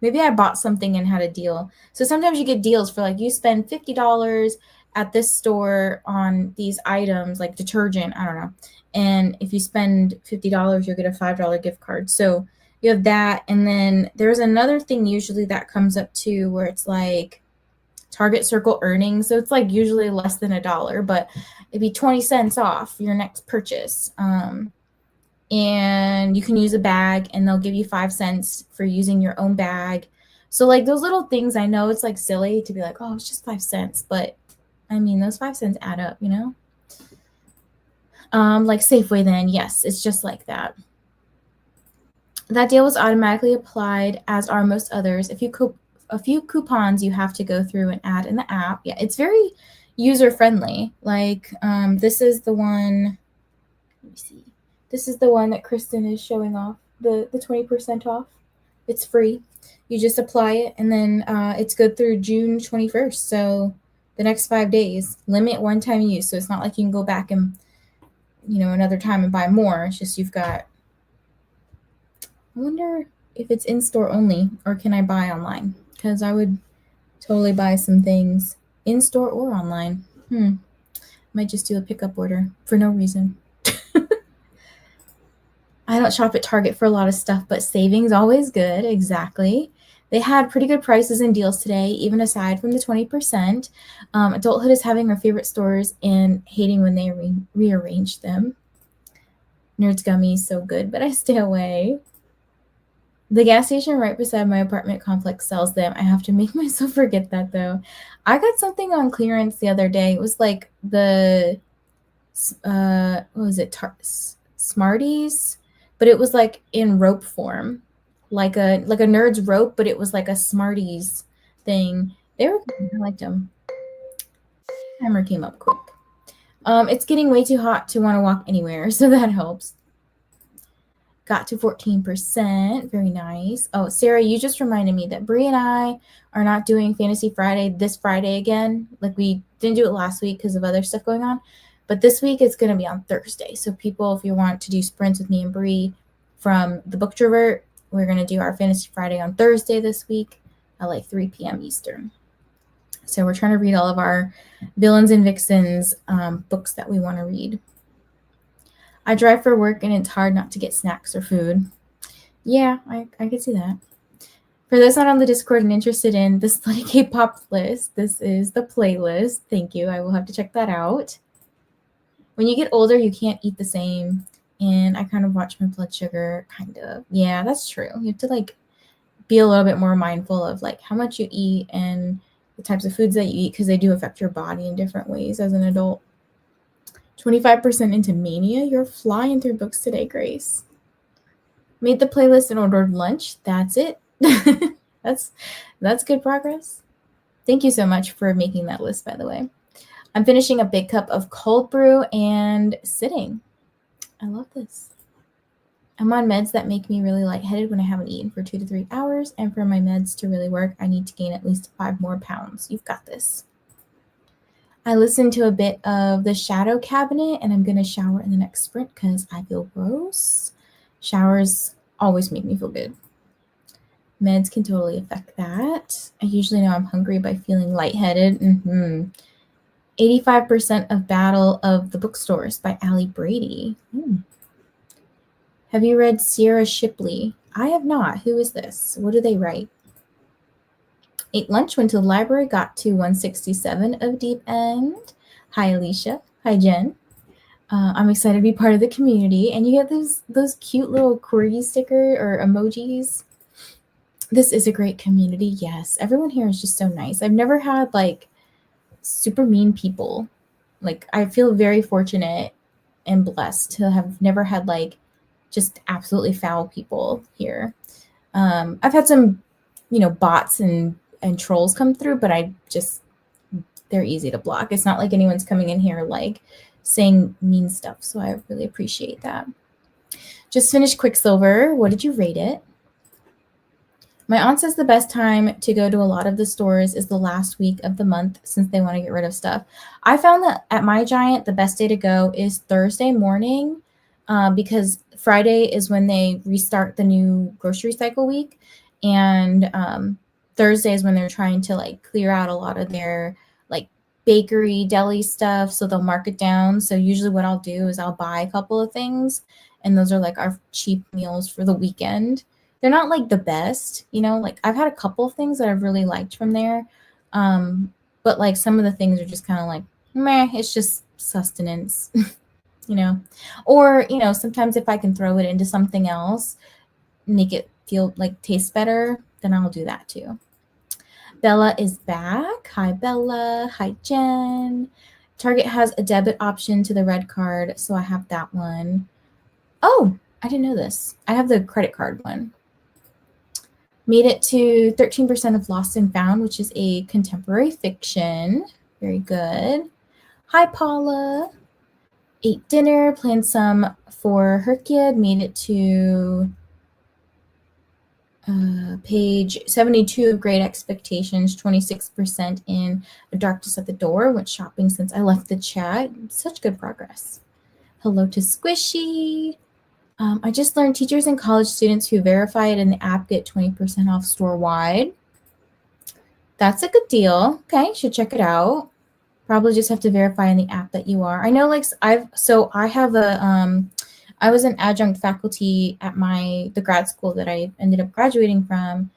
maybe I bought something and had a deal. So sometimes you get deals for like you spend $50 at this store on these items like detergent, I don't know. And if you spend $50, you'll get a $5 gift card. So you have that. And then there's another thing usually that comes up too where it's like Target Circle earnings. So it's like usually less than $1, but it'd be 20 cents off your next purchase. And you can use a bag and they'll give you 5 cents for using your own bag. So like those little things, I know it's like silly to be like, "Oh, it's just 5 cents," but I mean, those 5 cents add up, you know? Like Safeway then, yes, it's just like that. That deal was automatically applied, as are most others. A few coupons you have to go through and add in the app. Yeah, it's very user friendly. Like this is the one, let me see. This is the one that Kristen is showing off, the 20% off. It's free. You just apply it, and then it's good through June 21st. So the next 5 days, limit one-time use. So it's not like you can go back and, another time and buy more. It's just you've got, I wonder if it's in-store only or can I buy online? Because I would totally buy some things in-store or online. Might just do a pickup order for no reason. I don't shop at Target for a lot of stuff, but savings always good. Exactly. They had pretty good prices and deals today, even aside from the 20%. Adulthood is having our favorite stores and hating when they rearrange them. Nerds gummies, so good, but I stay away. The gas station right beside my apartment complex sells them. I have to make myself forget that, though. I got something on clearance the other day. It was like the, what was it, Smarties? But it was like in rope form, like a Nerd's rope, but it was like a Smarties thing. They were good. I liked them. Timer came up quick. It's getting way too hot to want to walk anywhere, so that helps. Got to 14%. Very nice. Oh, Sarah, you just reminded me that Bree and I are not doing Fantasy Friday this Friday again. Like, we didn't do it last week because of other stuff going on. But this week it's going to be on Thursday. So people, if you want to do sprints with me and Bree from the Book Trovert, we're going to do our Fantasy Friday on Thursday this week at like 3 p.m. Eastern. So we're trying to read all of our Villains and Vixens books that we want to read. I drive for work and it's hard not to get snacks or food. Yeah, I could see that. For those not on the Discord and interested in the Slutty K-pop list, this is the playlist. Thank you. I will have to check that out. When you get older, you can't eat the same. And I kind of watch my blood sugar, kind of. Yeah, that's true. You have to like be a little bit more mindful of like how much you eat and the types of foods that you eat, because they do affect your body in different ways as an adult. 25% into Mania. You're flying through books today, Grace. Made the playlist and ordered lunch. That's it. That's good progress. Thank you so much for making that list, by the way. I'm finishing a big cup of cold brew and sitting. I love this. I'm on meds that make me really lightheaded when I haven't eaten for 2 to 3 hours. And for my meds to really work, I need to gain at least 5 more pounds. You've got this. I listened to a bit of The Shadow Cabinet, and I'm going to shower in the next sprint because I feel gross. Showers always make me feel good. Meds can totally affect that. I usually know I'm hungry by feeling lightheaded. 85% of Battle of the Bookstores by Allie Brady. Have you read Sierra Shipley? I have not. Who is this? What do they write? Ate lunch, went to the library, got to 167 of Deep End. Hi, Alicia. Hi, Jen. I'm excited to be part of the community. And you get those cute little corgi sticker or emojis. This is a great community. Yes, everyone here is just so nice. I've never had like super mean people. Like, I feel very fortunate and blessed to have never had like just absolutely foul people here. I've had some, bots and trolls come through, but they're easy to block. It's not like anyone's coming in here like saying mean stuff. So I really appreciate that. Just finished Quicksilver. What did you rate it? My aunt says the best time to go to a lot of the stores is the last week of the month since they want to get rid of stuff. I found that at my Giant, the best day to go is Thursday morning because Friday is when they restart the new grocery cycle week. And Thursday is when they're trying to like clear out a lot of their like bakery, deli stuff. So they'll mark it down. So usually what I'll do is I'll buy a couple of things. And those are like our cheap meals for the weekend. They're not like the best, like I've had a couple of things that I've really liked from there. But like some of the things are just kind of like, meh, it's just sustenance, or, sometimes if I can throw it into something else, make it feel like taste better, then I'll do that too. Bella is back. Hi, Bella. Hi, Jen. Target has a debit option to the red card, so I have that one. Oh, I didn't know this. I have the credit card one. Made it to 13% of Lost and Found, which is a contemporary fiction. Very good. Hi, Paula. Ate dinner, planned some for her kid. Made it to page 72 of Great Expectations, 26% in A Darkness at the Door. Went shopping since I left the chat. Such good progress. Hello to Squishy. I just learned teachers and college students who verify it in the app get 20% off store-wide. That's a good deal. Okay, should check it out. Probably just have to verify in the app that you are. I know, like, I was an adjunct faculty at the grad school that I ended up graduating from,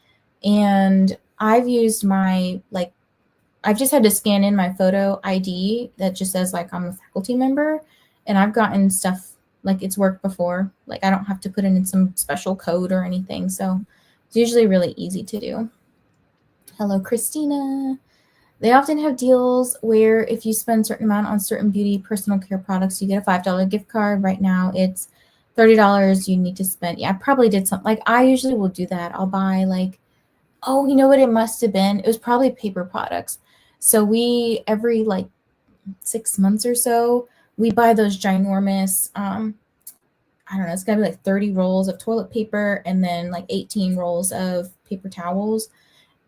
and I've used I've just had to scan in my photo ID that just says like I'm a faculty member, and I've gotten stuff like it's worked before. Like I don't have to put in some special code or anything. So it's usually really easy to do. Hello, Christina. They often have deals where if you spend a certain amount on certain beauty personal care products, you get a $5 gift card. Right now it's $30 you need to spend. Yeah, I probably did something. Like I usually will do that. I'll buy like, oh, you know what it must have been? It was probably paper products. So we, every like 6 months or so, we buy those ginormous, I don't know, it's gotta be like 30 rolls of toilet paper and then like 18 rolls of paper towels.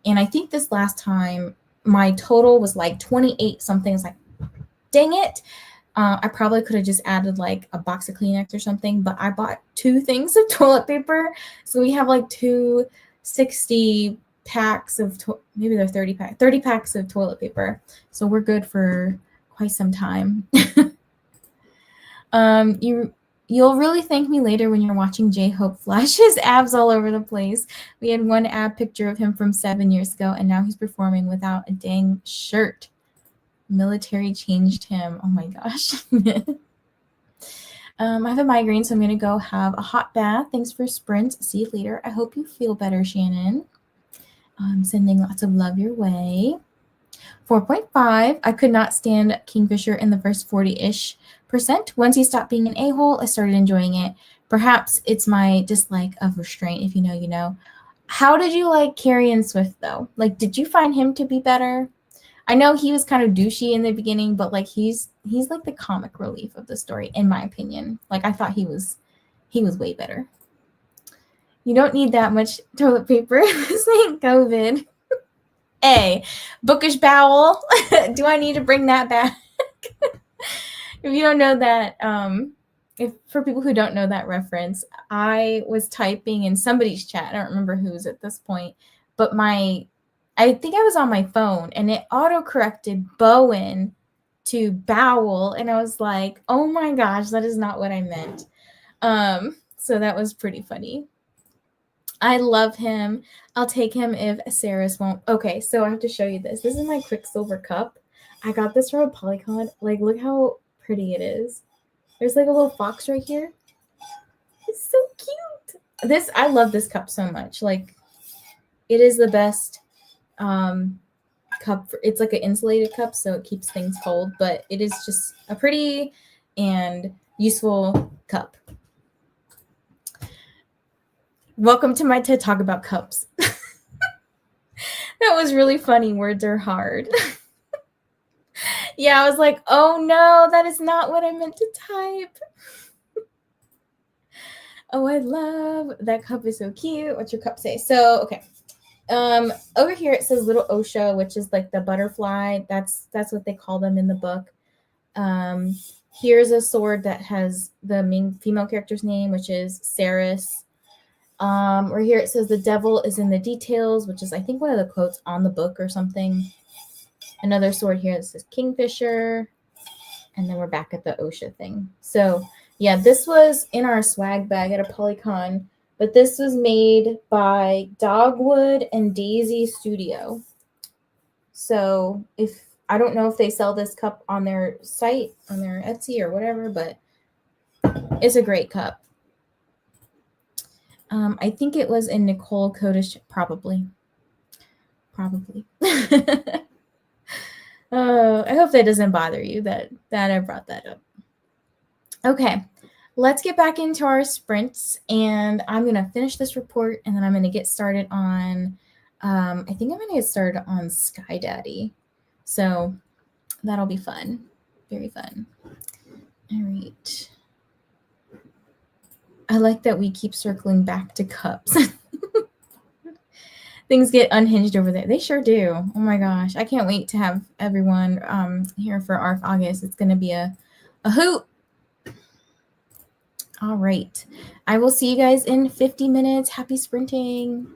And I think this last time my total was like 28 something. It's like, dang it. I probably could have just added like a box of Kleenex or something, but I bought 2 things of toilet paper. So we have like 260 packs of, maybe they're 30 packs of toilet paper. So we're good for quite some time. You'll really thank me later when you're watching J-Hope flash his abs all over the place. We had one ab picture of him from 7 years ago, and now he's performing without a dang shirt. Military changed him. Oh my gosh. I have a migraine, so I'm gonna go have a hot bath. Thanks for sprints. See you later. I hope you feel better, Shannon. I'm sending lots of love your way. 4.5. I could not stand Kingfisher in the first 40-ish%. Once he stopped being an a-hole, I started enjoying it. Perhaps it's my dislike of restraint. If you know, you know. How did you like Carrion Swift though? Like, did you find him to be better? I know he was kind of douchey in the beginning, but like he's like the comic relief of the story, in my opinion. Like I thought he was way better. You don't need that much toilet paper. This ain't COVID. A bookish bowel. Do I need to bring that back? If you don't know that, if for people who don't know that reference, I was typing in somebody's chat. I don't remember who's at this point, but I think I was on my phone and it auto corrected Bowen to bowel, and I was like, oh my gosh, that is not what I meant. So that was pretty funny. I love him. I'll take him if Saris won't. Okay, so I have to show you this. This is my Quicksilver cup. I got this from a Polycon. Like, look how pretty it is. There's like a little fox right here. It's so cute. I love this cup so much. Like, it is the best cup. It's like an insulated cup, so it keeps things cold, but it is just a pretty and useful cup. Welcome to my TED Talk about cups. That was really funny. Words are hard. Yeah, I was like, oh no, that is not what I meant to type. Oh, I love that cup is so cute. What's your cup say? So, okay. Over here it says little Osha, which is like the butterfly. That's what they call them in the book. Here's a sword that has the main female character's name, which is Saris. Or here it says the devil is in the details, which is I think one of the quotes on the book or something. Another sword here that says Kingfisher. And then we're back at the OSHA thing. So yeah, this was in our swag bag at a Polycon, but this was made by Dogwood and Daisy Studio. So I don't know if they sell this cup on their site, on their Etsy or whatever, but it's a great cup. I think it was in Nicole Kodish, probably. I hope that doesn't bother you that I brought that up. Okay, let's get back into our sprints, and I'm going to finish this report, and then I'm going to get started on, I think I'm going to get started on Sky Daddy. So that'll be fun. Very fun. All right. I like that we keep circling back to cups. Things get unhinged over there. They sure do. Oh my gosh. I can't wait to have everyone here for ARF August. It's going to be a hoot. All right. I will see you guys in 50 minutes. Happy sprinting.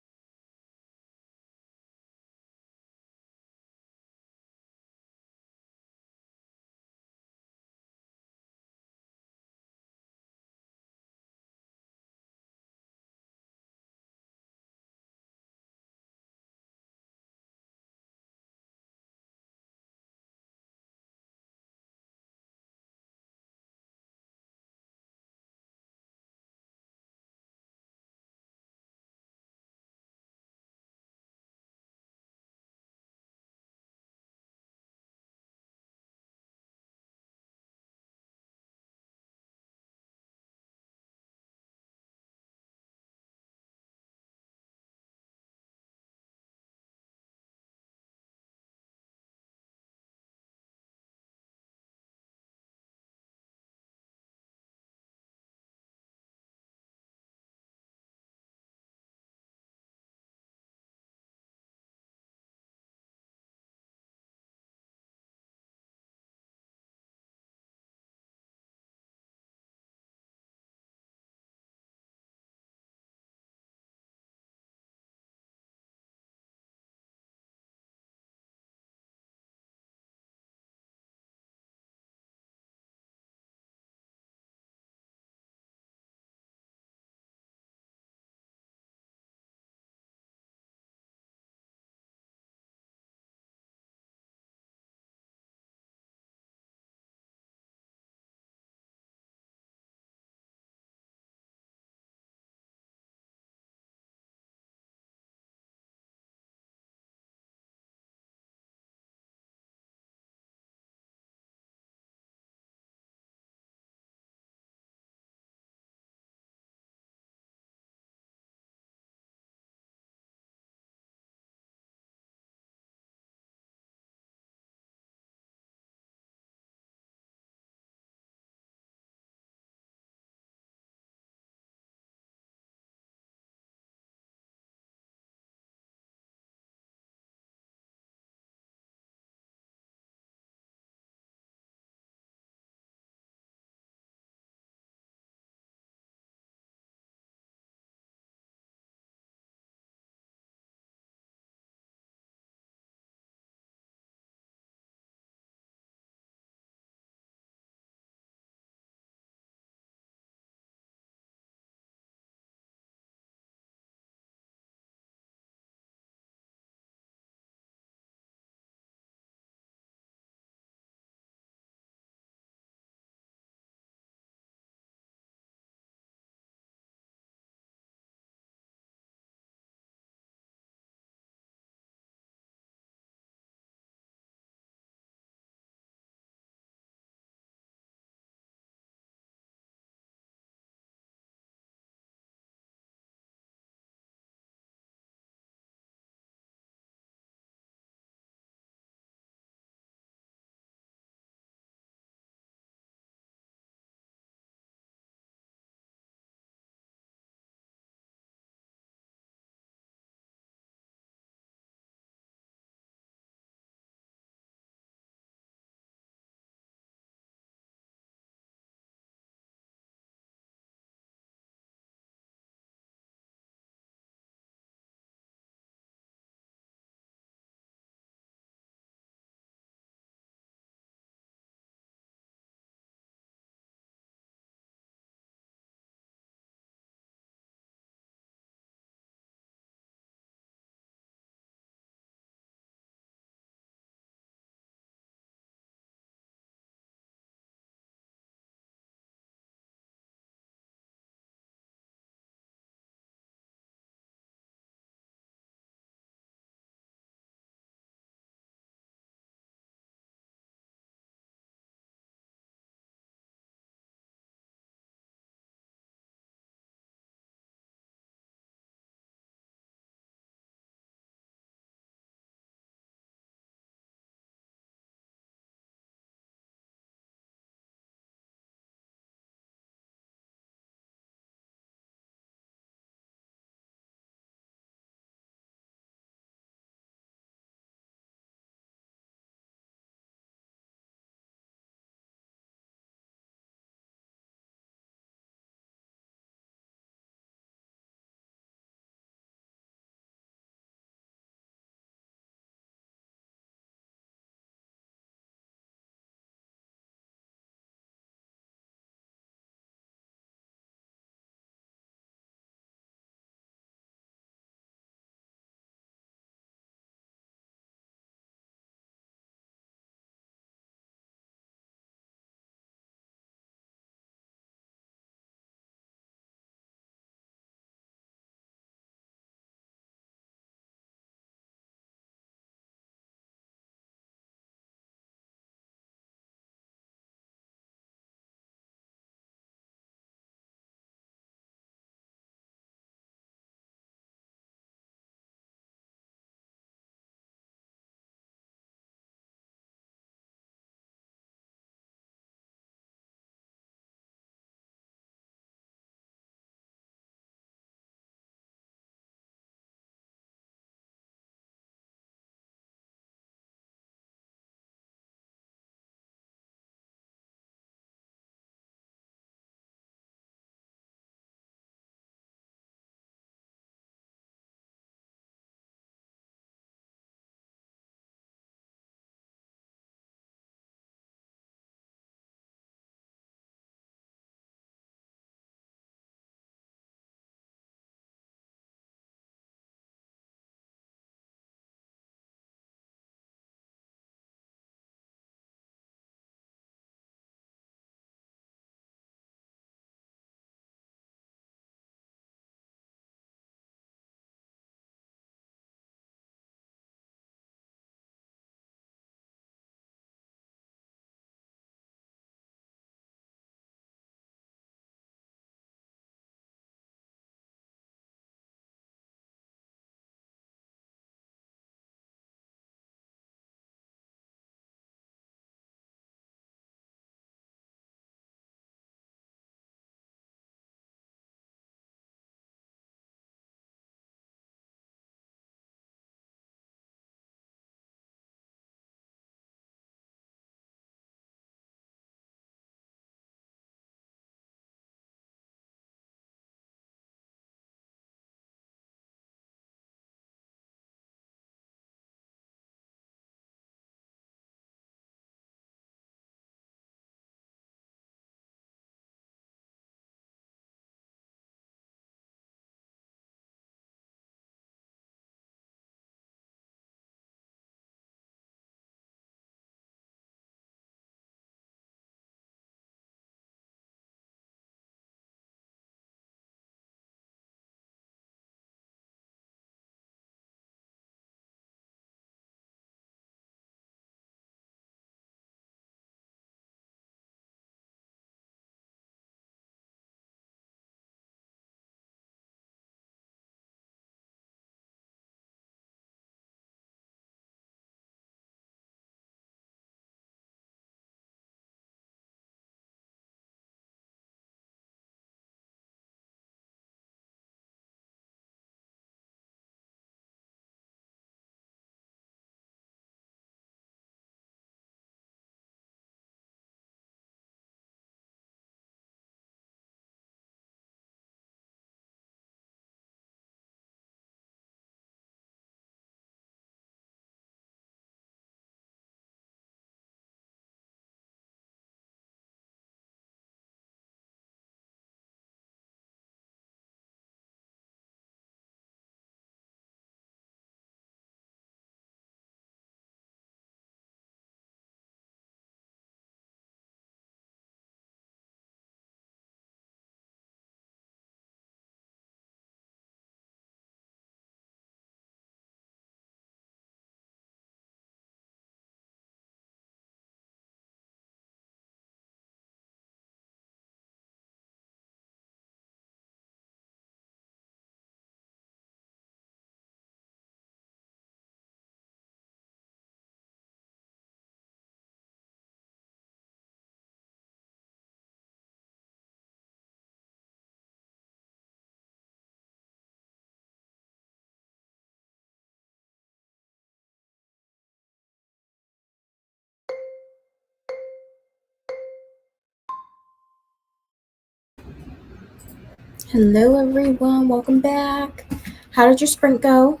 Hello, everyone. Welcome back. How did your sprint go?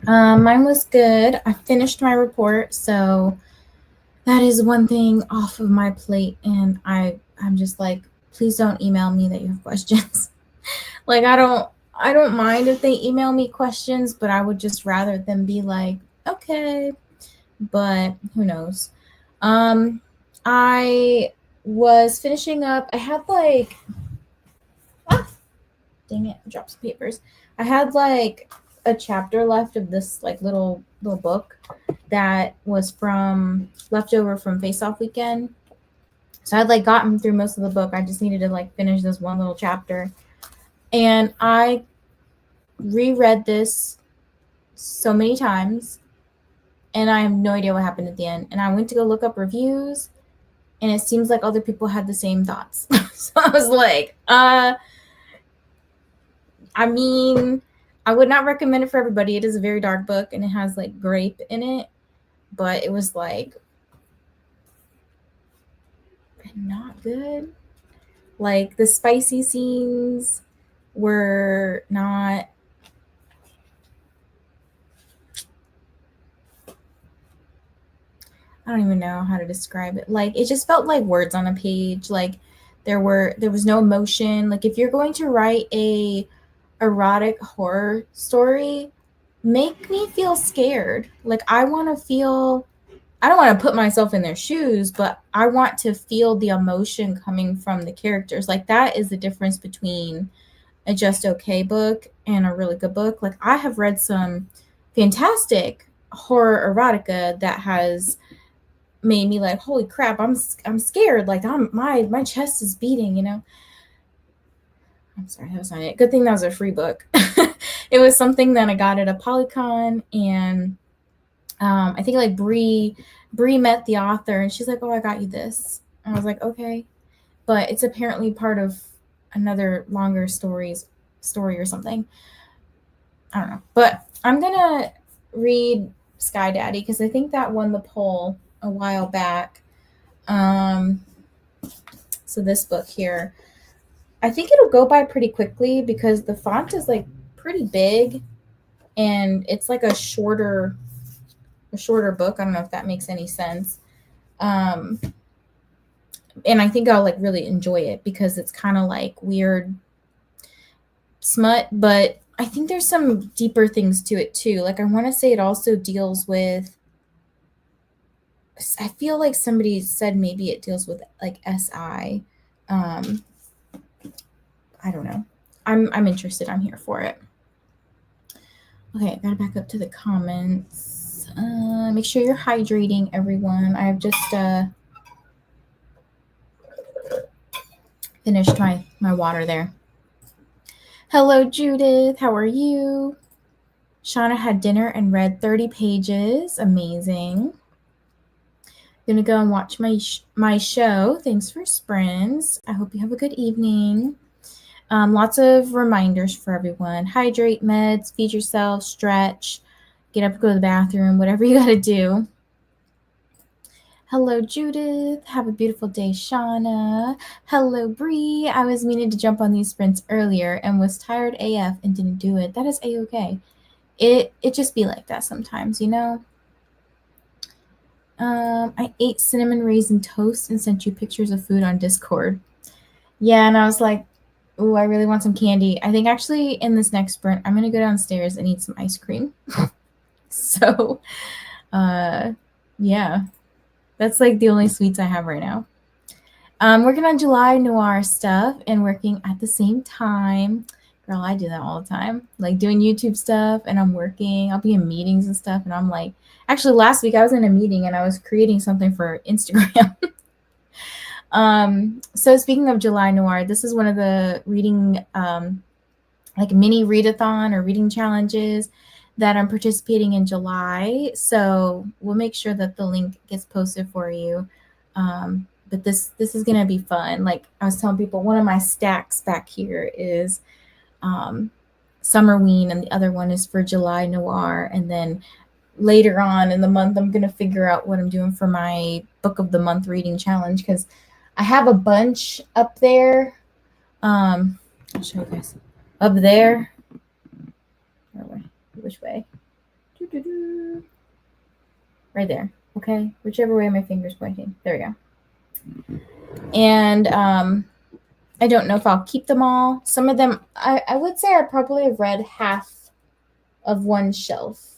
Mine was good. I finished my report, so that is one thing off of my plate. And I'm just like, please don't email me that you have questions. Like, I don't mind if they email me questions, but I would just rather them be like, okay. But who knows? Um, I was finishing up. I had like dang it, I dropped some papers. I had like a chapter left of this like little book that was from leftover from Face Off weekend. So I'd like gotten through most of the book. I just needed to like finish this one little chapter. And I reread this so many times and I have no idea what happened at the end. And I went to go look up reviews and it seems like other people had the same thoughts. So I was like, I mean, I would not recommend it for everybody. It is a very dark book and it has like grape in it, but it was like not good. Like the spicy scenes were not. I don't even know how to describe it. Like it just felt like words on a page. Like there was no emotion. Like if you're going to write a erotic horror story, make me feel scared. Like I want to feel I don't want to put myself in their shoes, but I want to feel the emotion coming from the characters. Like that is the difference between a just okay book and a really good book. Like I have read some fantastic horror erotica that has made me like, holy crap, I'm scared. Like my chest is beating, you know. I'm sorry, that was not it. Good thing that was a free book. It was something that I got at a Polycon, and I think like Bree met the author, and she's like, "Oh, I got you this." And I was like, "Okay," but it's apparently part of another longer story or something. I don't know, but I'm gonna read Sky Daddy because I think that won the poll a while back. Um, so this book here, I think it'll go by pretty quickly because the font is like pretty big, and it's like a shorter book. I don't know if that makes any sense. Um, and I think I'll like really enjoy it because it's kind of like weird smut, but I think there's some deeper things to it too. Like I want to say it also deals with I feel like somebody said maybe it deals with like SI. Um I don't know. I'm interested. I'm here for it. Okay, I gotta back up to the comments. Make sure you're hydrating, everyone. I've just finished my water there. Hello, Judith. How are you? Shauna had dinner and read 30 pages. Amazing. Gonna go and watch my show. Thanks for sprints. I hope you have a good evening. Lots of reminders for everyone. Hydrate, meds, feed yourself, stretch, get up, go to the bathroom, whatever you gotta do. Hello, Judith. Have a beautiful day, Shauna. Hello, Bree. I was meaning to jump on these sprints earlier and was tired AF and didn't do it. That is A-okay. It just be like that sometimes, you know? I ate cinnamon raisin toast and sent you pictures of food on Discord. Yeah, and I was like, ooh, I really want some candy. I think actually in this next sprint, I'm gonna go downstairs and eat some ice cream. So, yeah, that's like the only sweets I have right now. Working on July Noir stuff and working at the same time. Girl, I do that all the time. Like doing YouTube stuff and I'm working. I'll be in meetings and stuff, and I'm like, actually last week I was in a meeting and I was creating something for Instagram. So speaking of July Noir, this is one of the reading like mini readathon or reading challenges that I'm participating in July. So we'll make sure that the link gets posted for you. But this is gonna be fun. Like I was telling people, one of my stacks back here is Summerween, and the other one is for July Noir. And then later on in the month, I'm gonna figure out what I'm doing for my book of the month reading challenge because I have a bunch up there. I'll show you guys. Up there. Which way? Right there. Okay. Whichever way my finger's pointing. There we go. And I don't know if I'll keep them all. Some of them, I would say I probably have read half of one shelf.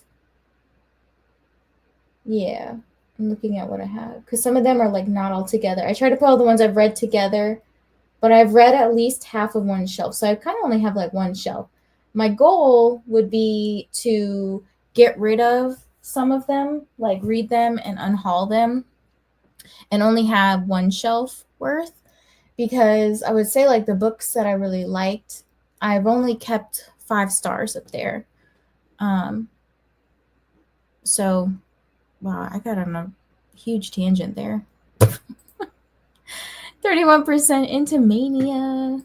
Yeah. I'm looking at what I have. Because some of them are like not all together. I try to put all the ones I've read together, but I've read at least half of one shelf. So I kind of only have like one shelf. My goal would be to get rid of some of them, like read them and unhaul them, and only have one shelf worth. Because I would say like the books that I really liked, I've only kept 5 stars up there. So, wow, I got on a huge tangent there. 31% into mania.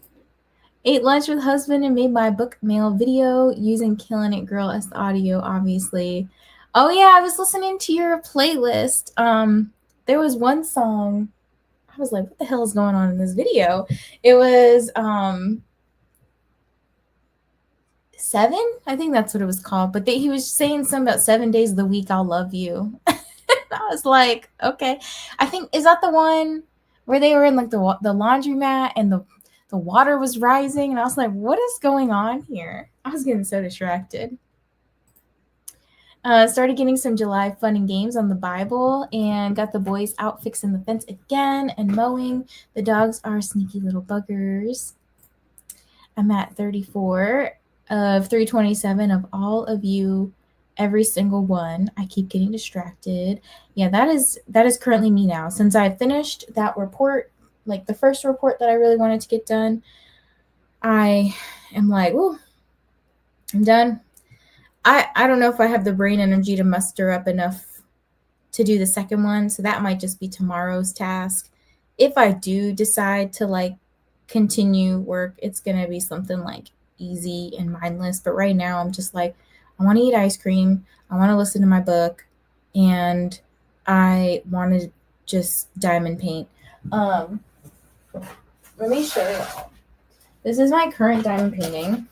Ate lunch with husband and made my book mail video using Killing It Girl as the audio, obviously. Oh yeah, I was listening to your playlist. There was one song. I was like, what the hell is going on in this video? It was 7, I think that's what it was called. But he was saying something about 7 days of the week I'll love you. I was like, okay. I think, is that the one where they were in like the laundromat and the water was rising? And I was like, what is going on here? I was getting so distracted. Started getting some July fun and games on the Bible and got the boys out fixing the fence again and mowing. The dogs are sneaky little buggers. I'm at 34 of 327 of all of you, every single one. I keep getting distracted. Yeah, that is currently me now. Since I finished that report, like the first report that I really wanted to get done, I am like, ooh, I'm done. I don't know if I have the brain energy to muster up enough to do the second one, so that might just be tomorrow's task. If I do decide to like continue work, it's gonna be something like easy and mindless. But right now I'm just like, I want to eat ice cream, I want to listen to my book, and I want to just diamond paint. Let me show you. This is my current diamond painting.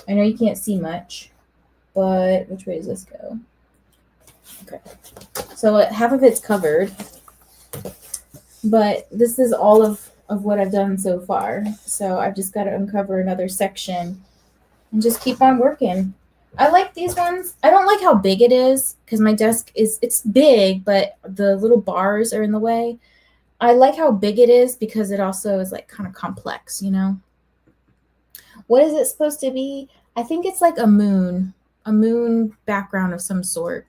I know you can't see much, but which way does this go? Okay, so half of it's covered, but this is all of what I've done so far. So I've just got to uncover another section and just keep on working. I like these ones. I don't like how big it is because my desk it's big, but the little bars are in the way. I like how big it is because it also is like kind of complex, you know? What is it supposed to be? I think it's like a moon background of some sort.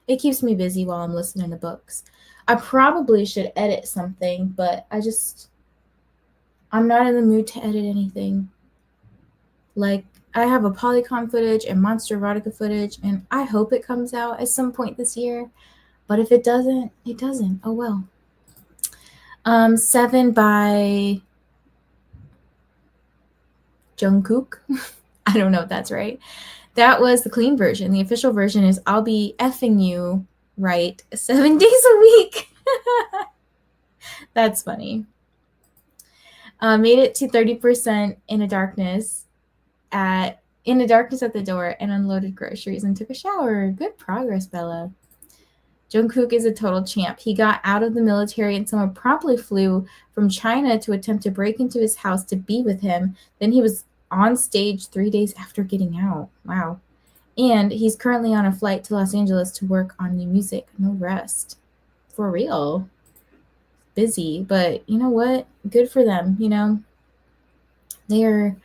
It keeps me busy while I'm listening to books. I probably should edit something, but I'm not in the mood to edit anything. Like, I have a Polycon footage and Monster Erotica footage, and I hope it comes out at some point this year. But if it doesn't, it doesn't. Oh well. 7 by Jungkook. I don't know if that's right. That was the clean version. The official version is I'll be effing you right 7 days a week. That's funny. Made it to 30% in the darkness at the door and unloaded groceries and took a shower. Good progress, Bella. Jungkook is a total champ. He got out of the military and someone promptly flew from China to attempt to break into his house to be with him. Then he was on stage 3 days after getting out. Wow. And he's currently on a flight to Los Angeles to work on new music. No rest. For real. Busy. But you know what? Good for them, you know? They're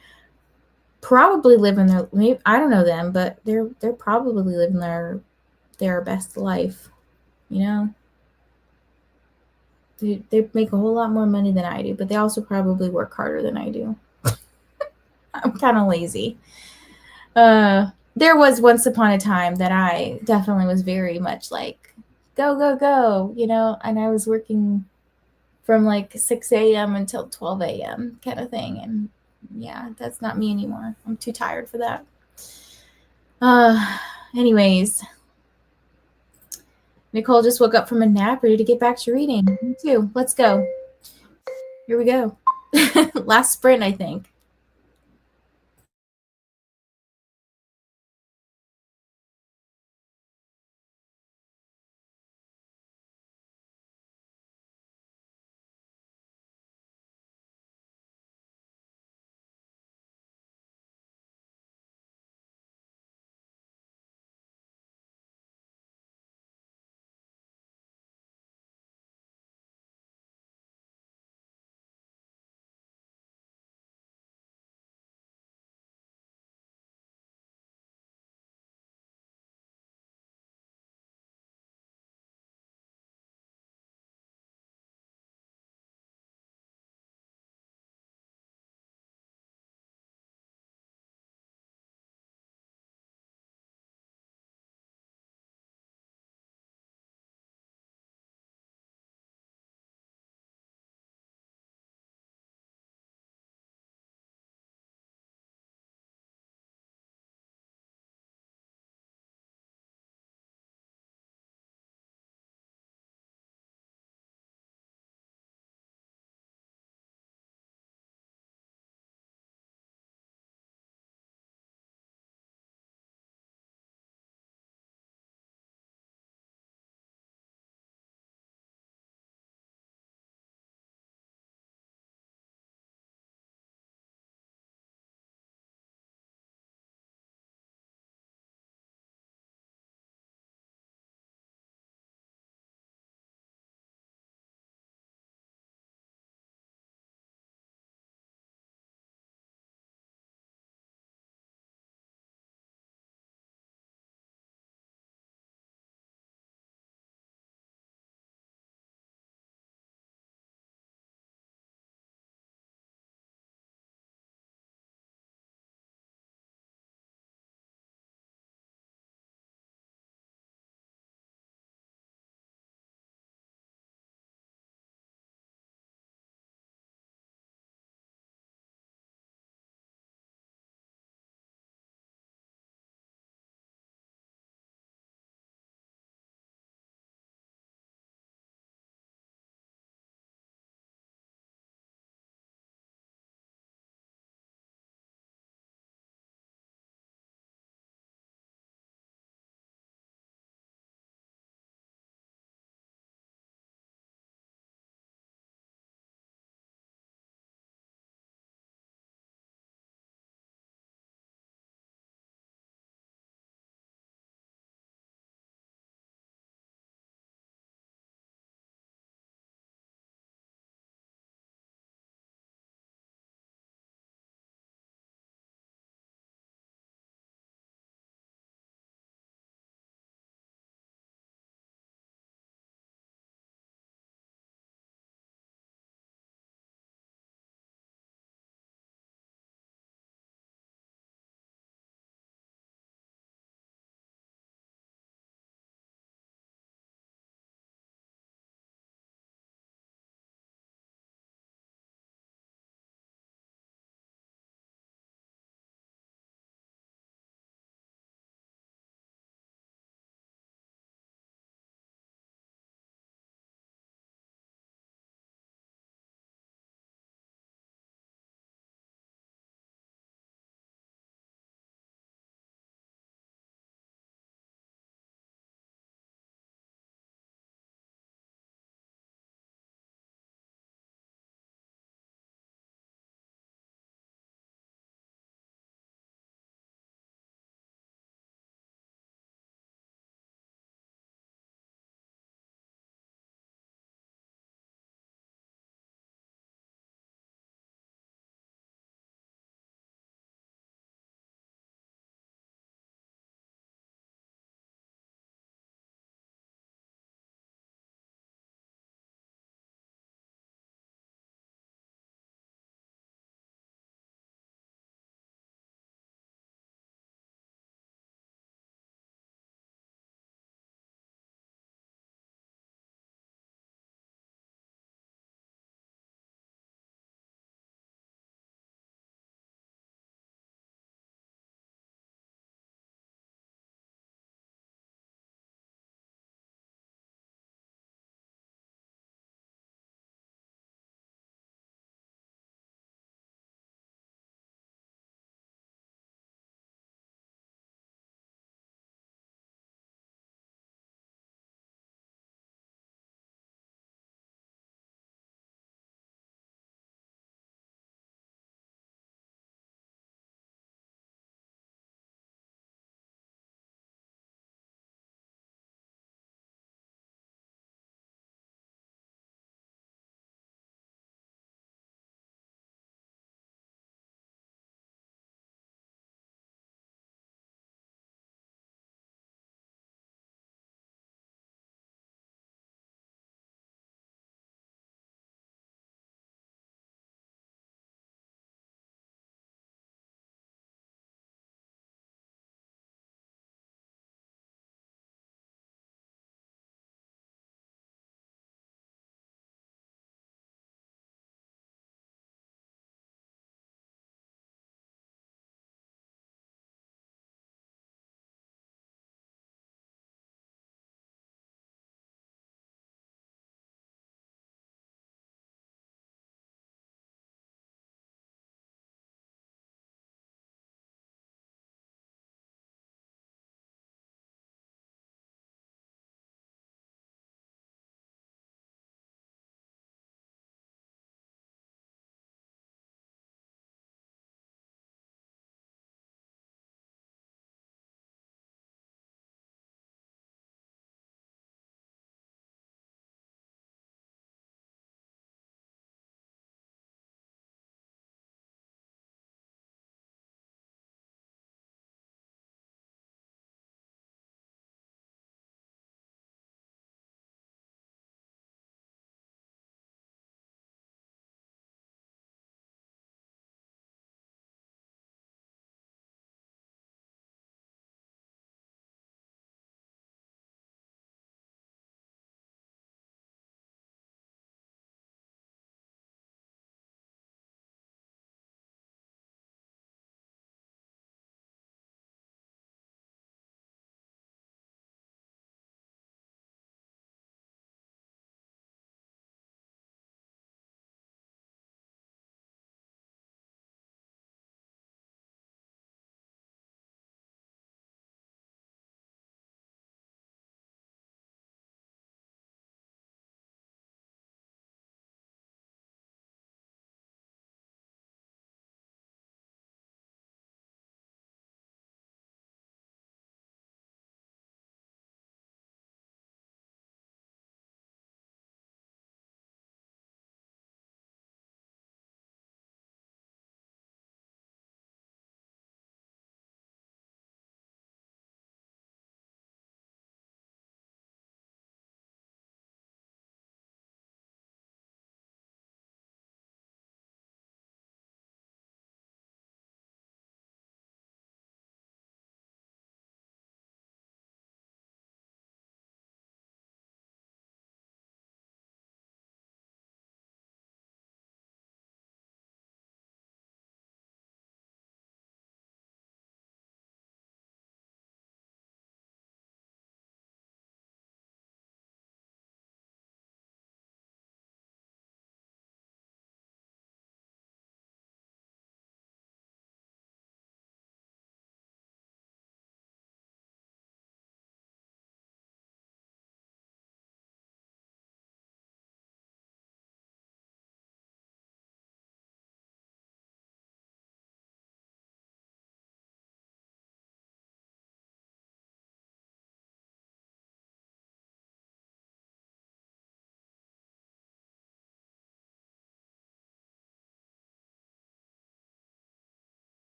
probably living their, maybe, I don't know them, but they're probably living their best life, you know? They make a whole lot more money than I do, but they also probably work harder than I do. I'm kind of lazy. There was once upon a time that I definitely was very much like, go, go, go, you know, and I was working from like 6 a.m. until 12 a.m. kind of thing. And yeah, that's not me anymore. I'm too tired for that. Anyways, Nicole just woke up from a nap, ready to get back to reading. Me too. Let's go. Here we go. Last sprint, I think.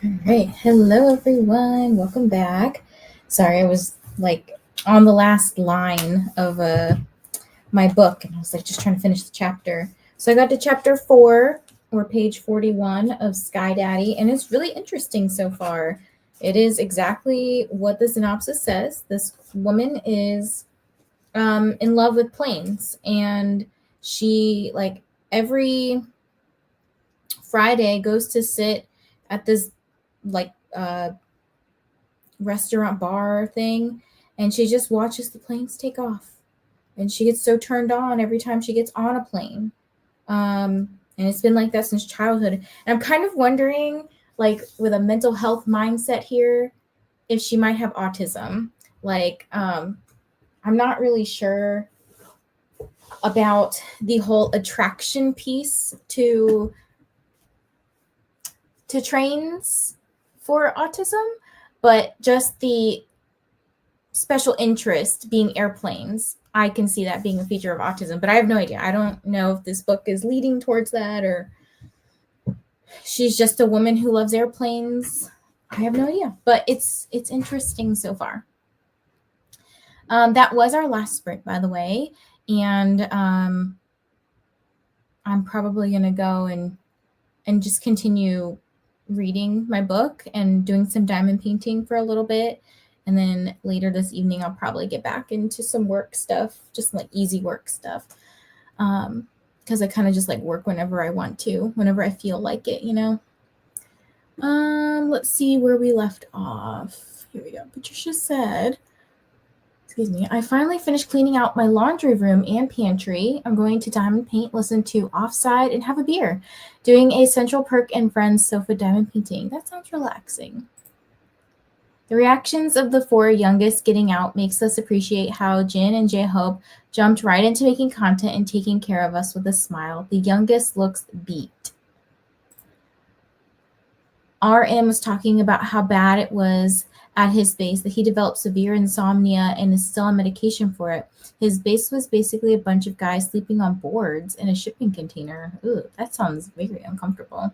All right. Hello, everyone. Welcome back. Sorry, I was like on the last line of my book, and I was like just trying to finish the chapter. So I got to chapter 4 or page 41 of Sky Daddy, and it's really interesting so far. It is exactly what the synopsis says. This woman is in love with planes, and she like every Friday goes to sit at this like restaurant bar thing, and she just watches the planes take off, and she gets so turned on every time she gets on a plane. And it's been like that since childhood, and I'm kind of wondering, like, with a mental health mindset here, if she might have autism. Like, I'm not really sure about the whole attraction piece to trains for autism, but just the special interest being airplanes, I can see that being a feature of autism, but I have no idea. I don't know if this book is leading towards that, or she's just a woman who loves airplanes. I have no idea, but it's interesting so far. That was our last sprint, by the way, and I'm probably gonna go and just continue reading my book and doing some diamond painting for a little bit. And then later this evening, I'll probably get back into some work stuff, just like easy work stuff. Because I kind of just like work whenever I want to, whenever I feel like it, you know? Let's see where we left off. Here we go. Patricia said, excuse me, I finally finished cleaning out my laundry room and pantry. I'm going to diamond paint, listen to Offside, and have a beer. Doing a Central Perk and Friends sofa diamond painting. That sounds relaxing. The reactions of the 4 youngest getting out makes us appreciate how Jin and J-Hope jumped right into making content and taking care of us with a smile. The youngest looks beat. RM was talking about how bad it was at his base, that he developed severe insomnia and is still on medication for it. His base was basically a bunch of guys sleeping on boards in a shipping container. Ooh, that sounds very uncomfortable.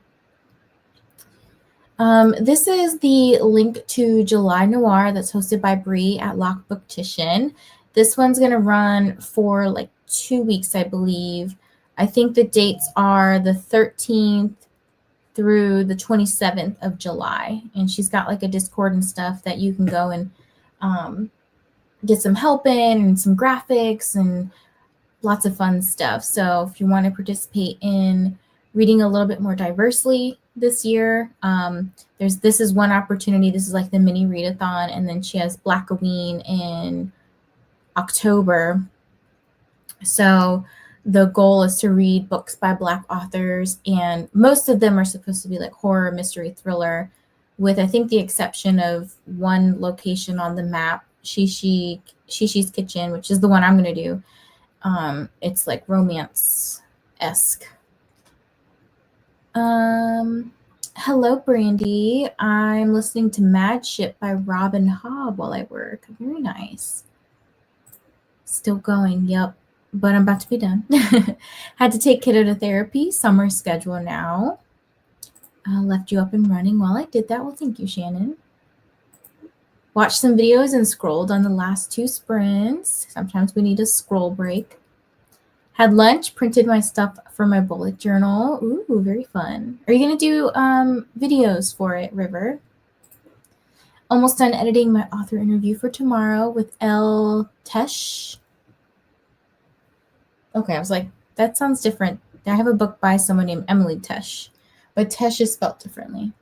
This is the link to July Noir that's hosted by Bree at Lock Booktition. This one's going to run for like 2 weeks, I believe. I think the dates are the 13th through the 27th of July. And she's got like a Discord and stuff that you can go and get some help in, and some graphics and lots of fun stuff. So if you want to participate in reading a little bit more diversely this year, this is one opportunity. This is like the mini readathon, and then she has Blackoween in October. So the goal is to read books by Black authors, and most of them are supposed to be like horror, mystery, thriller, with I think the exception of one location on the map, Shishi's Kitchen, which is the one I'm going to do. It's like romance-esque. Hello, Brandy. I'm listening to Mad Ship by Robin Hobb while I work. Very nice. Still going, yep. But I'm about to be done. Had to take kiddo to therapy. Summer schedule now. Left you up and running while I did that. Well, thank you, Shannon. Watched some videos and scrolled on the last 2 sprints. Sometimes we need a scroll break. Had lunch, printed my stuff for my bullet journal. Ooh, very fun. Are you going to do videos for it, River? Almost done editing my author interview for tomorrow with El Tesh. Okay, I was like, that sounds different. I have a book by someone named Emily Tesh, but Tesh is spelled differently.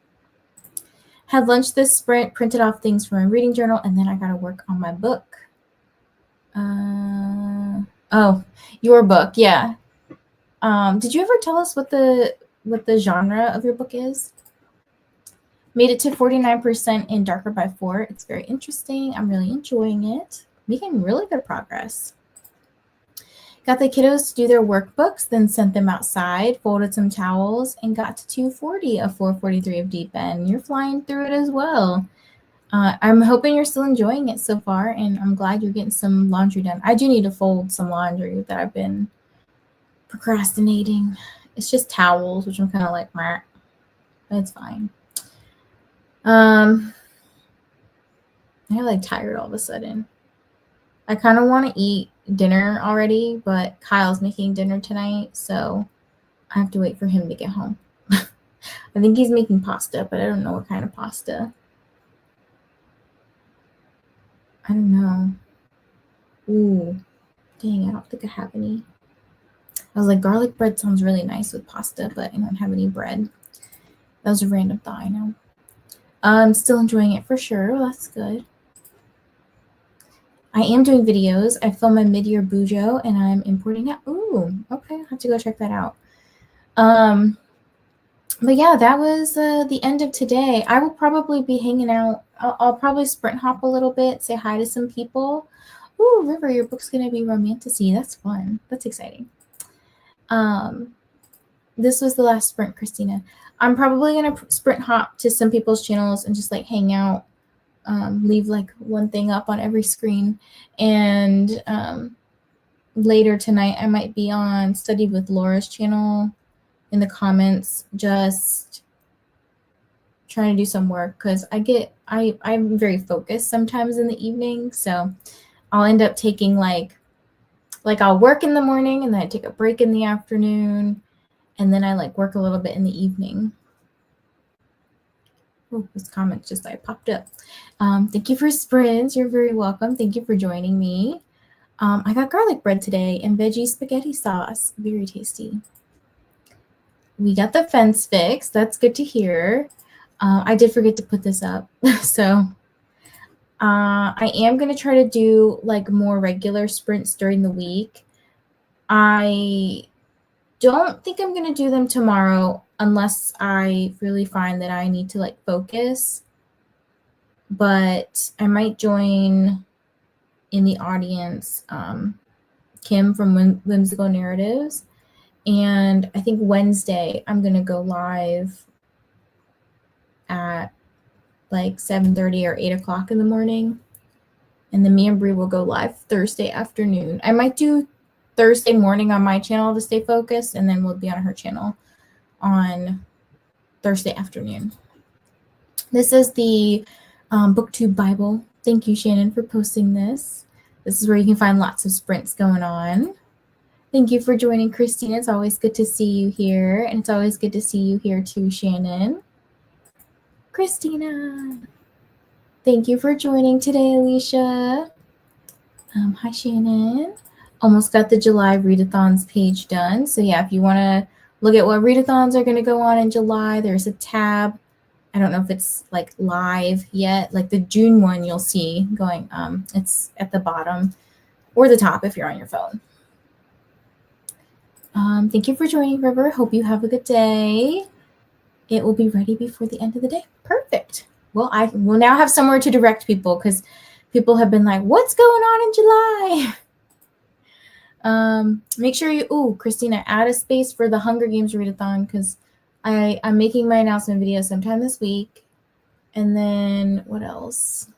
Had lunch this sprint, printed off things from my reading journal, and then I got to work on my book. Oh, your book, yeah. Did you ever tell us what the genre of your book is? Made it to 49% in Darker by 4. It's very interesting. I'm really enjoying it. Making really good progress. Got the kiddos to do their workbooks, then sent them outside, folded some towels, and got to 240 of 443 of Deep End. You're flying through it as well. I'm hoping you're still enjoying it so far, and I'm glad you're getting some laundry done. I do need to fold some laundry that I've been procrastinating. It's just towels, which I'm kind of like, meh, but it's fine. I'm like tired all of a sudden. I kind of want to eat dinner already, but Kyle's making dinner tonight, so I have to wait for him to get home. I think he's making pasta, but I don't know what kind of pasta. I don't know. Ooh, dang, I don't think I have any. I was like, garlic bread sounds really nice with pasta, but I don't have any bread. That was a random thought, I know. I'm still enjoying it for sure. Well, that's good. I am doing videos. I film a mid-year bujo and I'm importing it. Ooh, okay. I'll have to go check that out. But yeah, that was the end of today. I will probably be hanging out. I'll probably sprint hop a little bit, say hi to some people. Ooh, River, your book's going to be romantasy. That's fun. That's exciting. This was the last sprint, Christina. I'm probably going to sprint hop to some people's channels and just like hang out, leave like one thing up on every screen. And later tonight, I might be on Study with Laura's channel in the comments, just trying to do some work because I'm very focused sometimes in the evening. So I'll end up taking like I'll work in the morning and then I take a break in the afternoon. And then I like work a little bit in the evening. Oh, this comment just popped up. Thank you for sprints. You're very welcome. Thank you for joining me. I got garlic bread today and veggie spaghetti sauce. Very tasty. We got the fence fixed. That's good to hear. I did forget to put this up. So I am going to try to do like more regular sprints during the week. I don't think I'm going to do them tomorrow unless I really find that I need to like focus. But I might join in the audience Kim from Whimsical Narratives. And I think Wednesday I'm going to go live at like 7:30 or 8 o'clock in the morning. And then me and Brie will go live Thursday afternoon. I might do Thursday morning on my channel to stay focused, and then we'll be on her channel on Thursday afternoon. This is the BookTube Bible. Thank you, Shannon, for posting this. This is where you can find lots of sprints going on. Thank you for joining, Christina. It's always good to see you here, and it's always good to see you here too, Shannon. Christina. Thank you for joining today, Alicia. Hi, Shannon. Almost got the July readathons page done. So yeah, if you want to look at what readathons are going to go on in July, there's a tab. I don't know if it's like live yet. Like the June one you'll see going, it's at the bottom or the top if you're on your phone. Thank you for joining, River. Hope you have a good day. It will be ready before the end of the day. Perfect. Well, I will now have somewhere to direct people because people have been like, what's going on in July? Make sure you, Christina, add a space for the Hunger Games readathon because I'm making my announcement video sometime this week. And then what else?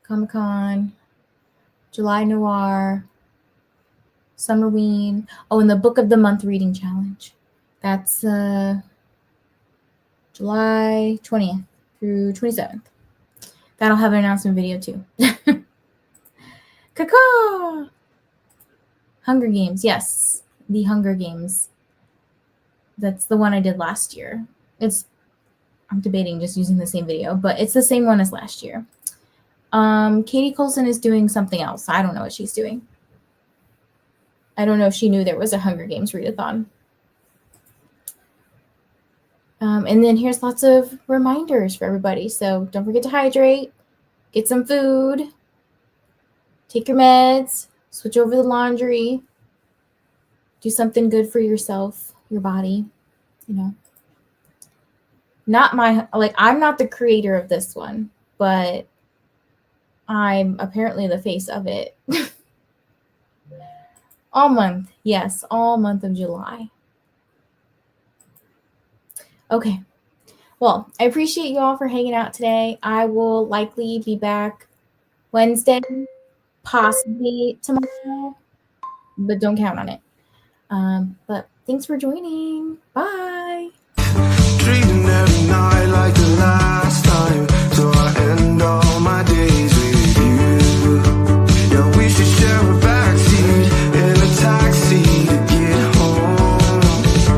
Comic-Con, July Noir, Summerween. Oh, and the Book of the Month reading challenge. That's July 20th through 27th. That'll have an announcement video too. Caca! Hunger Games, yes. The Hunger Games. That's the one I did last year. I'm debating just using the same video, but it's the same one as last year. Katie Colson is doing something else. I don't know what she's doing. I don't know if she knew there was a Hunger Games readathon. And then here's lots of reminders for everybody. So don't forget to hydrate, get some food, take your meds, switch over the laundry, do something good for yourself, your body, you know. I'm not the creator of this one, but I'm apparently the face of it. All month. Yes, all month of July. Okay. Well, I appreciate you all for hanging out today. I will likely be back Wednesday, possibly tomorrow, but don't count on it. But thanks for joining. Bye. Treating every night like